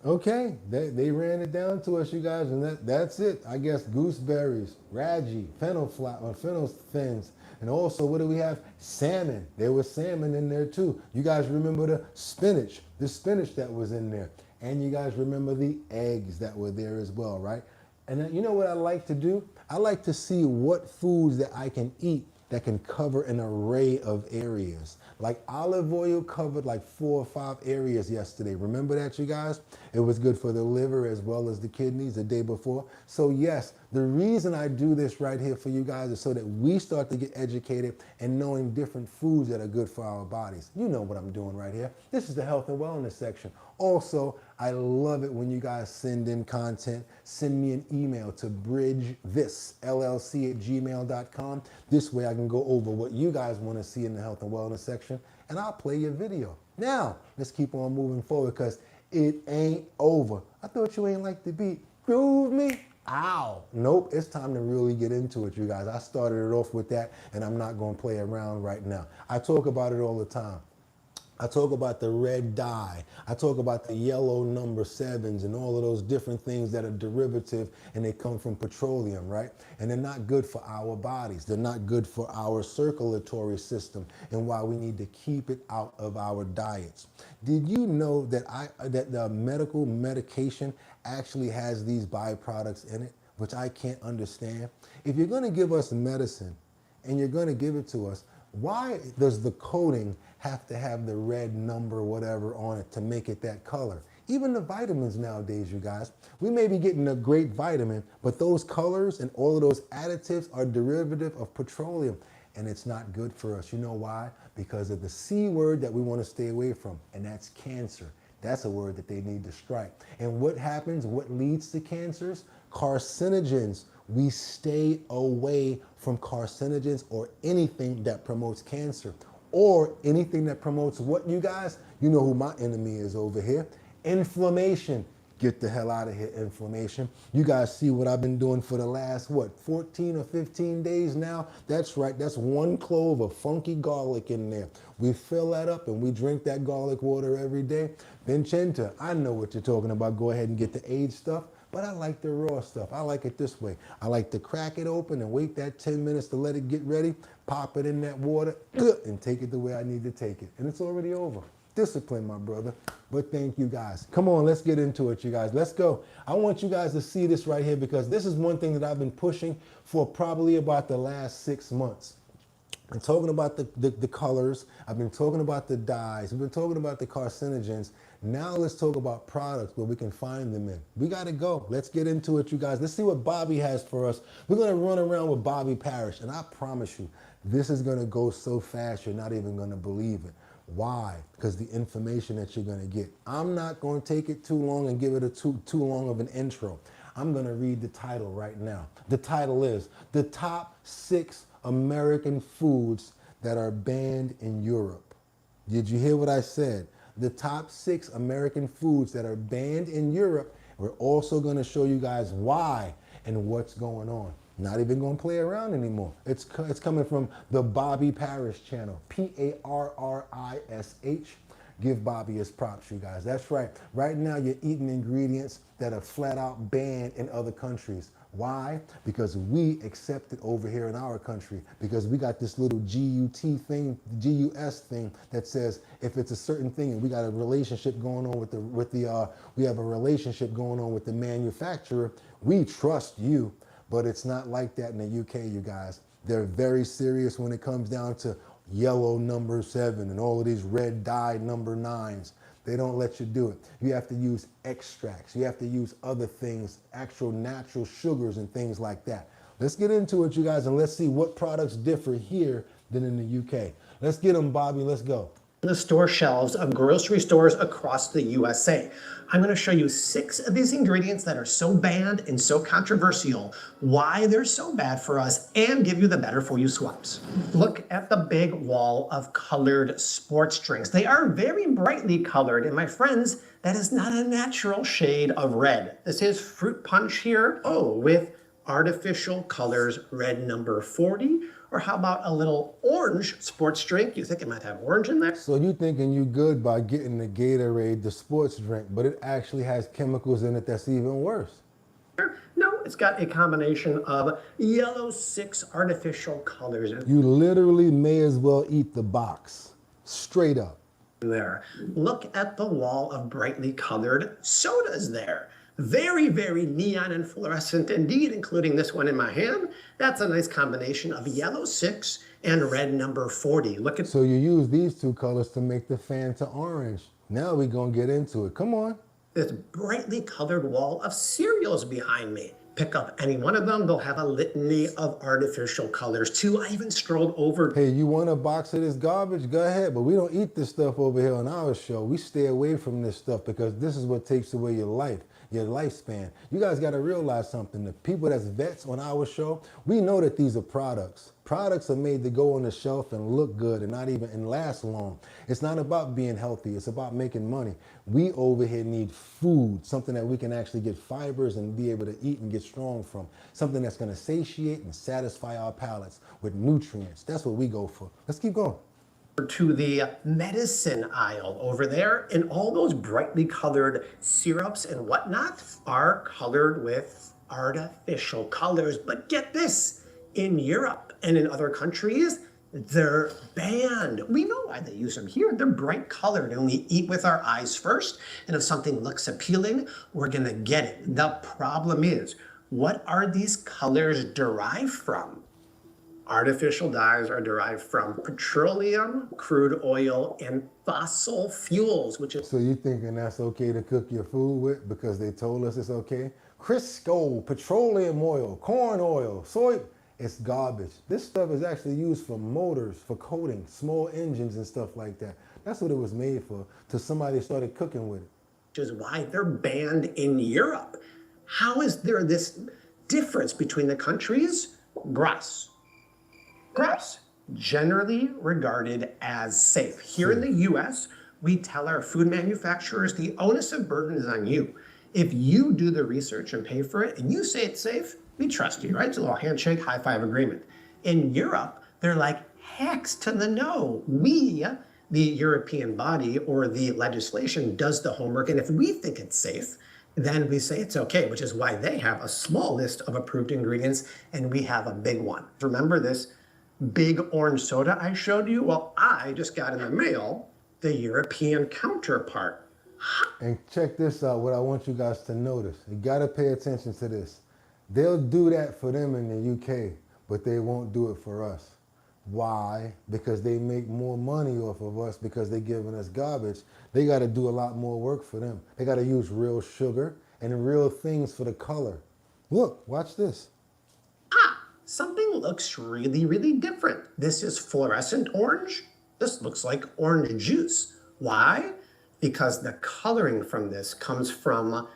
Okay, they ran it down to us, you guys, and that's it. I guess gooseberries, Raji, fennel thins, and also what do we have? Salmon. There was salmon in there too. You guys remember the spinach that was in there. And you guys remember the eggs that were there as well, right? And then, you know what I like to do? I like to see what foods that I can eat that can cover an array of areas. Like olive oil covered like 4 or 5 areas yesterday. Remember that, you guys? It was good for the liver as well as the kidneys the day before. So yes, the reason I do this right here for you guys is so that we start to get educated and knowing different foods that are good for our bodies. You know what I'm doing right here. This is the health and wellness section. Also, I love it when you guys send in content. Send me an email to bridgethisllc@gmail.com. This way I can go over what you guys want to see in the health and wellness section, and I'll play your video. Now, let's keep on moving forward because it ain't over. I thought you ain't like the beat. Groove me. Ow. Nope, it's time to really get into it, you guys. I started it off with that, and I'm not going to play around right now. I talk about it all the time. I talk about the red dye. I talk about the yellow number 7s and all of those different things that are derivative and they come from petroleum, right? And they're not good for our bodies. They're not good for our circulatory system and why we need to keep it out of our diets. Did you know that that the medication actually has these byproducts in it, which I can't understand? If you're going to give us medicine and you're going to give it to us, why does the coating have to have the red number whatever on it to make it that color? Even the vitamins nowadays, you guys, we may be getting a great vitamin, but those colors and all of those additives are derivative of petroleum, and it's not good for us. You know why? Because of the C word that we want to stay away from, and that's cancer. That's a word that they need to strike. And what happens? What leads to cancers? Carcinogens. We stay away from carcinogens or anything that promotes cancer or anything that promotes what, you guys? You know who my enemy is over here. Inflammation. Get the hell out of here, inflammation. You guys see what I've been doing for the last, 14 or 15 days now? That's right, that's 1 clove of funky garlic in there. We fill that up and we drink that garlic water every day. Vincenta, I know what you're talking about. Go ahead and get the aged stuff. But I like the raw stuff. I like it this way. I like to crack it open and wait that 10 minutes to let it get ready, pop it in that water, and take it the way I need to take it. And it's already over. Discipline, my brother. But thank you guys. Come on, let's get into it, you guys. Let's go. I want you guys to see this right here because this is one thing that I've been pushing for probably about the last 6 months. I'm talking about the colors. I've been talking about the dyes. We've been talking about the carcinogens. Now let's talk about products where we can find them in. We got to go. Let's get into it, you guys. Let's see what Bobby has for us. We're going to run around with Bobby Parrish, and I promise you, this is going to go so fast you're not even going to believe it. Why? Because the information that you're going to get. I'm not going to take it too long and give it too long of an intro. I'm going to read the title right now. The title is The Top 6 American Foods That Are Banned in Europe. Did you hear what I said? The top 6 American foods that are banned in Europe. We're also going to show you guys why and what's going on. Not even going to play around anymore. It's coming from the Bobby Parrish channel, P-A-R-R-I-S-H. Give Bobby his props, you guys. That's right. Right now you're eating ingredients that are flat out banned in other countries. Why? Because we accept it over here in our country. Because we got this little GUT thing, GUS thing that says if it's a certain thing and we got a relationship going on we have a relationship going on with the manufacturer, we trust you. But it's not like that in the UK, you guys. They're very serious when it comes down to yellow number 7 and all of these red dye number 9s. They don't let you do it. You have to use extracts. You have to use other things, actual natural sugars and things like that. Let's get into it, you guys, and let's see what products differ here than in the UK. Let's get them, Bobby. Let's go. The store shelves of grocery stores across the USA. I'm going to show you 6 of these ingredients that are so banned and so controversial, why they're so bad for us, and give you the better for you swaps. Look at the big wall of colored sports drinks. They are very brightly colored, and my friends, that is not a natural shade of red. This is fruit punch here, with artificial colors, red number 40. Or how about a little orange sports drink? You think it might have orange in there? So you thinking you good by getting the Gatorade, the sports drink, but it actually has chemicals in it that's even worse. No, it's got a combination of yellow 6 artificial colors. You literally may as well eat the box, straight up. There. Look at the wall of brightly colored sodas there. Very, very neon and fluorescent indeed, including this one in my hand. That's a nice combination of yellow 6 and red number 40. Look at. So you use these two colors to make the Fanta orange. Now we're gonna get into it. Come on. This brightly colored wall of cereals behind me. Pick up any one of them, they'll have a litany of artificial colors too. I even strolled over. Hey, you want a box of this garbage? Go ahead, but we don't eat this stuff over here on our show. We stay away from this stuff because this is what takes away your life, your lifespan. You guys gotta realize something. The people that's vets on our show, we know that these are products. Products are made to go on the shelf and look good and not even and last long. It's not about being healthy, it's about making money. We over here need food, something that we can actually get fibers and be able to eat and get strong from. Something that's gonna satiate and satisfy our palates with nutrients. That's what we go for. Let's keep going. To the medicine aisle over there, and all those brightly colored syrups and whatnot are colored with artificial colors. But get this, in Europe and in other countries, they're banned. We know why they use them here. They're bright colored and we eat with our eyes first. And if something looks appealing, we're gonna get it. The problem is, what are these colors derived from? Artificial dyes are derived from petroleum, crude oil, and fossil fuels, which is... So you thinking that's okay to cook your food with because they told us it's okay? Crisco, petroleum oil, corn oil, soy, it's garbage. This stuff is actually used for motors, for coating, small engines and stuff like that. That's what it was made for, till somebody started cooking with it. Which is why they're banned in Europe. How is there this difference between the countries? Grass. Grass, generally regarded as safe. Here in the US, we tell our food manufacturers the onus of burden is on you. If you do the research and pay for it and you say it's safe, we trust you, right? It's a little handshake, high five agreement. In Europe, they're like hacks to the no. We, the European body or the legislation, does the homework. And if we think it's safe, then we say it's okay, which is why they have a small list of approved ingredients and we have a big one. Remember this big orange soda I showed you? Well, I just got in the mail the European counterpart. And check this out, what I want you guys to notice. You gotta pay attention to this. They'll do that for them in the UK, but they won't do it for us. Why? Because they make more money off of us because they're giving us garbage. They gotta do a lot more work for them. They gotta use real sugar and real things for the color. Look, watch this. Something looks really, really different. This is fluorescent orange. This looks like orange juice. Why? Because the coloring from this comes from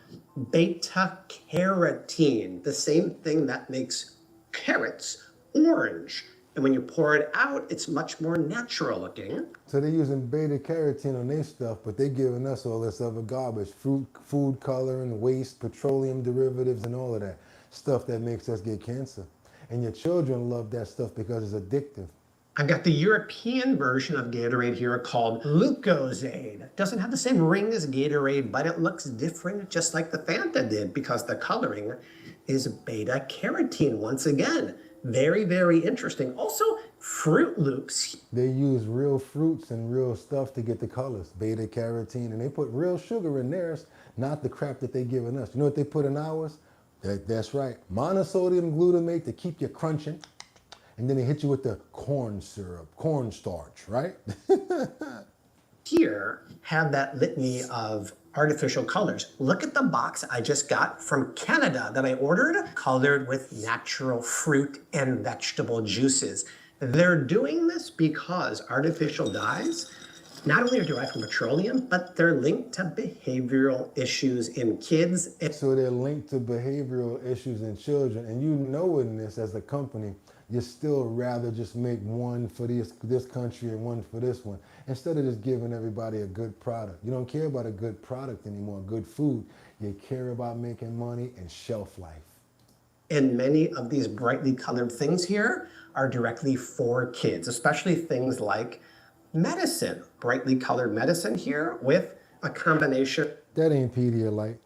beta carotene, the same thing that makes carrots orange. And when you pour it out, it's much more natural looking. So they're using beta carotene on their stuff, but they're giving us all this other garbage, food coloring, waste, petroleum derivatives, and all of that stuff that makes us get cancer. And your children love that stuff because it's addictive. I've got the European version of Gatorade here called Lucozade. It doesn't have the same ring as Gatorade, but it looks different just like the Fanta did because the coloring is beta carotene once again. Very, very interesting. Also, Fruit Loops. They use real fruits and real stuff to get the colors, beta carotene, and they put real sugar in theirs, not the crap that they're giving us. You know what they put in ours? That's right, monosodium glutamate to keep you crunching. And then they hit you with the corn syrup, cornstarch, right? Here, have that litany of artificial colors. Look at the box I just got from Canada that I ordered, colored with natural fruit and vegetable juices. They're doing this because artificial dyes not only are derived from petroleum, but they're linked to behavioral issues in kids. So they're linked to behavioral issues in children. And you know in this as a company, you still rather just make one for this country and one for this one, instead of just giving everybody a good product. You don't care about a good product anymore, good food. You care about making money and shelf life. And many of these brightly colored things here are directly for kids, especially things like medicine. Brightly colored medicine here with a combination. That ain't Pedialyte.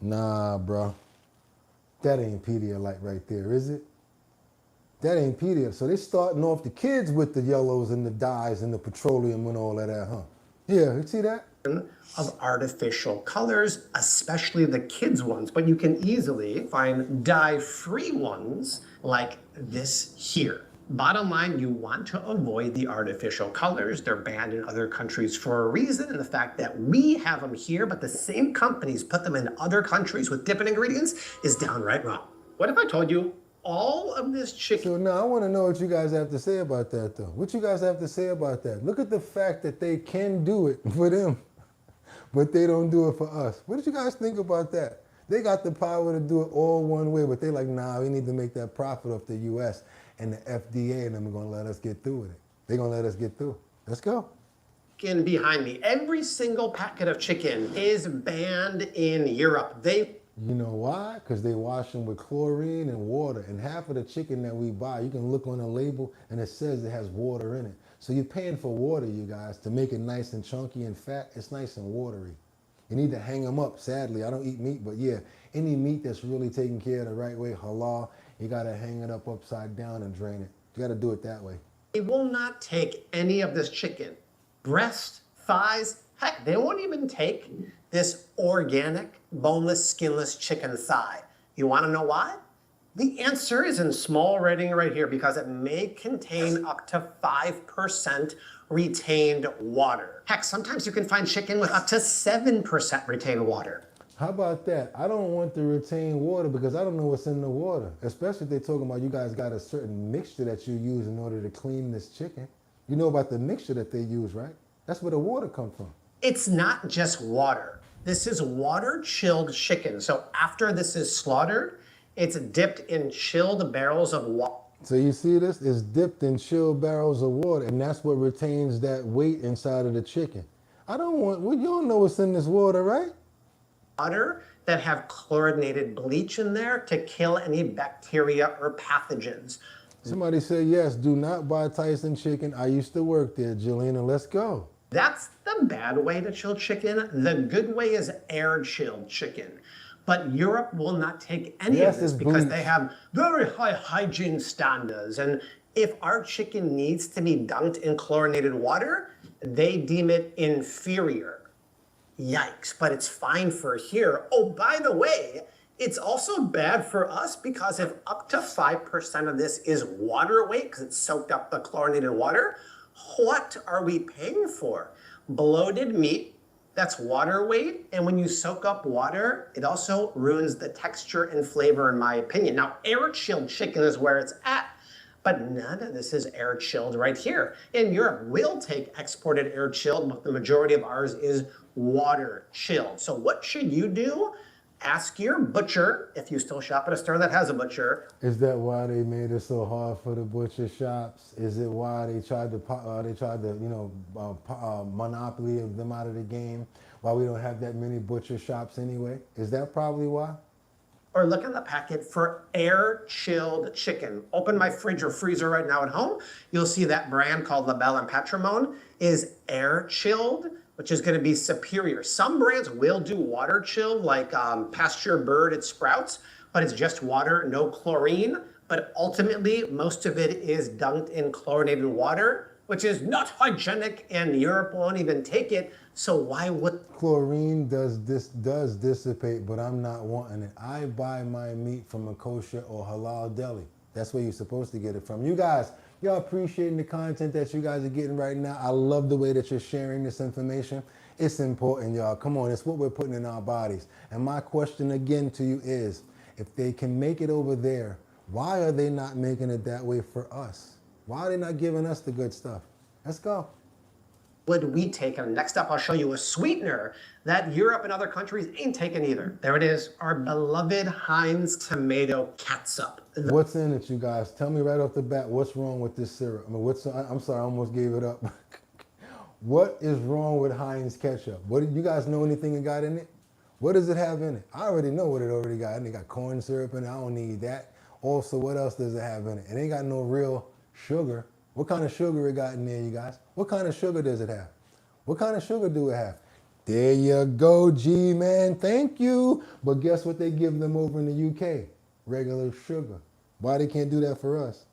Nah, bro. That ain't Pedialyte right there, is it? That ain't Pedialyte. So they starting off the kids with the yellows and the dyes and the petroleum and all of that, huh? Yeah, you see that? Of artificial colors, especially the kids ones, but you can easily find dye-free ones like this here. Bottom line, you want to avoid the artificial colors. They're banned in other countries for a reason, and the fact that we have them here, but the same companies put them in other countries with different ingredients is downright wrong. What if I told you all of this chicken? So now I want to know what you guys have to say about that, though. What you guys have to say about that? Look at the fact that they can do it for them, but they don't do it for us. What did you guys think about that? They got the power to do it all one way, but they're like, nah, we need to make that profit off the U.S. and the FDA, and them are going to let us get through with it. They're going to let us get through. Let's go. Chicken behind me. Every single packet of chicken is banned in Europe. You know why? Because they wash them with chlorine and water. And half of the chicken that we buy, you can look on a label and it says it has water in it. So you're paying for water, you guys, to make it nice and chunky and fat. It's nice and watery. You need to hang them up. Sadly, I don't eat meat, but yeah, any meat that's really taken care of the right way, halal, you got to hang it up upside down and drain it. You got to do it that way. They will not take any of this chicken. Breast, thighs, heck, they won't even take this organic, boneless, skinless chicken thigh. You want to know why? The answer is in small writing right here, because it may contain up to 5% retained water. Heck, sometimes you can find chicken with up to 7% retained water. How about that? I don't want the retained water because I don't know what's in the water. Especially if they're talking about you guys got a certain mixture that you use in order to clean this chicken. You know about the mixture that they use, right? That's where the water comes from. It's not just water. This is water chilled chicken. So after this is slaughtered, it's dipped in chilled barrels of water. So you see this? It's dipped in chilled barrels of water, and that's what retains that weight inside of the chicken. I don't want, well, you don't know what's in this water, right? Water that have chlorinated bleach in there to kill any bacteria or pathogens. Somebody said, yes, do not buy Tyson chicken. I used to work there, Jelena. Let's go. That's the bad way to chill chicken. The good way is air chilled chicken. But Europe will not take any of this because they have very high hygiene standards. And if our chicken needs to be dunked in chlorinated water, they deem it inferior. Yikes, but it's fine for here. Oh, by the way, it's also bad for us because if up to 5% of this is water weight, because it's soaked up the chlorinated water, what are we paying for? Bloated meat, that's water weight, and when you soak up water, it also ruins the texture and flavor, in my opinion. Now, air-chilled chicken is where it's at, but none of this is air-chilled right here. In Europe, we'll take exported air-chilled, but the majority of ours is water-chilled. So what should you do? Ask your butcher, if you still shop at a store that has a butcher. Is that why they made it so hard for the butcher shops? Is it why they tried to, monopoly of them out of the game? Why we don't have that many butcher shops anyway? Is that probably why? Or look in the packet for air-chilled chicken. Open my fridge or freezer right now at home. You'll see that brand called La Belle and Patrimone is air-chilled, which is going to be superior. Some brands will do water chilled, like Pasture Bird at Sprouts, but it's just water, no chlorine. But ultimately, most of it is dunked in chlorinated water, which is not hygienic, and Europe won't even take it. So why would... Chlorine does dissipate, but I'm not wanting it. I buy my meat from a kosher or halal deli. That's where you're supposed to get it from. You guys, y'all appreciating the content that you guys are getting right now. I love the way that you're sharing this information. It's important, y'all. Come on, it's what we're putting in our bodies. And my question again to you is, if they can make it over there, why are they not making it that way for us? Why are they not giving us the good stuff? Let's go. Would we take? And next up, I'll show you a sweetener that Europe and other countries ain't taking either. There it is, our beloved Heinz tomato catsup. What's in it, you guys? Tell me right off the bat, what's wrong with this syrup? I mean, I'm sorry, I almost gave it up. What is wrong with Heinz ketchup? What, you guys know anything it got in it? What does it have in it? I already know what it already got in it. It got corn syrup in it. I don't need that. Also, what else does it have in it? It ain't got no real sugar. What kind of sugar it got in there, you guys? What kind of sugar does it have? What kind of sugar do it have? There you go, G-Man. Thank you. But guess what they give them over in the UK? Regular sugar. Why they can't do that for us?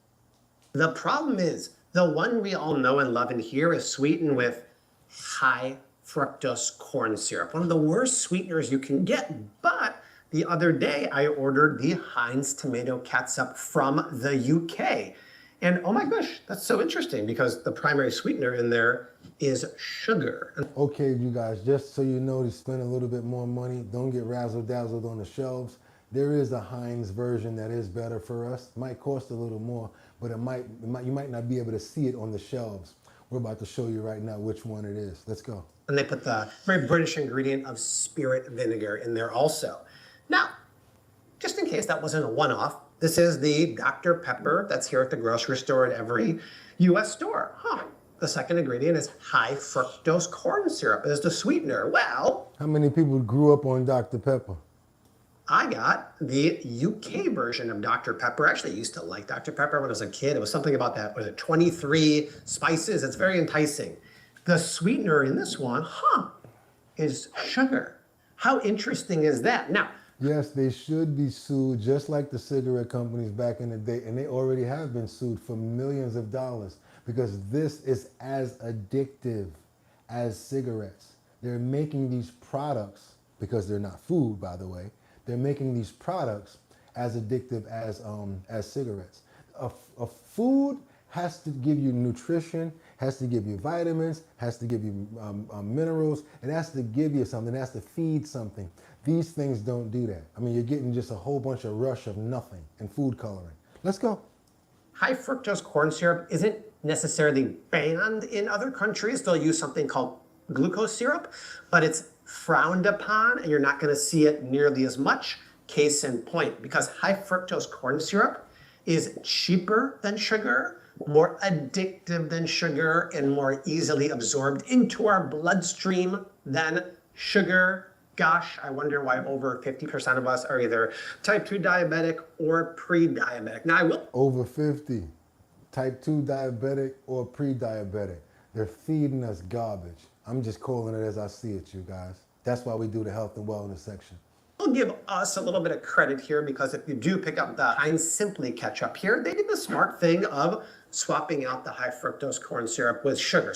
The problem is, the one we all know and love in here is sweetened with high fructose corn syrup. One of the worst sweeteners you can get. But the other day, I ordered the Heinz tomato catsup from the UK. And oh my gosh, that's so interesting because the primary sweetener in there is sugar. Okay, you guys, just so you know to spend a little bit more money, don't get razzle-dazzled on the shelves. There is a Heinz version that is better for us. It might cost a little more, but you might not be able to see it on the shelves. We're about to show you right now which one it is. Let's go. And they put the very British ingredient of spirit vinegar in there also. Now, just in case that wasn't a one-off, this is the Dr. Pepper that's here at the grocery store at every US store. The second ingredient is high fructose corn syrup as the sweetener. Well, how many people grew up on Dr. Pepper? I got the UK version of Dr. Pepper. Actually, I used to like Dr. Pepper when I was a kid. It was something about that, was it 23 spices? It's very enticing. The sweetener in this one, is sugar. How interesting is that? Now, yes, they should be sued just like the cigarette companies back in the day, and they already have been sued for millions of dollars because this is as addictive as cigarettes. They're making these products, because they're not food, by the way, they're making these products as addictive as cigarettes. A food has to give you nutrition, has to give you vitamins, has to give you minerals. It has to give you something, it has to feed something. These things don't do that. I mean, you're getting just a whole bunch of rush of nothing and food coloring. Let's go. High fructose corn syrup isn't necessarily banned in other countries. They'll use something called glucose syrup, but it's frowned upon and you're not going to see it nearly as much. Case in point, because high fructose corn syrup is cheaper than sugar, more addictive than sugar, and more easily absorbed into our bloodstream than sugar. Gosh, I wonder why over 50% of us are either type 2 diabetic or pre-diabetic. Now I will. Over 50, type 2 diabetic or pre-diabetic. They're feeding us garbage. I'm just calling it as I see it, you guys. That's why we do the health and wellness section. We'll give us a little bit of credit here because if you do pick up the Heinz Simply ketchup here, they did the smart thing of swapping out the high fructose corn syrup with sugar.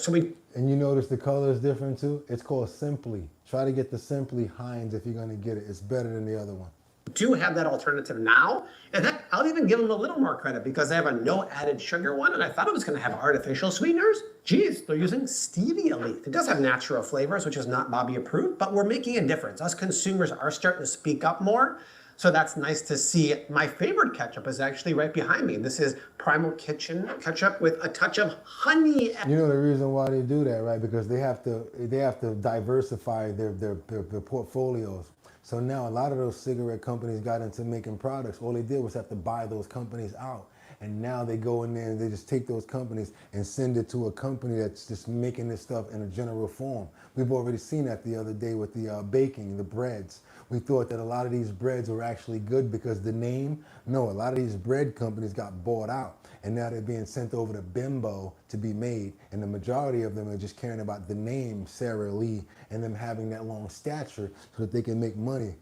And you notice the color is different too? It's called Simply. Try to get the Simply Heinz if you're gonna get it. It's better than the other one. Do have that alternative now. And heck, I'll even give them a little more credit because they have a no added sugar one and I thought it was gonna have artificial sweeteners. Geez, they're using stevia leaf. It does have natural flavors, which is not Bobby approved, but we're making a difference. Us consumers are starting to speak up more. So that's nice to see. My favorite ketchup is actually right behind me. This is Primal Kitchen ketchup with a touch of honey. You know the reason why they do that, right? Because they have to diversify their portfolios. So now a lot of those cigarette companies got into making products. All they did was have to buy those companies out. And now they go in there and they just take those companies and send it to a company that's just making this stuff in a general form. We've already seen that the other day with the baking, the breads. We thought that a lot of these breads were actually good because the name. No, a lot of these bread companies got bought out. And now they're being sent over to Bimbo to be made. And the majority of them are just caring about the name Sara Lee and them having that long stature so that they can make money,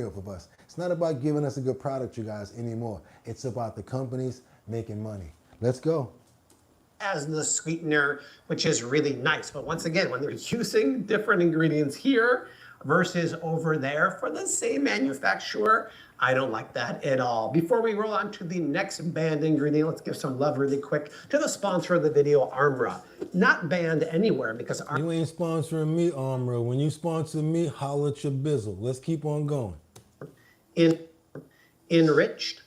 off of us. It's not about giving us a good product, you guys, anymore. It's about the companies making money. Let's go. As the sweetener, which is really nice. But once again, when they're using different ingredients here versus over there for the same manufacturer, I don't like that at all. Before we roll on to the next banned ingredient, let's give some love really quick to the sponsor of the video, Armra. Not banned anywhere because you ain't sponsoring me, Armra. When you sponsor me, holla at your bizzle. Let's keep on going. Enriched.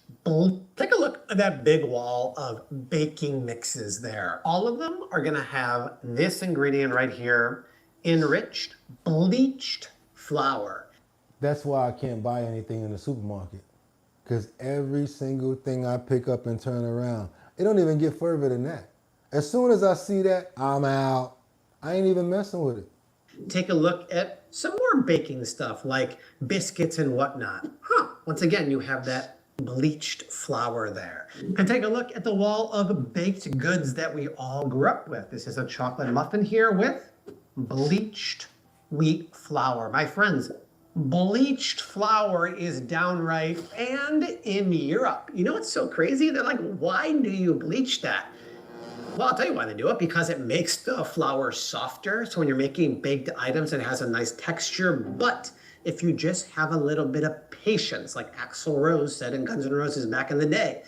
Take a look at that big wall of baking mixes there. All of them are gonna have this ingredient right here, enriched, bleached flour. That's why I can't buy anything in the supermarket. Because every single thing I pick up and turn around, it don't even get further than that. As soon as I see that, I'm out. I ain't even messing with it. Take a look at some more baking stuff like biscuits and whatnot. Once again, you have that bleached flour there. And take a look at the wall of baked goods that we all grew up with. This is a chocolate muffin here with bleached wheat flour. My friends, bleached flour is downright banned in Europe. You know what's so crazy? They're like, why do you bleach that? Well, I'll tell you why they do it, because it makes the flour softer. So when you're making baked items, it has a nice texture. But if you just have a little bit of patience, like Axl Rose said in Guns N' Roses back in the day,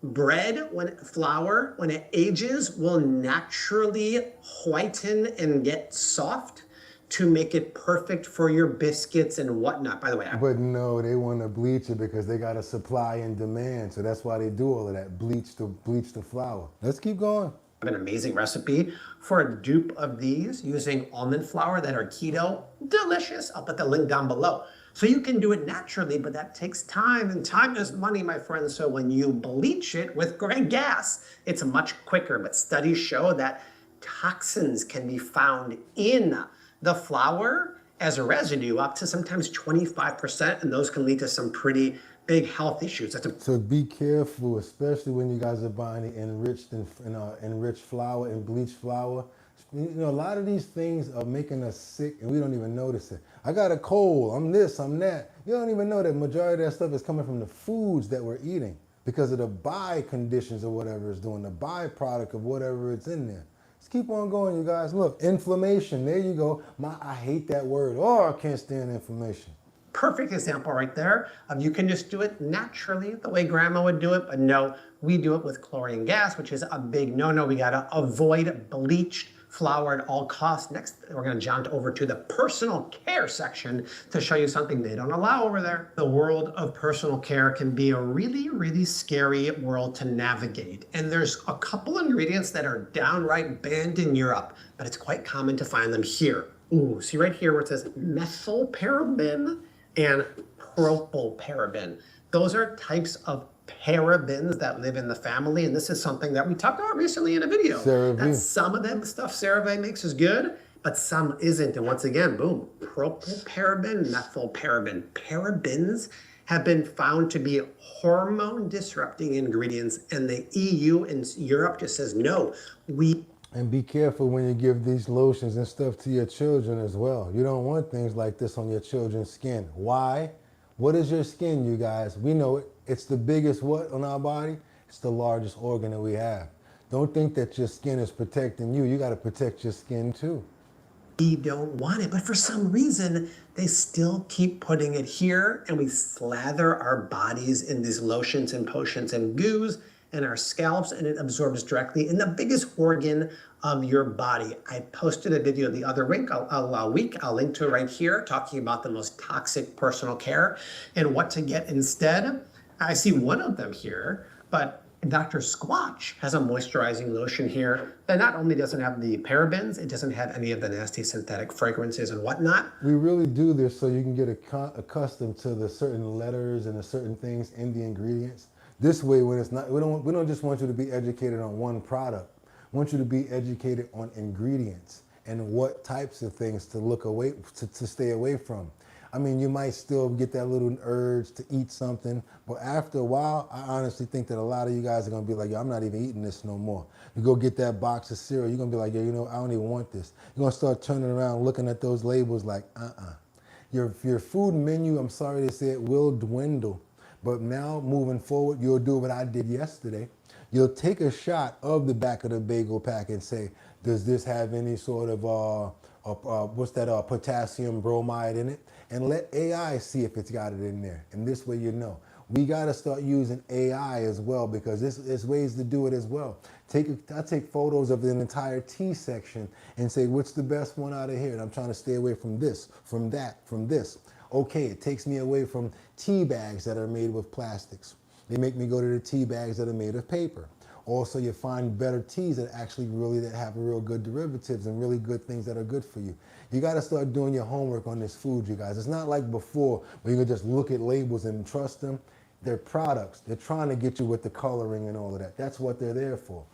Bread, flour, when it ages, will naturally whiten and get soft to make it perfect for your biscuits and whatnot. By the way, But no, they want to bleach it because they got a supply and demand. So that's why they do all of that, bleach the flour. Let's keep going. I have an amazing recipe for a dupe of these using almond flour that are keto. Delicious. I'll put the link down below. So you can do it naturally, but that takes time, and time is money, my friends. So when you bleach it with gas, it's much quicker. But studies show that toxins can be found in the flour as a residue, up to sometimes 25%, and those can lead to some pretty big health issues. So be careful, especially when you guys are buying the enriched flour and bleached flour. You know, a lot of these things are making us sick and we don't even notice it. I got a cold, I'm this, I'm that. You don't even know that majority of that stuff is coming from the foods that we're eating because of the by conditions or whatever it's doing, the byproduct of whatever it's in there. Let's keep on going, you guys. Look, inflammation, there you go. I hate that word. Oh, I can't stand inflammation. Perfect example right there of you can just do it naturally the way grandma would do it, but no, we do it with chlorine gas, which is a big no-no. We gotta avoid bleached flour at all costs. Next, we're gonna jump over to the personal care section to show you something they don't allow over there. The world of personal care can be a really, really scary world to navigate. And there's a couple ingredients that are downright banned in Europe, but it's quite common to find them here. Ooh, see right here where it says methylparaben and propylparaben. Those are types of parabens that live in the family, and this is something that we talked about recently in a video. That some of them stuff CeraVe makes is good, but some isn't. And once again, boom, propylparaben, methylparaben. Parabens have been found to be hormone disrupting ingredients, and the EU and Europe just says no. And be careful when you give these lotions and stuff to your children as well. You don't want things like this on your children's skin. Why? What is your skin, you guys? We know it. It's the biggest what on our body? It's the largest organ that we have. Don't think that your skin is protecting you. You got to protect your skin too. We don't want it, but for some reason, they still keep putting it here, and we slather our bodies in these lotions and potions and goos and our scalps, and it absorbs directly in the biggest organ of your body. I posted a video the other week, I'll link to it right here, talking about the most toxic personal care and what to get instead. I see one of them here, but Dr. Squatch has a moisturizing lotion here that not only doesn't have the parabens, it doesn't have any of the nasty synthetic fragrances and whatnot. We really do this so you can get accustomed to the certain letters and the certain things in the ingredients. This way, when it's not, we don't just want you to be educated on one product. We want you to be educated on ingredients and what types of things to look away, to stay away from. I mean, you might still get that little urge to eat something, but after a while, I honestly think that a lot of you guys are gonna be like, yo, I'm not even eating this no more. You go get that box of cereal, you're gonna be like, yo, you know, I don't even want this. You're gonna start turning around looking at those labels like, Your food menu, I'm sorry to say it, will dwindle. But now, moving forward, you'll do what I did yesterday. You'll take a shot of the back of the bagel pack and say, does this have any sort of, potassium bromide in it? And let AI see if it's got it in there. And this way you know. We gotta start using AI as well because there's ways to do it as well. I take photos of an entire tea section and say, what's the best one out of here? And I'm trying to stay away from this, from that, from this. Okay, it takes me away from tea bags that are made with plastics. They make me go to the tea bags that are made of paper. Also, you find better teas that actually that have real good derivatives and really good things that are good for you. You gotta start doing your homework on this food, you guys. It's not like before where you can just look at labels and trust them. They're products. They're trying to get you with the coloring and all of that. That's what they're there for.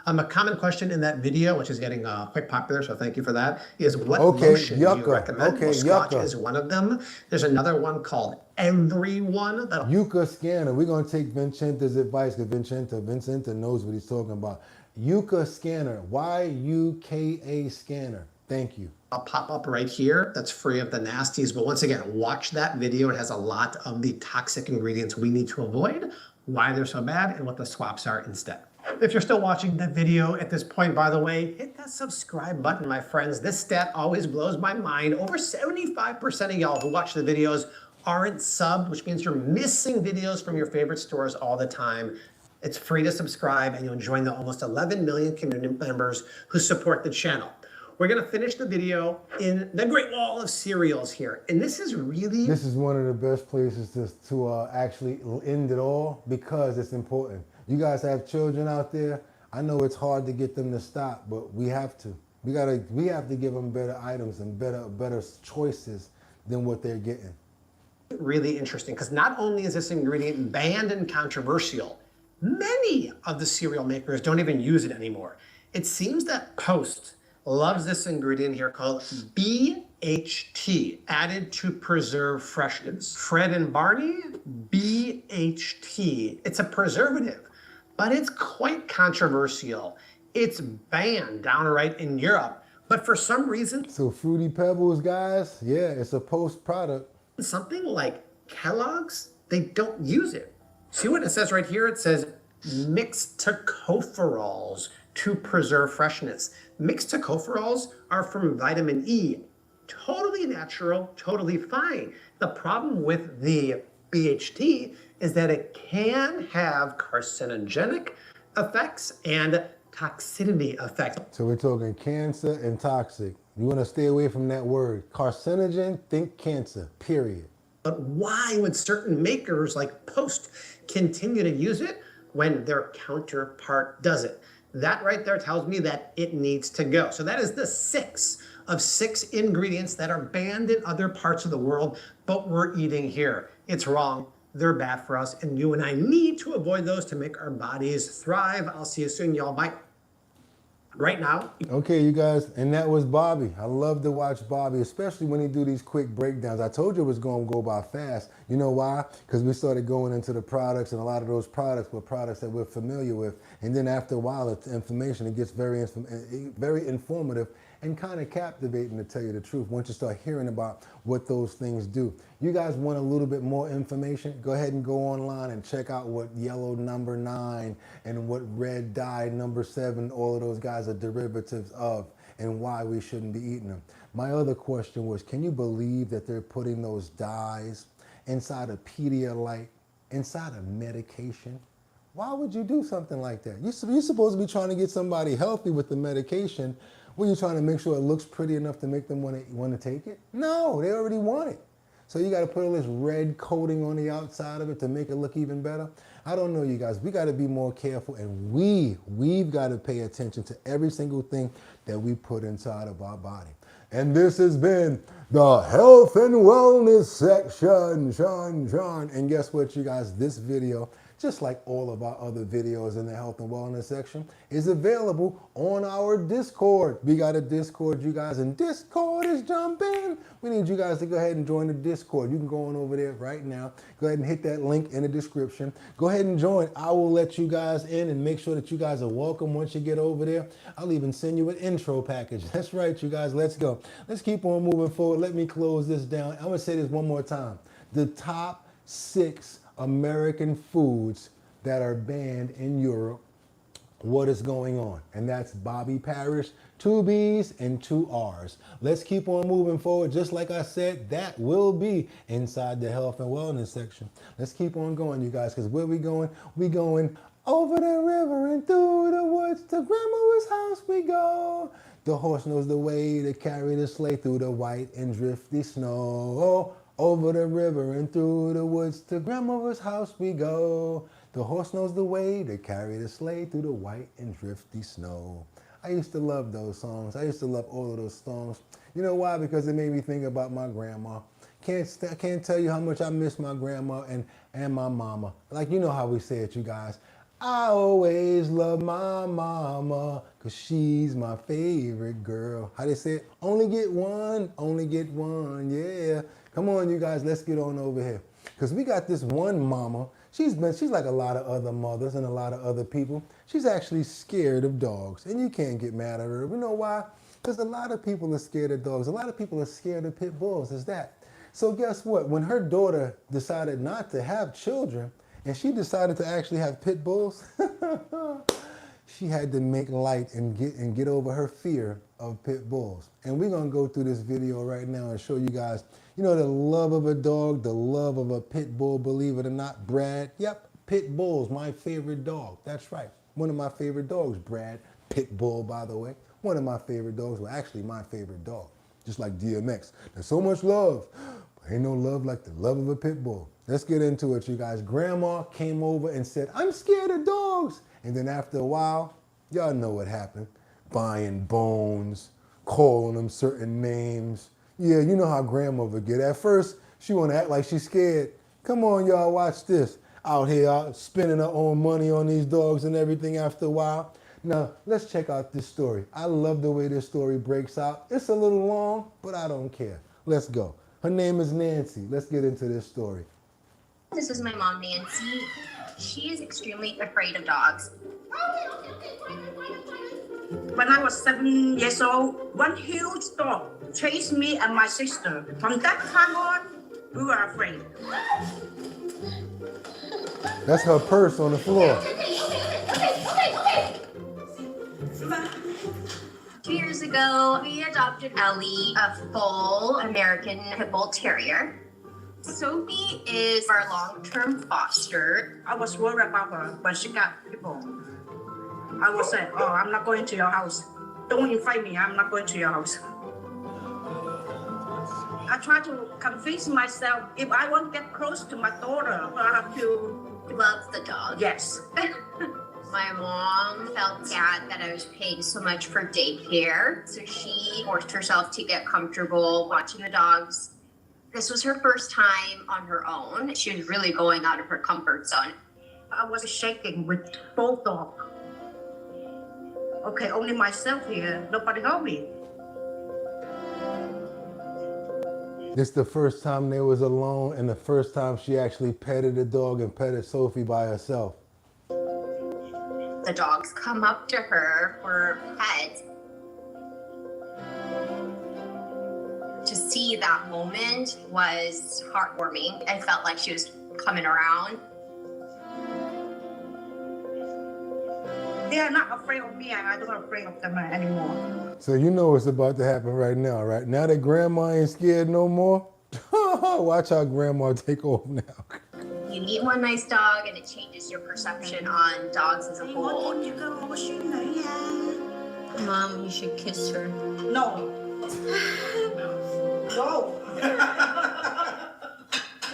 A common question in that video, which is getting quite popular, so thank you for that, is what lotion do you recommend? Well, Squatch is one of them. There's another one called Everyone. Yucca Scanner. We're going to take Vincente's advice because Vincente knows what he's talking about. Yucca Scanner. Y-U-K-A Scanner. Thank you. I'll pop up right here. That's free of the nasties. But once again, watch that video. It has a lot of the toxic ingredients we need to avoid, why they're so bad, and what the swaps are instead. If you're still watching the video at this point, by the way, hit that subscribe button, my friends. This stat always blows my mind. Over 75% of y'all who watch the videos aren't subbed, which means you're missing videos from your favorite stores all the time. It's free to subscribe, and you'll join the almost 11 million community members who support the channel. We're gonna finish the video in the Great Wall of Cereals here. And this is really... This is one of the best places to actually end it all because it's important. You guys have children out there. I know it's hard to get them to stop, but we have to. We have to give them better items and better choices than what they're getting. Really interesting, because not only is this ingredient banned and controversial, many of the cereal makers don't even use it anymore. It seems that Post loves this ingredient here called BHT, added to preserve freshness. Fred and Barney, BHT. It's a preservative, but it's quite controversial. It's banned downright in Europe, but for some reason... So Fruity Pebbles, guys, yeah, it's a Post product. Something like Kellogg's, they don't use it. See what it says right here? It says mixed tocopherols to preserve freshness. Mixed tocopherols are from vitamin E. Totally natural, totally fine. The problem with the BHT is that it can have carcinogenic effects and toxicity effects. So we're talking cancer and toxic. You want to stay away from that word. Carcinogen, think cancer, period. But why would certain makers like Post continue to use it when their counterpart doesn't? That right there tells me that it needs to go. So that is the 6 of 6 ingredients that are banned in other parts of the world, but we're eating here. It's wrong. They're bad for us, and you and I need to avoid those to make our bodies thrive. I'll see you soon, y'all. Bye. Right now. Okay, you guys, and that was Bobby. I love to watch Bobby, especially when he do these quick breakdowns. I told you it was going to go by fast. You know why? Because we started going into the products, and a lot of those products were products that we're familiar with. And then after a while, the information, it gets very informative and kind of captivating, to tell you the truth, once you start hearing about what those things do. You guys want a little bit more information? Go ahead and go online and check out what yellow number 9 and what red dye number 7, all of those guys are derivatives of, and why we shouldn't be eating them. My other question was, can you believe that they're putting those dyes inside a Pedialyte, inside a medication? Why would you do something like that? You're supposed to be trying to get somebody healthy with the medication. Were you trying to make sure it looks pretty enough to make them want to take it? No, they already want it. So you got to put all this red coating on the outside of it to make it look even better. I don't know, you guys. We got to be more careful, and we've got to pay attention to every single thing that we put inside of our body. And this has been the health and wellness section, Sean. And guess what, you guys? This video, just like all of our other videos in the health and wellness section, is available on our Discord. We got a Discord, you guys, and Discord is jumping. We need you guys to go ahead and join the Discord. You can go on over there right now. Go ahead and hit that link in the description. Go ahead and join. I will let you guys in and make sure that you guys are welcome once you get over there. I'll even send you an intro package. That's right, you guys. Let's go. Let's keep on moving forward. Let me close this down. I'm going to say this one more time. The top 6 American foods that are banned in Europe. What is going on? And that's Bobby Parrish, 2 B's and 2 R's. Let's keep on moving forward. Just like I said, that will be inside the health and wellness section. Let's keep on going, you guys, because where we going? We going over the river and through the woods to grandma's house we go. The horse knows the way to carry the sleigh through the white and drifty snow. Over the river and through the woods to grandmother's house we go. The horse knows the way to carry the sleigh through the white and drifty snow. I used to love those songs. I used to love all of those songs. You know why? Because it made me think about my grandma. Can't tell you how much I miss my grandma and my mama. Like, you know how we say it, you guys. I always love my mama because she's my favorite girl. How they say it? Only get one, yeah. Come on, you guys, let's get on over here. Because we got this one mama. She's like a lot of other mothers and a lot of other people. She's actually scared of dogs. And you can't get mad at her. You know why? Because a lot of people are scared of dogs. A lot of people are scared of pit bulls. Is that? So guess what? When her daughter decided not to have children, and she decided to actually have pit bulls, she had to make light and get over her fear of pit bulls. And we're gonna go through this video right now and show you guys, you know, the love of a dog, the love of a pit bull, believe it or not, Brad. Yep, pit bull's my favorite dog. That's right. One of my favorite dogs, Brad. Pit bull, by the way. One of my favorite dogs, well, actually my favorite dog. Just like DMX. There's so much love, but ain't no love like the love of a pit bull. Let's get into it, you guys. Grandma came over and said, I'm scared of dogs. And then after a while, y'all know what happened. Buying bones, calling them certain names. Yeah, you know how grandma would get. At first, she want to act like she's scared. Come on, y'all, watch this. Out here, out spending her own money on these dogs and everything after a while. Now, let's check out this story. I love the way this story breaks out. It's a little long, but I don't care. Let's go. Her name is Nancy. Let's get into this story. This is my mom, Nancy. She is extremely afraid of dogs. When I was 7 years old, one huge dog chased me and my sister. From that time on, we were afraid. That's her purse on the floor. 2 years ago, we adopted Ellie, a full American Pit Bull Terrier. Sophie is our long-term foster. I was worried about her when she got people. I would say, oh, I'm not going to your house. Don't invite me, I'm not going to your house. I try to convince myself, if I want to get close to my daughter, I have to love the dog. Yes. My mom felt sad that I was paying so much for daycare, so she forced herself to get comfortable watching the dogs. This was her first time on her own. She was really going out of her comfort zone. I was shaking with both dogs. Okay, only myself here. Nobody helped me. This is the first time they was alone and the first time she actually petted the dog and petted Sophie by herself. The dogs come up to her for pets. To see that moment was heartwarming. I felt like she was coming around. They are not afraid of me, and I'm not afraid of them anymore. So you know what's about to happen right now, right? Now that grandma ain't scared no more, watch how grandma take over now. You meet one nice dog and it changes your perception on dogs as a whole. Mom, you should kiss her. No. No.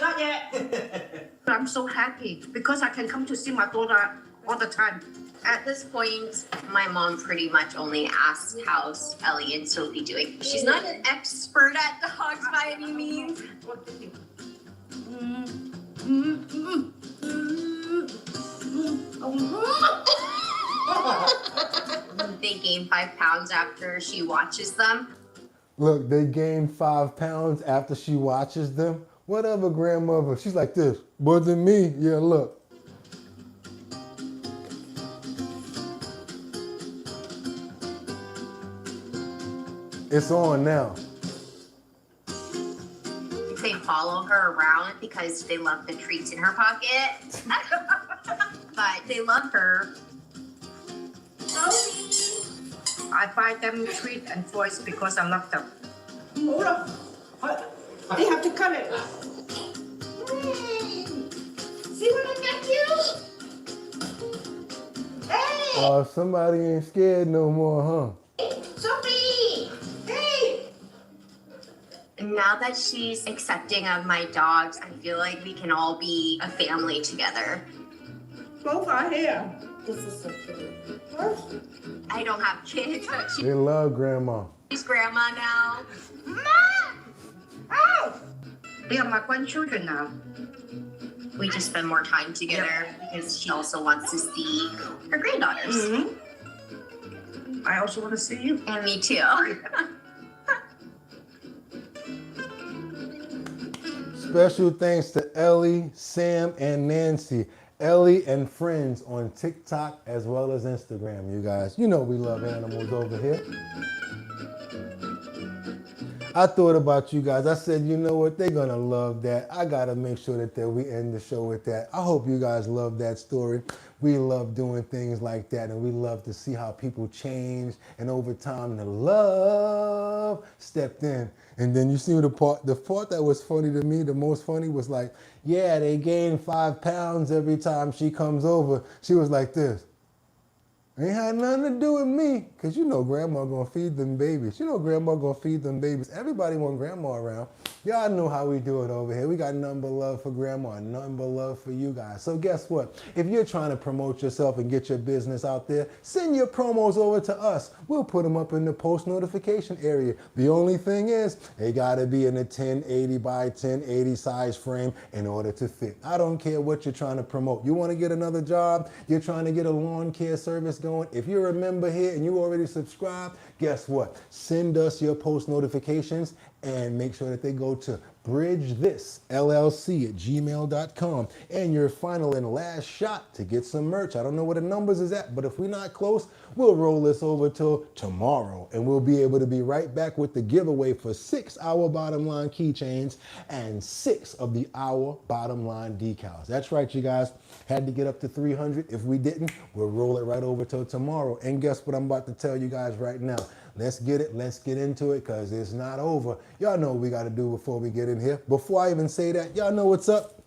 Not yet. I'm so happy because I can come to see my daughter all the time. At this point, my mom pretty much only asks how's Ellie and Sophie doing. She's not an expert at dogs by any means. They gain 5 pounds after she watches them. Look, they gain 5 pounds after she watches them. Whatever, grandmother. She's like this. Wasn't me. Yeah, look. It's on now. They follow her around because they love the treats in her pocket. But they love her. I buy them treat and toys because I love them. They have to cut it. See what I got you? Hey! Oh, somebody ain't scared no more, huh? Sophie! Hey! Now that she's accepting of my dogs, I feel like we can all be a family together. Both are here. This is so cute. I don't have kids, but They love grandma. she's grandma now. Oh! They are my grandchildren now. We just spend more time together because she also wants to see her granddaughters. Mm-hmm. I also want to see you. And me too. Special thanks to Ellie, Sam, and Nancy. Ellie and friends on TikTok as well as Instagram, you guys. You know we love animals over here. I thought about you guys. I said, you know what? They're going to love that. I got to make sure that we end the show with that. I hope you guys love that story. We love doing things like that, and we love to see how people change, and over time the love stepped in. And then you see the part that was funny to me, the most funny was like, yeah, they gain 5 pounds every time she comes over. She was like this. Ain't had nothing to do with me, because you know grandma gonna feed them babies. You know grandma gonna feed them babies. Everybody want grandma around. Y'all know how we do it over here. We got nothing but love for grandma and nothing but love for you guys. So guess what? If you're trying to promote yourself and get your business out there, send your promos over to us. We'll put them up in the post notification area. The only thing is, they gotta be in a 1080 by 1080 size frame in order to fit. I don't care what you're trying to promote. You wanna get another job? You're trying to get a lawn care service going? If you're a member here and you already subscribed, guess what? Send us your post notifications and make sure that they go to bridgethisllc@gmail.com. And your final and last shot to get some merch. I don't know what the numbers is at, but if we're not close, we'll roll this over till tomorrow, and we'll be able to be right back with the giveaway for 6 Our Bottom Line keychains and 6 of the Our Bottom Line decals. That's right, you guys. Had to get up to 300. If we didn't, we'll roll it right over till tomorrow. And guess what I'm about to tell you guys right now? Let's get it. Let's get into it, because it's not over. Y'all know what we got to do before we get in here. Before I even say that, y'all know what's up?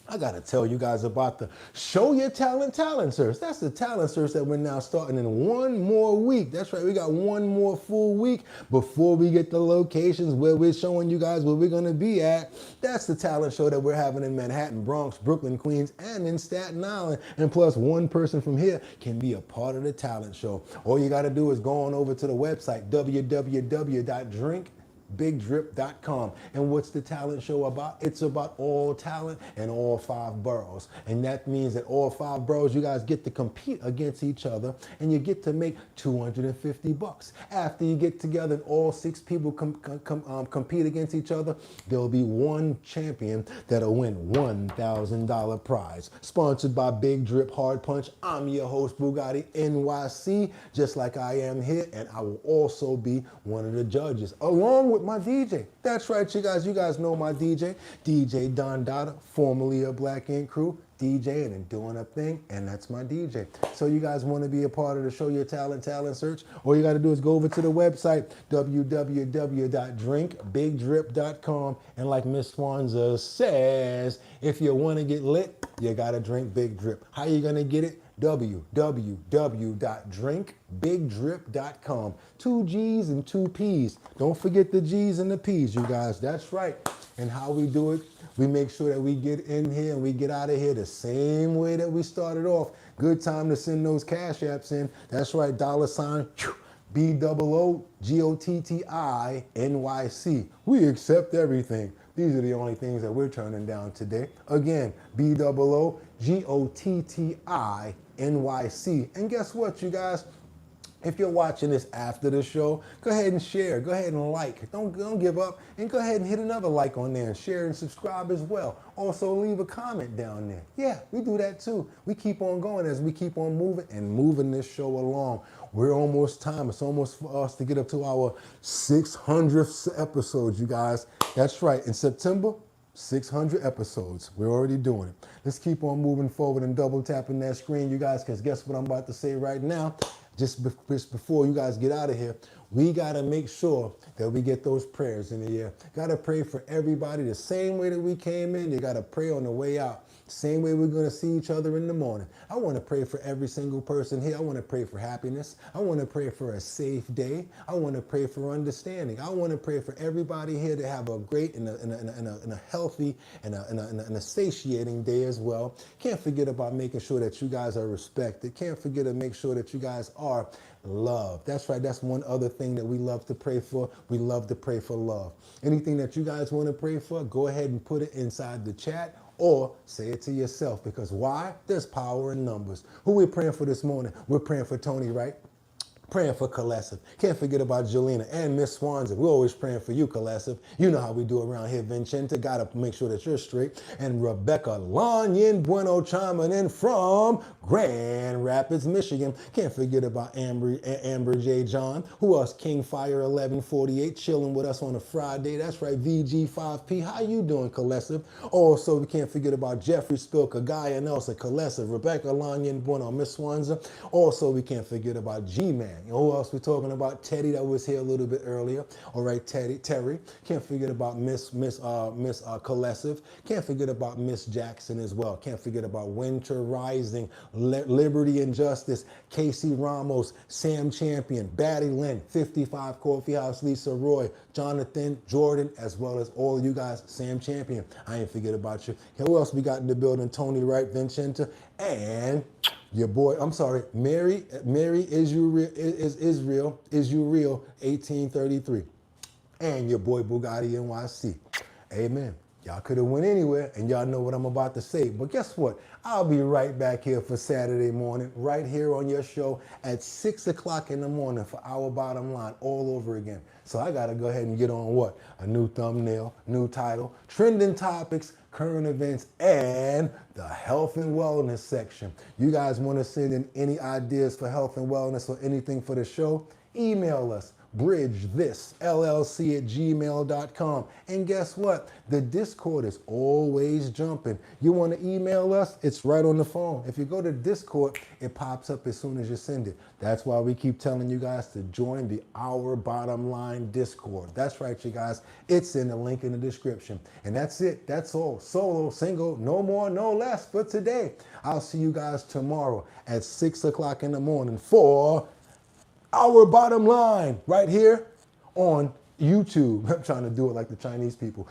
I got to tell you guys about the Show Your Talent Search. That's the talent search that we're now starting in 1 more week. That's right. We got 1 more full week before we get the locations where we're showing you guys where we're going to be at. That's the talent show that we're having in Manhattan, Bronx, Brooklyn, Queens, and in Staten Island. And plus, one person from here can be a part of the talent show. All you got to do is go on over to the website, www.drinkbigdrip.com. And what's the talent show about? It's about all talent in all 5 boroughs. And that means that all 5 boroughs, you guys get to compete against each other, and you get to make $250. After you get together and all 6 people compete against each other, there'll be one champion that'll win $1,000 prize. Sponsored by Big Drip Hard Punch. I'm your host, Boogotti NYC, just like I am here, and I will also be one of the judges, along with my DJ. That's right, you guys. You guys know my DJ, DJ Don Dada, formerly of Black Ink Crew, DJing and doing a thing, and that's my DJ. So you guys want to be a part of the Show Your Talent search? All you got to do is go over to the website, www.drinkbigdrip.com, and like Miss Swanza says, if you want to get lit, you got to drink Big Drip. How you going to get it? www.drinkbigdrip.com. 2 G's and 2 P's. Don't forget the G's and the P's, you guys. That's right. And how we do it, we make sure that we get in here and we get out of here the same way that we started off. Good time to send those cash apps in. That's right, $ BOOGOTTINYC. We accept everything. These are the only things that we're turning down today. Again, BOOGOTTINYC. And guess what, you guys? If you're watching this after the show, go ahead and share. Go ahead and like. Don't give up. And go ahead and hit another like on there and share and subscribe as well. Also, leave a comment down there. Yeah, we do that too. We keep on going as we keep on moving this show along. We're almost time. It's almost for us to get up to our 600th episode, you guys. That's right. In September, 600 episodes. We're already doing it. Let's keep on moving forward and double tapping that screen, you guys, because guess what I'm about to say right now? Just before you guys get out of here, we got to make sure that we get those prayers in the air. Got to pray for everybody the same way that we came in. You got to pray on the way out. Same way we're going to see each other in the morning. I want to pray for every single person here. I want to pray for happiness. I want to pray for a safe day. I want to pray for understanding. I want to pray for everybody here to have a great and a healthy and a satiating day as well. Can't forget about making sure that you guys are respected. Can't forget to make sure that you guys are loved. That's right. That's one other thing that we love to pray for. We love to pray for love. Anything that you guys want to pray for, go ahead and put it inside the chat. Or say it to yourself, because why? There's power in numbers. Who we're praying for this morning? We're praying for Tony, right? praying for Kalesiv. Can't forget about Jelena and Miss Swanson. We're always praying for you, Kalesiv. You know how we do around here, Vincenta. Gotta make sure that you're straight. And Rebecca Lanyan Bueno chiming in from Grand Rapids, Michigan. Can't forget about Amber J. John. Who else? King Fire 1148 chilling with us on a Friday. That's right, VG5P. How you doing, Kalesiv? Also, we can't forget about Jeffrey Spilka, Guy Nelson, Kalesiv, Rebecca Lanyan Bueno, Miss Swanson. Also, we can't forget about G-Man. Who else we talking about? Teddy, that was here a little bit earlier. All right, Terry. Can't forget about Miss Kalesiv. Can't forget about Miss Jackson as well. Can't forget about Winter Rising, Liberty and Justice, Casey Ramos, Sam Champion, Batty Lynn, 55 Coffee House, Lisa Roy, Jonathan, Jordan, as well as all of you guys, Sam Champion. I ain't forget about you. Who else we got in the building? Tony Wright, Vincenta, and your boy, I'm sorry, Mary is you real, 1833. And your boy Boogotti NYC. Amen. Y'all could have went anywhere, and y'all know what I'm about to say. But guess what? I'll be right back here for Saturday morning, right here on your show at 6 o'clock in the morning for Our Bottom Line all over again. So I got to go ahead and get on what? A new thumbnail, new title, trending topics, current events, and the health and wellness section. You guys want to send in any ideas for health and wellness or anything for the show? Email us, bridgethisllc@gmail.com. And guess what? The Discord is always jumping. You want to email us? It's right on the phone. If you go to Discord, it pops up as soon as you send it. That's why we keep telling you guys to join the Our Bottom Line Discord. That's right, you guys. It's in the link in the description. And that's it. That's all. Solo, single, no more, no less for today. I'll see you guys tomorrow at 6 o'clock in the morning for Our Bottom Line, right here on YouTube. I'm trying to do it like the Chinese people.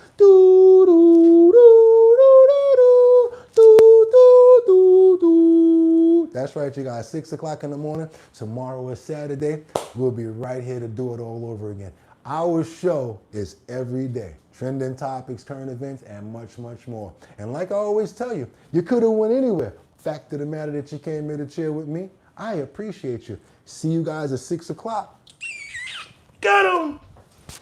That's right, you guys. 6 o'clock in the morning. Tomorrow is Saturday. We'll be right here to do it all over again. Our show is every day. Trending topics, current events, and much, much more. And like I always tell you, you could have went anywhere. Fact of the matter that you came here to chill with me, I appreciate you. See you guys at 6 o'clock. Got 'em!